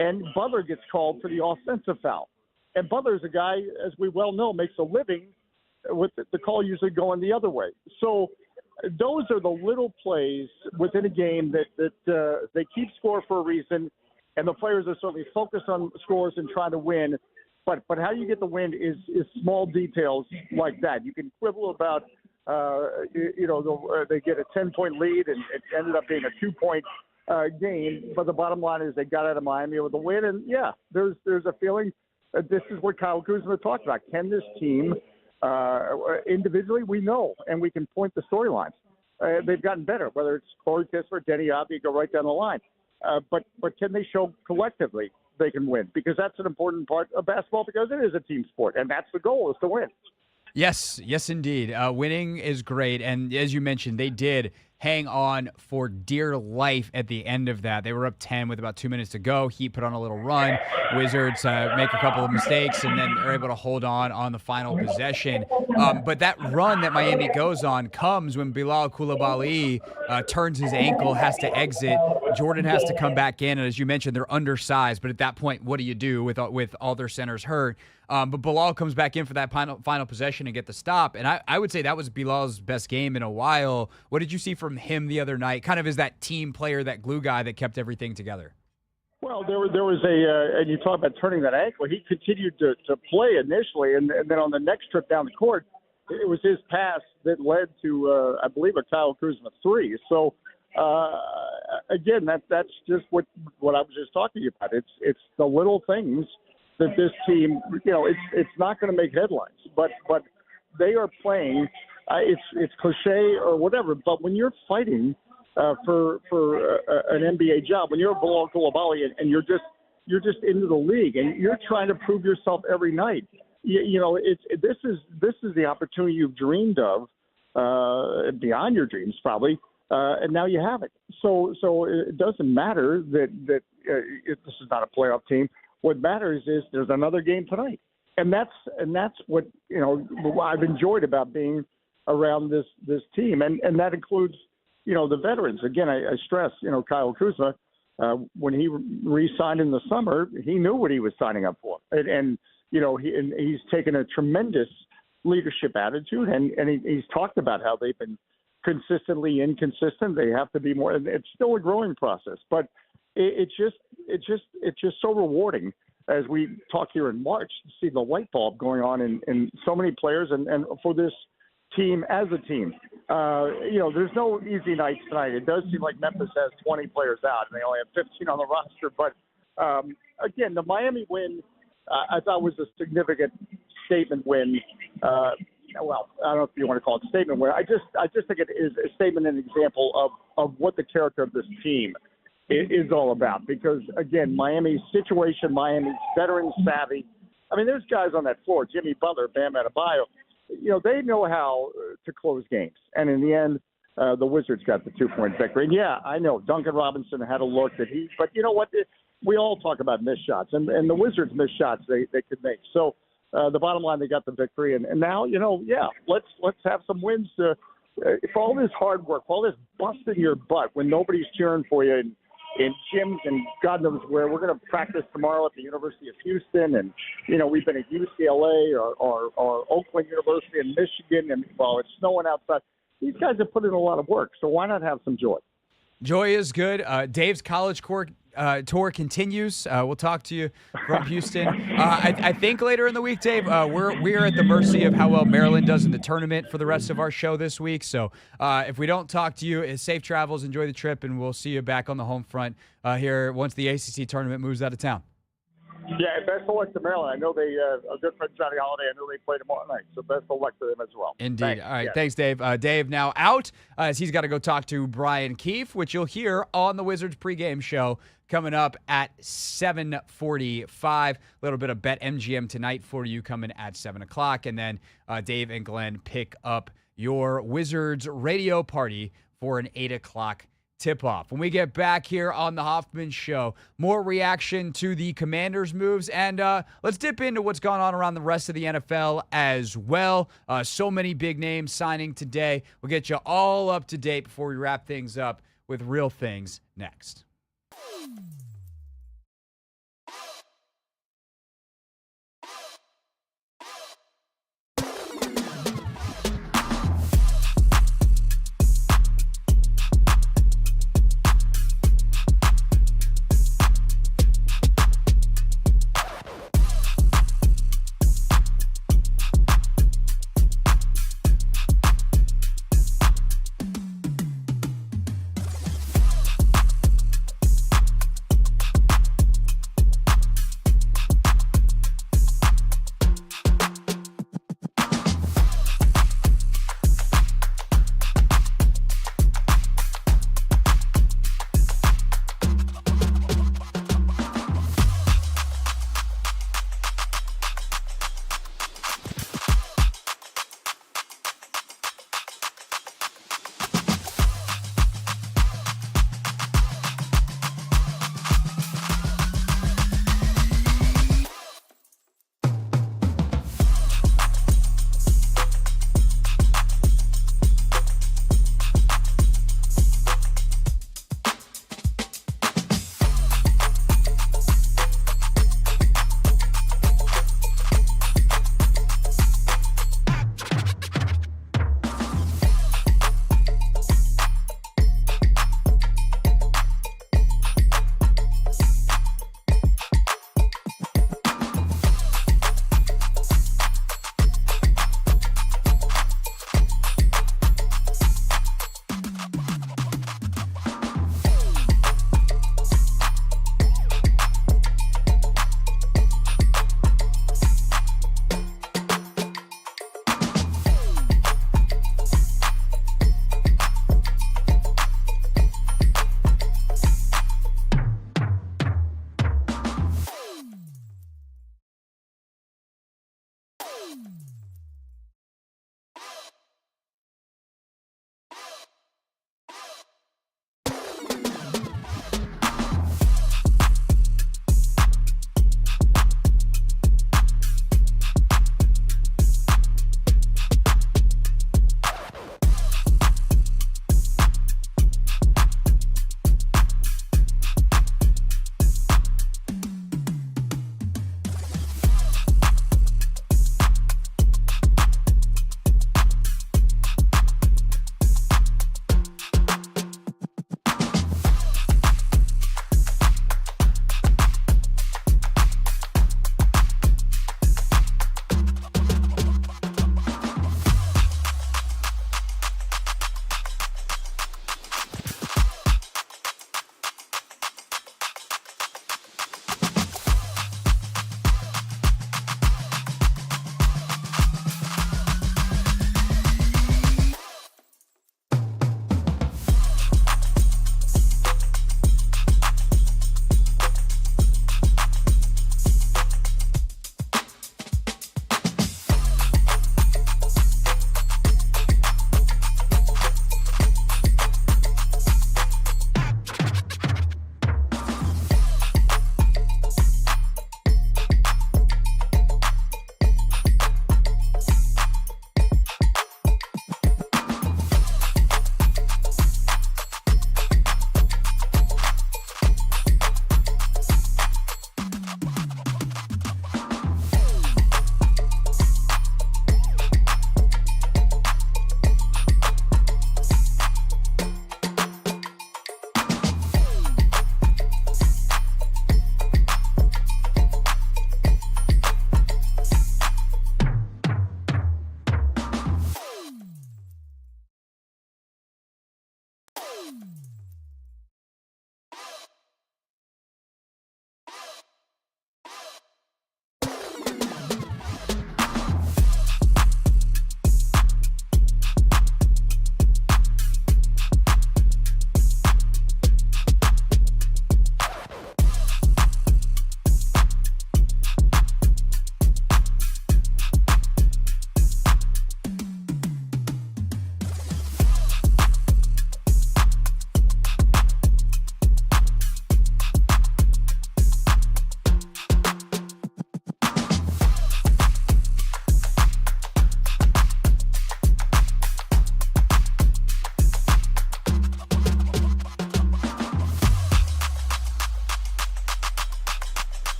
and Butler gets called for the offensive foul. And Butler's a guy, as we well know, makes a living with the call usually going the other way. So those are the little plays within a game that they keep score for a reason, and the players are certainly focused on scores and trying to win. But how you get the win is small details like that. You can quibble about they get a 10-point lead, and it ended up being a 2-point game. But the bottom line is they got out of Miami with a win. And, yeah, there's a feeling that this is what Kyle Kuzma talked about. Can this team individually? We know, and we can point the storylines. They've gotten better, whether it's Corey Kispert, Denny Avdia, go right down the line. But can they show collectively they can win? Because that's an important part of basketball because it is a team sport, and that's the goal is to win. Yes, indeed. Winning is great. And as you mentioned, they did hang on for dear life at the end of that. They were up 10 with about 2 minutes to go. Heat put on a little run. Wizards make a couple of mistakes, and then they're able to hold on the final possession. But that run that Miami goes on comes when Bilal Coulibaly turns his ankle, has to exit. Jordan has to come back in, and as you mentioned, they're undersized. But at that point, what do you do with all their centers hurt? But Bilal comes back in for that final possession and get the stop. And I would say that was Bilal's best game in a while. What did you see from him the other night? Kind of as that team player, that glue guy that kept everything together. Well, there was and you talk about turning that ankle. He continued to play initially, and then on the next trip down the court, it was his pass that led to, I believe, a Kyle Kuzma 3. So, again, that's just what I was just talking about. It's the little things that this team, it's not going to make headlines, but they are playing. It's cliche or whatever, but when you're fighting for an NBA job, when you're Bilal Coulibaly and you're just into the league and you're trying to prove yourself every night, this is the opportunity you've dreamed of, beyond your dreams probably, and now you have it. So it doesn't matter that this is not a playoff team. What matters is there's another game tonight, and that's what I've enjoyed about being around this team, and that includes the veterans. Again, I stress, Kyle Kuzma, when he re-signed in the summer, he knew what he was signing up for. And he's taken a tremendous leadership attitude, and he's talked about how they've been consistently inconsistent. They have to be more, and it's still a growing process, but it's just so rewarding as we talk here in March to see the light bulb going on in so many players and for this team as a team. There's no easy nights tonight. It does seem like Memphis has 20 players out and they only have 15 on the roster. But again, the Miami win, I thought was a significant statement win. Well, I don't know if you want to call it a statement win. I just think it is a statement and example of what the character of this team is all about. Because again, Miami's situation, Miami's veteran savvy. I mean, there's guys on that floor, Jimmy Butler, Bam Adebayo. They know how to close games. And in the end, the Wizards got the 2-point victory. And yeah, I know Duncan Robinson had a look that but you know what? We all talk about missed shots, and the Wizards missed shots they could make. So the bottom line, they got the victory. And now, let's have some wins for all this hard work, for all this busting your butt when nobody's cheering for you in gyms and God knows where. We're going to practice tomorrow at the University of Houston, and we've been at UCLA or Oakland University in Michigan, and while it's snowing outside, these guys have put in a lot of work. So why not have some joy? Joy is good. Dave's college tour continues. We'll talk to you from Houston. I think later in the week, Dave, we're at the mercy of how well Maryland does in the tournament for the rest of our show this week. So if we don't talk to you, safe travels, enjoy the trip, and we'll see you back on the home front here once the ACC tournament moves out of town. Yeah, best of luck to Maryland. I know they a good friend Johnny Holiday. I know they play tomorrow night, so best of luck to them as well. Indeed. Thanks. All right, Yeah. Thanks, Dave. Dave now out as he's got to go talk to Brian Keefe, which you'll hear on the Wizards pregame show coming up at 7:45. A little bit of BetMGM tonight for you coming at 7 o'clock, and then Dave and Glenn pick up your Wizards radio party for an 8 o'clock tip-off. When we get back here on the Hoffman Show, more reaction to the Commanders' moves, and let's dip into what's gone on around the rest of the NFL as well. So many big names signing today. We'll get you all up to date before we wrap things up with Real Things next.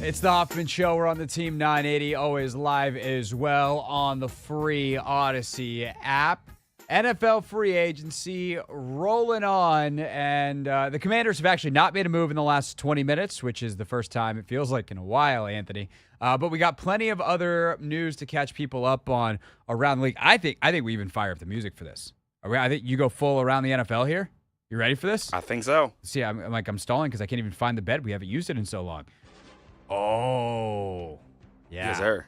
It's the Hoffman Show. We're on the Team 980, always live as well on the free Odyssey app. NFL free agency rolling on, and the Commanders have actually not made a move in the last 20 minutes, which is the first time it feels like in a while, Anthony. But we got plenty of other news to catch people up on around the league. I think we even fire up the music for this. I think you go full around the NFL here. You ready for this? I think so. See, I'm stalling because I can't even find the bed. We haven't used it in so long. Oh, yeah. Yes, sir.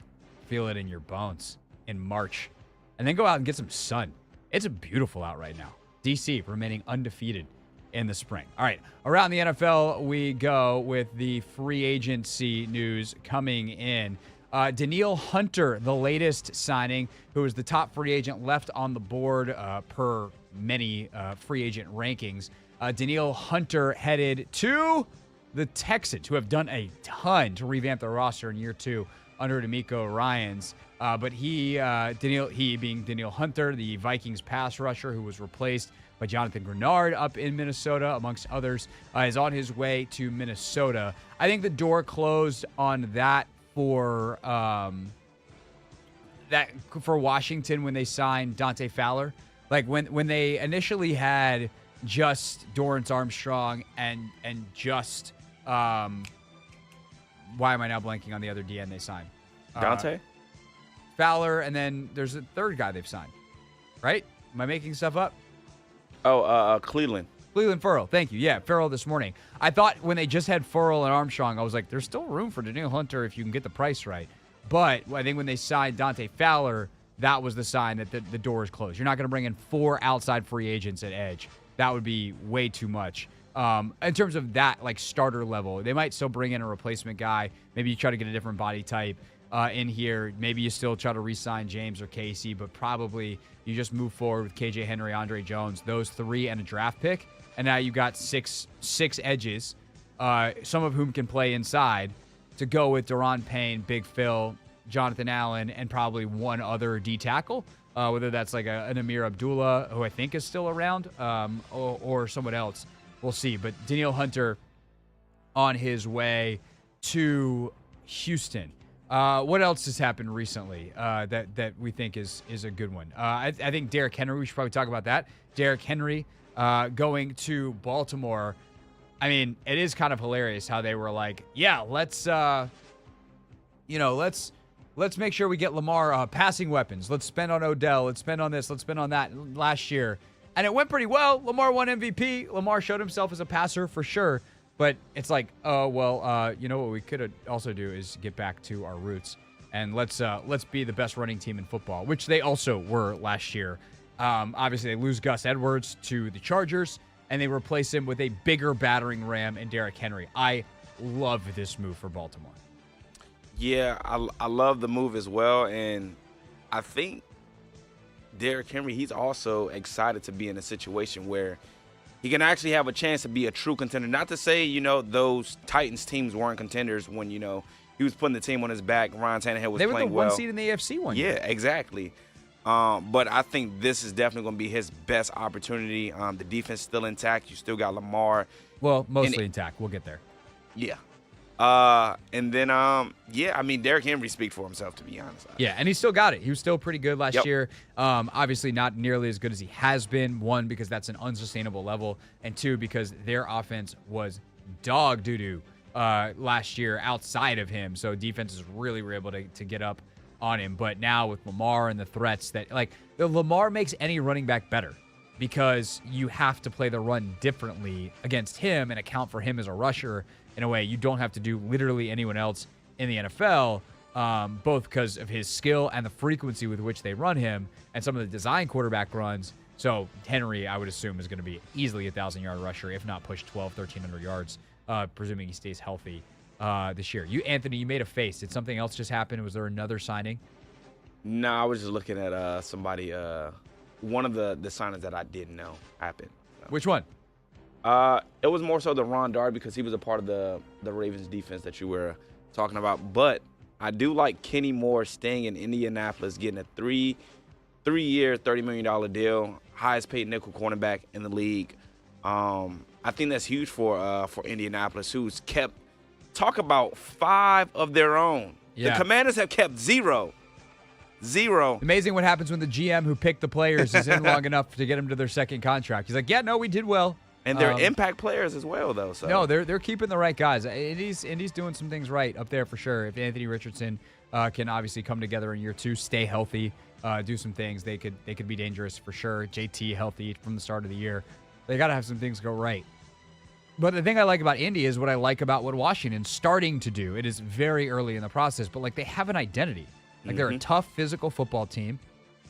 Feel it in your bones in March. And then go out and get some sun. It's beautiful out right now. DC remaining undefeated in the spring. All right, around the NFL we go with the free agency news coming in. Danielle Hunter, the latest signing, who is the top free agent left on the board per many free agent rankings. Danielle Hunter headed to the Texans, who have done a ton to revamp their roster in year 2 under DeMeco Ryans. But he being Danielle Hunter, the Vikings pass rusher who was replaced by Jonathan Grenard up in Minnesota, amongst others, is on his way to Minnesota. I think the door closed on that for Washington when they signed Dante Fowler. Like when they initially had just Dorrance Armstrong and just why am I now blanking on the other DN they signed? Dante? Fowler, and then there's a third guy they've signed, right? Am I making stuff up? Oh, Cleveland. Cleveland Farrell, thank you. Yeah, Farrell this morning. I thought when they just had Farrell and Armstrong, I was like, there's still room for Danielle Hunter if you can get the price right. But I think when they signed Dante Fowler, that was the sign that the door is closed. You're not going to bring in 4 outside free agents at edge. That would be way too much. In terms of that, like, starter level, they might still bring in a replacement guy. Maybe you try to get a different body type in here. Maybe you still try to re-sign James or Casey, but probably you just move forward with KJ Henry, Andre Jones, those 3 and a draft pick. And now you got six edges, some of whom can play inside, to go with Daron Payne, Big Phil, Jonathan Allen, and probably one other D tackle, whether that's like an Amir Abdullah, who I think is still around, or someone else. We'll see. But Danielle Hunter on his way to Houston. What else has happened recently that we think is a good one? I think Derrick Henry, we should probably talk about that. Derrick Henry going to Baltimore. I mean, it is kind of hilarious how they were like, yeah, let's make sure we get Lamar passing weapons. Let's spend on Odell. Let's spend on this. Let's spend on that last year. And it went pretty well. Lamar won MVP. Lamar showed himself as a passer for sure. But it's like, oh, well, what we could also do is get back to our roots. And let's be the best running team in football, which they also were last year. Obviously, they lose Gus Edwards to the Chargers, and they replace him with a bigger battering ram in Derrick Henry. I love this move for Baltimore. Yeah, I love the move as well, and I think Derrick Henry, he's also excited to be in a situation where he can actually have a chance to be a true contender. Not to say, those Titans teams weren't contenders when, he was putting the team on his back. Ryan Tannehill was playing well. They were the 1 seed in the AFC one year. Yeah, exactly. But I think this is definitely going to be his best opportunity. The defense is still intact. You still got Lamar. Well, mostly intact. We'll get there. Yeah. And then, Derrick Henry speaks for himself, to be honest. Yeah, and he still got it. He was still pretty good last year. Obviously not nearly as good as he has been. 1, because that's an unsustainable level, and 2, because their offense was dog doo-doo last year outside of him. So defenses really were able to get up on him. But now with Lamar and the threats that, Lamar makes any running back better, because you have to play the run differently against him and account for him as a rusher in a way you don't have to do literally anyone else in the NFL, both because of his skill and the frequency with which they run him and some of the design quarterback runs. So Henry, I would assume, is going to be easily a 1,000-yard rusher, if not push 1,300 yards, presuming he stays healthy this year. Anthony, you made a face. Did something else just happen? Was there another signing? No, I was just looking at somebody, one of the signings that I didn't know happened. So. Which one? It was more so the Ron Dart, because he was a part of the Ravens defense that you were talking about. But I do like Kenny Moore staying in Indianapolis, getting a three-year, $30 million deal, highest paid nickel cornerback in the league. I think that's huge for Indianapolis, who's kept talk about 5 of their own. Yeah. The Commanders have kept 0. Amazing what happens when the GM who picked the players is in long enough to get them to their second contract. He's like, yeah, no, we did well. And they're impact players as well, though. So. No, they're keeping the right guys. Indy's doing some things right up there for sure. If Anthony Richardson can obviously come together in year 2, stay healthy, do some things, they could be dangerous for sure. JT healthy from the start of the year. They got to have some things go right. But the thing I like about Indy is what I like about what Washington's starting to do. It is very early in the process, but like they have an identity. Like they're a tough physical football team.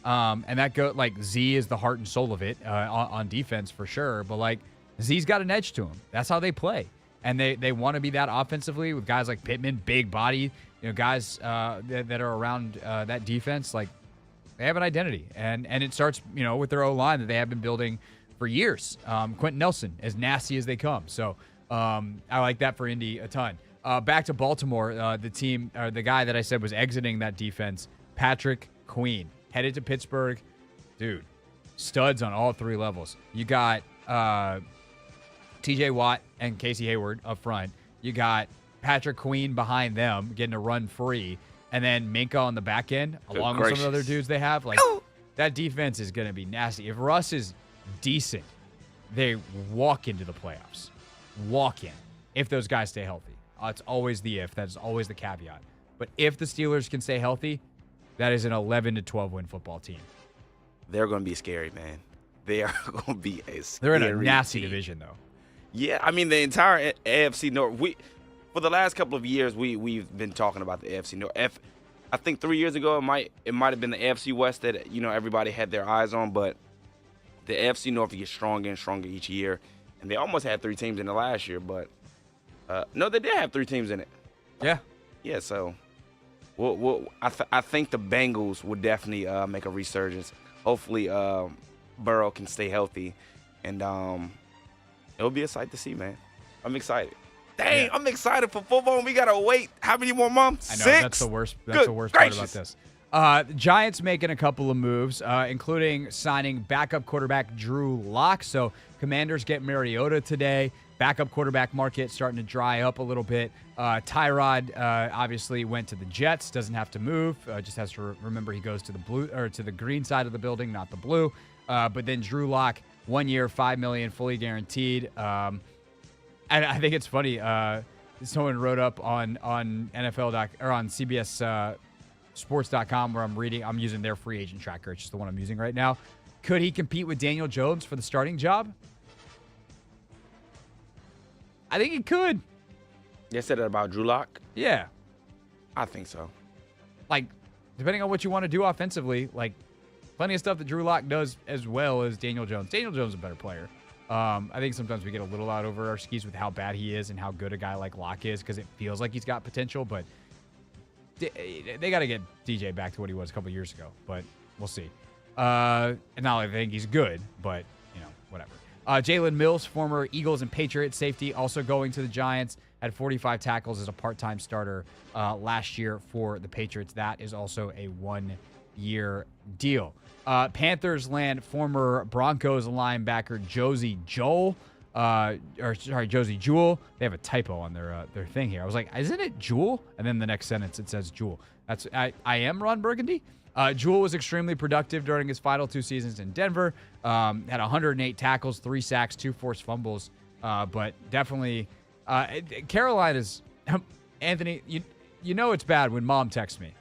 And that Z is the heart and soul of it on defense for sure. But like Z's got an edge to him. That's how they play. And they want to be that offensively with guys like Pittman, big body, guys that are around that defense. Like they have an identity. And it starts, with their O-line that they have been building for years. Quentin Nelson, as nasty as they come. So I like that for Indy a ton. Back to Baltimore, the guy that I said was exiting that defense, Patrick Queen, headed to Pittsburgh. Dude, studs on all 3 levels. You got TJ Watt and Casey Hayward up front. You got Patrick Queen behind them getting a run free. And then Minka on the back end, along with some of the other dudes they have. Like, that defense is going to be nasty. If Russ is decent, they walk into the playoffs. Walk in. If those guys stay healthy. It's always the if. That's always the caveat. But if the Steelers can stay healthy, that is an 11-12 win football team. They're going to be scary, man. They are going to be a scary They're in a nasty team. division, though. Yeah, I mean, the entire AFC North. For the last couple of years, we've been talking about the AFC North. I think 3 years ago, it might have been the AFC West that everybody had their eyes on, but the AFC North gets stronger and stronger each year, and they almost had 3 teams in the last year, but no, they did have 3 teams in it. Yeah. So, I think the Bengals would definitely make a resurgence. Hopefully, Burrow can stay healthy, and it'll be a sight to see, man. I'm excited. Dang, I'm excited for football. We gotta wait. How many more months? I know 6? that's the worst. That's the worst part about this. The Giants making a couple of moves, including signing backup quarterback Drew Lock. So Commanders get Mariota today. Backup quarterback market starting to dry up a little bit. Tyrod obviously went to the Jets. Doesn't have to move. Just has to remember he goes to the blue or to the green side of the building, not the blue. But then Drew Lock, 1 year, $5 million, fully guaranteed. I think it's funny. Someone wrote up on NFL or on CBS Sports.com where I'm using their free agent tracker. It's just the one I'm using right now. Could he compete with Daniel Jones for the starting job? I think he could. They said it about Drew Lock? Yeah. I think so. Like, depending on what you want to do offensively, like, plenty of stuff that Drew Lock does as well as Daniel Jones. Daniel Jones is a better player. I think sometimes we get a little out over our skis with how bad he is and how good a guy like Lock is because it feels like he's got potential, but they got to get DJ back to what he was a couple years ago, but we'll see. And not like I think he's good, but, whatever. Jalen Mills, former Eagles and Patriots safety, also going to the Giants, had 45 tackles as a part-time starter last year for the Patriots. That is also a 1-year deal. Panthers land former Broncos linebacker Josie Jewell. They have a typo on their thing here. I was like, isn't it Jewell? And then the next sentence it says Jewell. I am Ron Burgundy. Jewell was extremely productive during his final 2 seasons in Denver. Had 108 tackles, 3 sacks, 2 forced fumbles. But definitely, Carolina's Anthony. You know it's bad when mom texts me.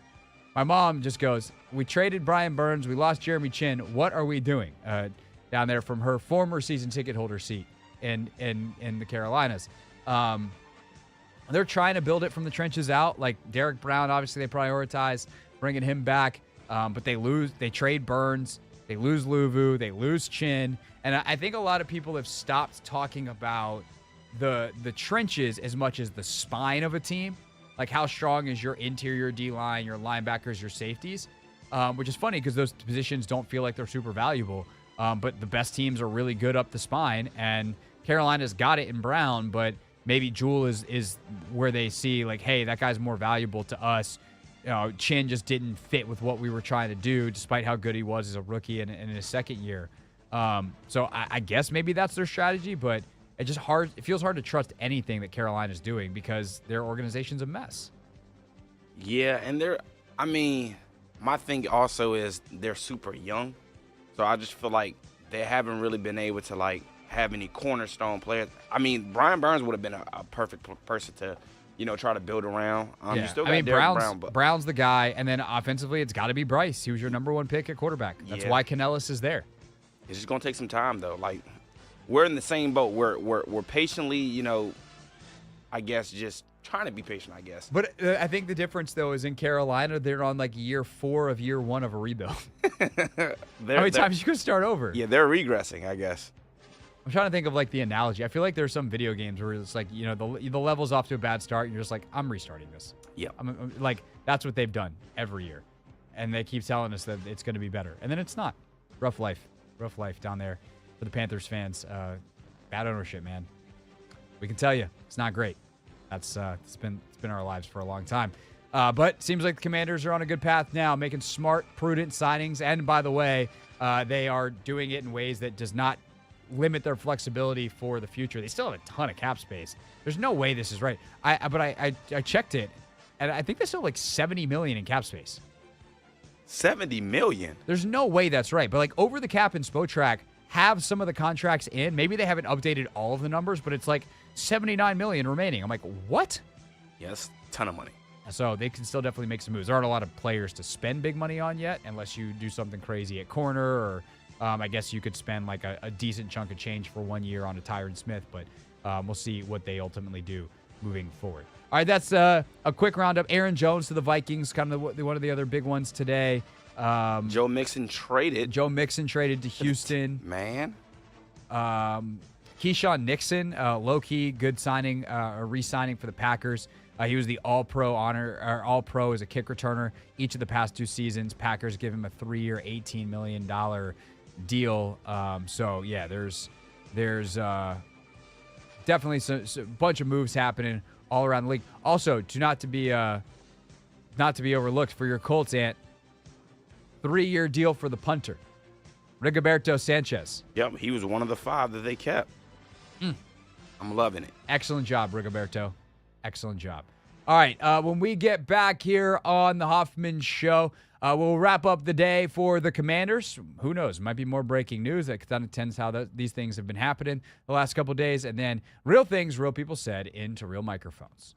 My mom just goes, "We traded Brian Burns. We lost Jeremy Chin. What are we doing?" Down there from her former season ticket holder seat in the Carolinas. They're trying to build it from the trenches out. Like Derek Brown, obviously they prioritize bringing him back. But they trade Burns, they lose Luvu, they lose Chin. And I think a lot of people have stopped talking about the trenches as much as the spine of a team. Like how strong is your interior D-line, your linebackers, your safeties, which is funny because those positions don't feel like they're super valuable. But the best teams are really good up the spine, and Carolina's got it in Brown, but maybe Jewell is where they see like, hey, that guy's more valuable to us. Chin just didn't fit with what we were trying to do, despite how good he was as a rookie and in his second year. So I guess maybe that's their strategy, but It feels hard to trust anything that Carolina's doing because their organization's a mess. Yeah, and my thing also is they're super young. So I just feel like they haven't really been able to, like, have any cornerstone players. I mean, Brian Burns would have been a perfect person to, try to build around. You still got Derrick Brown. But Brown's the guy, and then offensively, it's got to be Bryce. He was your number one pick at quarterback. That's why Canellis is there. It's just going to take some time, though. Like, we're in the same boat. We're patiently, I guess, just trying to be patient, I guess. But I think the difference, though, is in Carolina, they're on, like, year 4 of year 1 of a rebuild. How many times you could start over? Yeah, they're regressing, I guess. I'm trying to think of, like, the analogy. I feel like there's some video games where it's like, the level's off to a bad start, and you're just like, I'm restarting this. Yeah. I'm like, that's what they've done every year. And they keep telling us that it's going to be better. And then it's not. Rough life down there for the Panthers fans. Bad ownership, man. We can tell you, it's not great. That's it's been our lives for a long time. But seems like the Commanders are on a good path now, making smart, prudent signings. And by the way, they are doing it in ways that does not limit their flexibility for the future. They still have a ton of cap space. There's no way this is right. I checked it, and I think they still have like $70 million in cap space. $70 million? There's no way that's right. But like Over the Cap and Spotrac have some of the contracts in. Maybe they haven't updated all of the numbers, but it's like $79 million remaining. I'm like, what? Yes, ton of money. So they can still definitely make some moves. There aren't a lot of players to spend big money on yet, unless you do something crazy at corner, or I guess you could spend like a decent chunk of change for 1 year on a Tyron Smith, but we'll see what they ultimately do moving forward. All right, that's a quick roundup. Aaron Jones to the Vikings, kind of one of the other big ones today. Joe Mixon traded to Houston. Man. Keyshawn Nixon, low-key good signing, re-signing for the Packers. He was the All-Pro as a kick returner each of the past 2 seasons. Packers give him a 3-year, $18 million deal. So yeah, there's definitely a bunch of moves happening all around the league. Also, not to be overlooked for your Colts, Ant, 3-year deal for the punter, Rigoberto Sanchez. Yep, he was one of the 5 that they kept. I'm loving it. Excellent job, Rigoberto. Excellent job. All right, when we get back here on the Hoffman Show, we'll wrap up the day for the Commanders. Who knows? Might be more breaking news. That kind of tends how these things have been happening the last couple of days. And then real things, real people said into real microphones.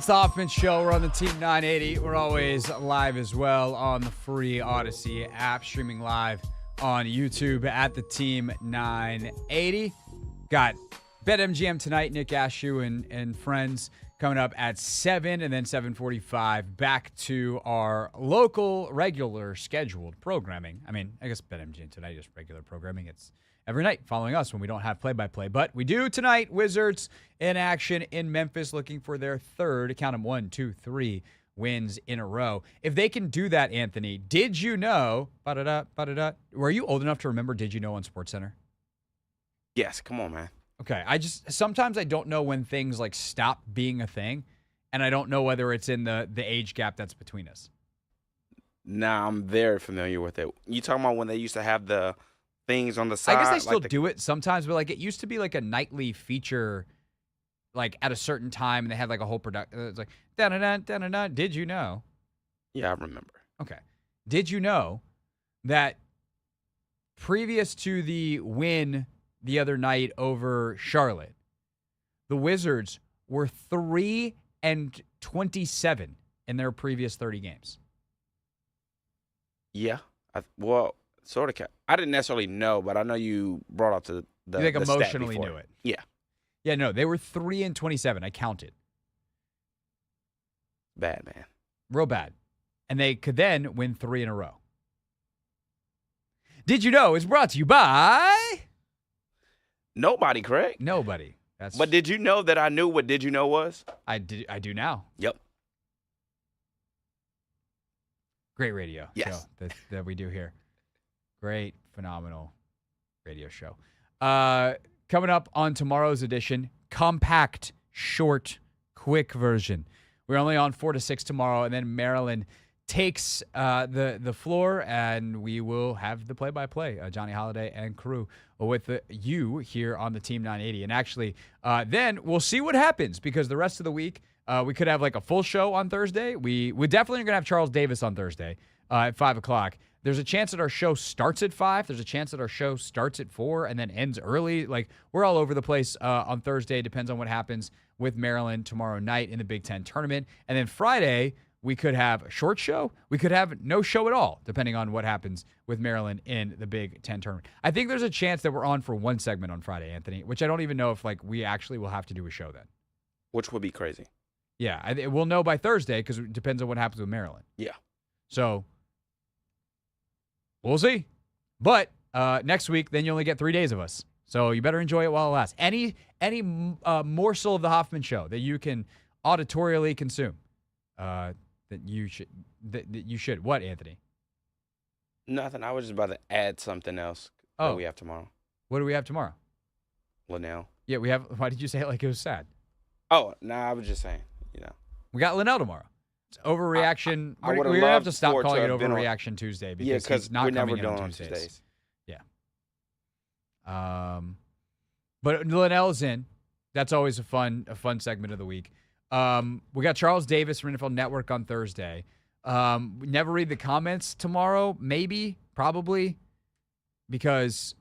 It's the Hoffman Show. We're on the Team 980. We're always live as well on the free Odyssey app, streaming live on YouTube at the Team 980. Got BetMGM tonight, Nick Ashew and friends coming up at 7 and then 7:45. Back to our local, regular, scheduled programming. I mean, I guess BetMGM tonight is regular programming. It's every night following us when we don't have play-by-play. But we do tonight. Wizards in action in Memphis looking for their third, count them 1, 2, 3 wins in a row. If they can do that, Anthony, did you know, were you old enough to remember Did You Know on SportsCenter? Yes, come on, man. Okay, sometimes I don't know when things like stop being a thing, and I don't know whether it's in the age gap that's between us. Nah, I'm very familiar with it. You talking about when they used to have the things on the side? I guess they still do it sometimes, but like it used to be like a nightly feature, like at a certain time, and they had like a whole production. It's like da-da-da. Did you know? Yeah, I remember. Okay, did you know that previous to the win the other night over Charlotte, the Wizards were 3-27 in their previous 30 games? Yeah, sort of. I didn't necessarily know, but I know you brought up the you like the emotionally stat before. knew it. Yeah. Yeah, no, they were 3-27. I counted. Bad, man. Real bad. And they could then win 3 in a row. Did you know is brought to you by Nobody, Craig. Nobody. But did you know that I knew what Did You Know was? I do now. Yep. Great radio yes. show that we do here. Great, phenomenal radio show. Coming up on tomorrow's edition, compact, short, quick version. We're only on 4 to 6 tomorrow, and then Maryland takes the floor, and we will have the play-by-play, Johnny Holiday and crew, with you here on the Team 980. And actually, then we'll see what happens, because the rest of the week, we could have like a full show on Thursday. We definitely are going to have Charles Davis on Thursday at 5 o'clock. There's a chance that our show starts at 5. There's a chance that our show starts at 4 and then ends early. Like, we're all over the place on Thursday. Depends on what happens with Maryland tomorrow night in the Big Ten tournament. And then Friday, we could have a short show. We could have no show at all, depending on what happens with Maryland in the Big Ten tournament. I think there's a chance that we're on for one segment on Friday, Anthony, which I don't even know if like we actually will have to do a show then. Which would be crazy. Yeah, we'll know by Thursday because it depends on what happens with Maryland. Yeah. So we'll see. But next week, then you only get 3 days of us. So you better enjoy it while it lasts. Any morsel of the Hoffman Show that you can auditorially consume, that you should. What, Anthony? Nothing. I was just about to add something else that we have tomorrow. What do we have tomorrow? Linnell. Yeah, we have. Why did you say it like it was sad? Oh, no, I was just saying, We got Linnell tomorrow. It's overreaction. We're going to have to stop calling it Overreaction Tuesday because he's not coming in on Tuesdays. Yeah. But Linnell's in. That's always a fun segment of the week. We got Charles Davis from NFL Network on Thursday. Never read the comments tomorrow, maybe, probably, because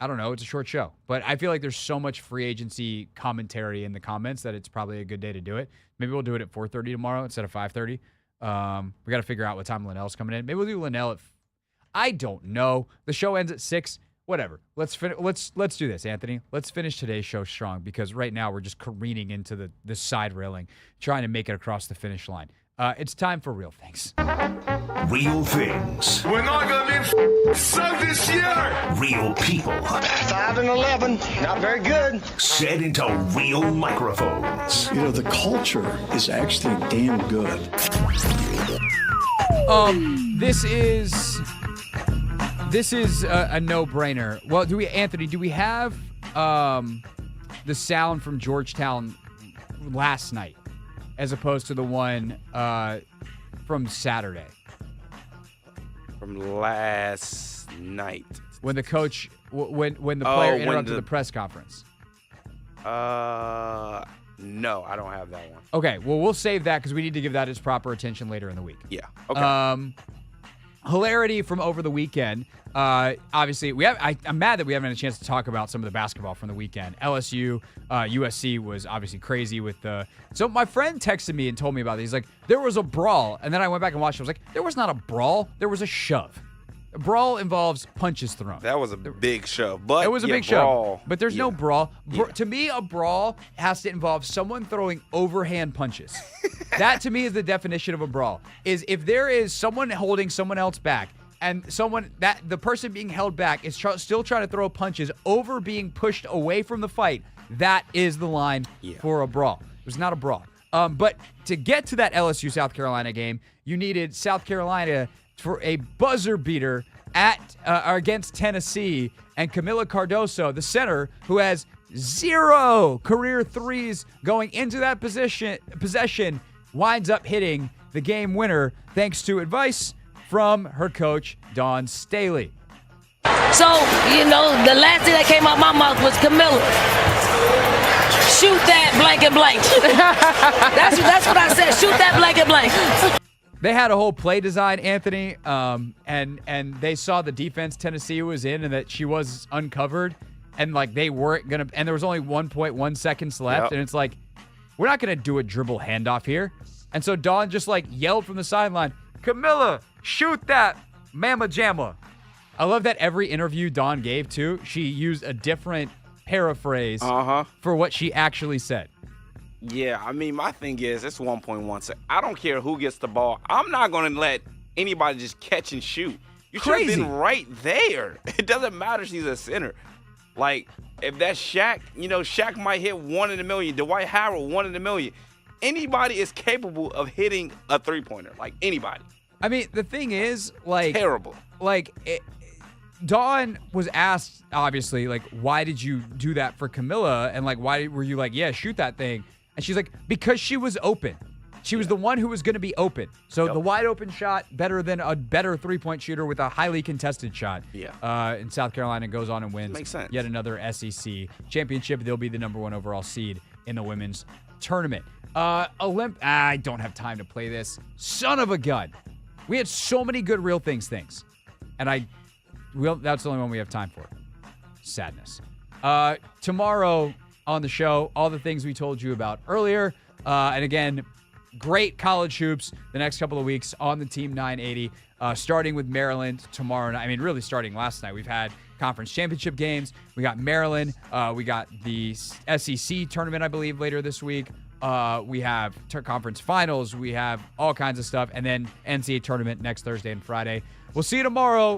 I don't know. It's a short show, but I feel like there's so much free agency commentary in the comments that it's probably a good day to do it. Maybe we'll do it at 4:30 tomorrow instead of 5:30. We got to figure out what time Linnell's coming in. Maybe we'll do Linnell at. I don't know. The show ends at 6. Whatever. Let's do this, Anthony. Let's finish today's show strong because right now we're just careening into the side railing, trying to make it across the finish line. It's time for Real Things. Real things. We're not going to be so this year. Real people. 5 and 11. Not very good. Set into real microphones. You know, the culture is actually damn good. This is a no-brainer. Well, Anthony, do we have the sound from Georgetown last night as opposed to the one from Saturday? From last night. When the coach, when the player interrupted the press conference. No, I don't have that one. Okay, well, we'll save that because we need to give that its proper attention later in the week. Yeah. Okay. hilarity from over the weekend. Obviously, I'm mad that we haven't had a chance to talk about some of the basketball from the weekend. LSU, USC was obviously crazy with the. So my friend texted me and told me about it. He's like, there was a brawl, and then I went back and watched it. I was like, there was not a brawl. There was a shove. A brawl involves punches thrown. That was a big shove. But it was a big brawl, shove. But there's no brawl. To me, a brawl has to involve someone throwing overhand punches. That, to me, is the definition of a brawl. Is if there is someone holding someone else back, and the person being held back is still trying to throw punches over being pushed away from the fight, that is the line for a brawl. It was not a brawl. But to get to that LSU South Carolina game, you needed South Carolina for a buzzer beater against Tennessee, and Camila Cardoso, the center, who has 0 career threes going into that possession, winds up hitting the game winner thanks to advice from her coach, Dawn Staley. So, the last thing that came out my mouth was Camilla. Shoot that blank and blank. That's what I said. Shoot that blank and blank. They had a whole play design, Anthony, and they saw the defense Tennessee was in and that she was uncovered, and they weren't gonna. And there was only 1.1 seconds left, and it's like, we're not gonna do a dribble handoff here. And so Dawn just yelled from the sideline, "Camilla, shoot that mama jamma." I love that every interview Dawn gave too, she used a different paraphrase for what she actually said. Yeah, I mean, my thing is, it's 1.1 seconds. I don't care who gets the ball. I'm not going to let anybody just catch and shoot. You should have been right there. It doesn't matter if she's a center. If that's Shaq, Shaq might hit 1 in a million. Dwight Howard, 1 in a million. Anybody is capable of hitting a three-pointer. Anybody. I mean, the thing is, terrible. Dawn was asked, obviously, why did you do that for Camilla? And, why were you yeah, shoot that thing? And she's like, because she was open. She was the one who was going to be open. So the wide open shot, better than a better three-point shooter with a highly contested shot. Yeah. And South Carolina goes on and wins. Makes sense. Yet another SEC championship. They'll be the number 1 overall seed in the women's tournament. I don't have time to play this. Son of a gun. We had so many good Real Things. And that's the only one we have time for. Sadness. Tomorrow on the show, all the things we told you about earlier. And again, great college hoops the next couple of weeks on the Team 980, starting with Maryland tomorrow night. I mean, really starting last night. We've had conference championship games. We got Maryland. We got the SEC tournament, I believe, later this week. We have conference finals. We have all kinds of stuff. And then NCAA tournament next Thursday and Friday. We'll see you tomorrow.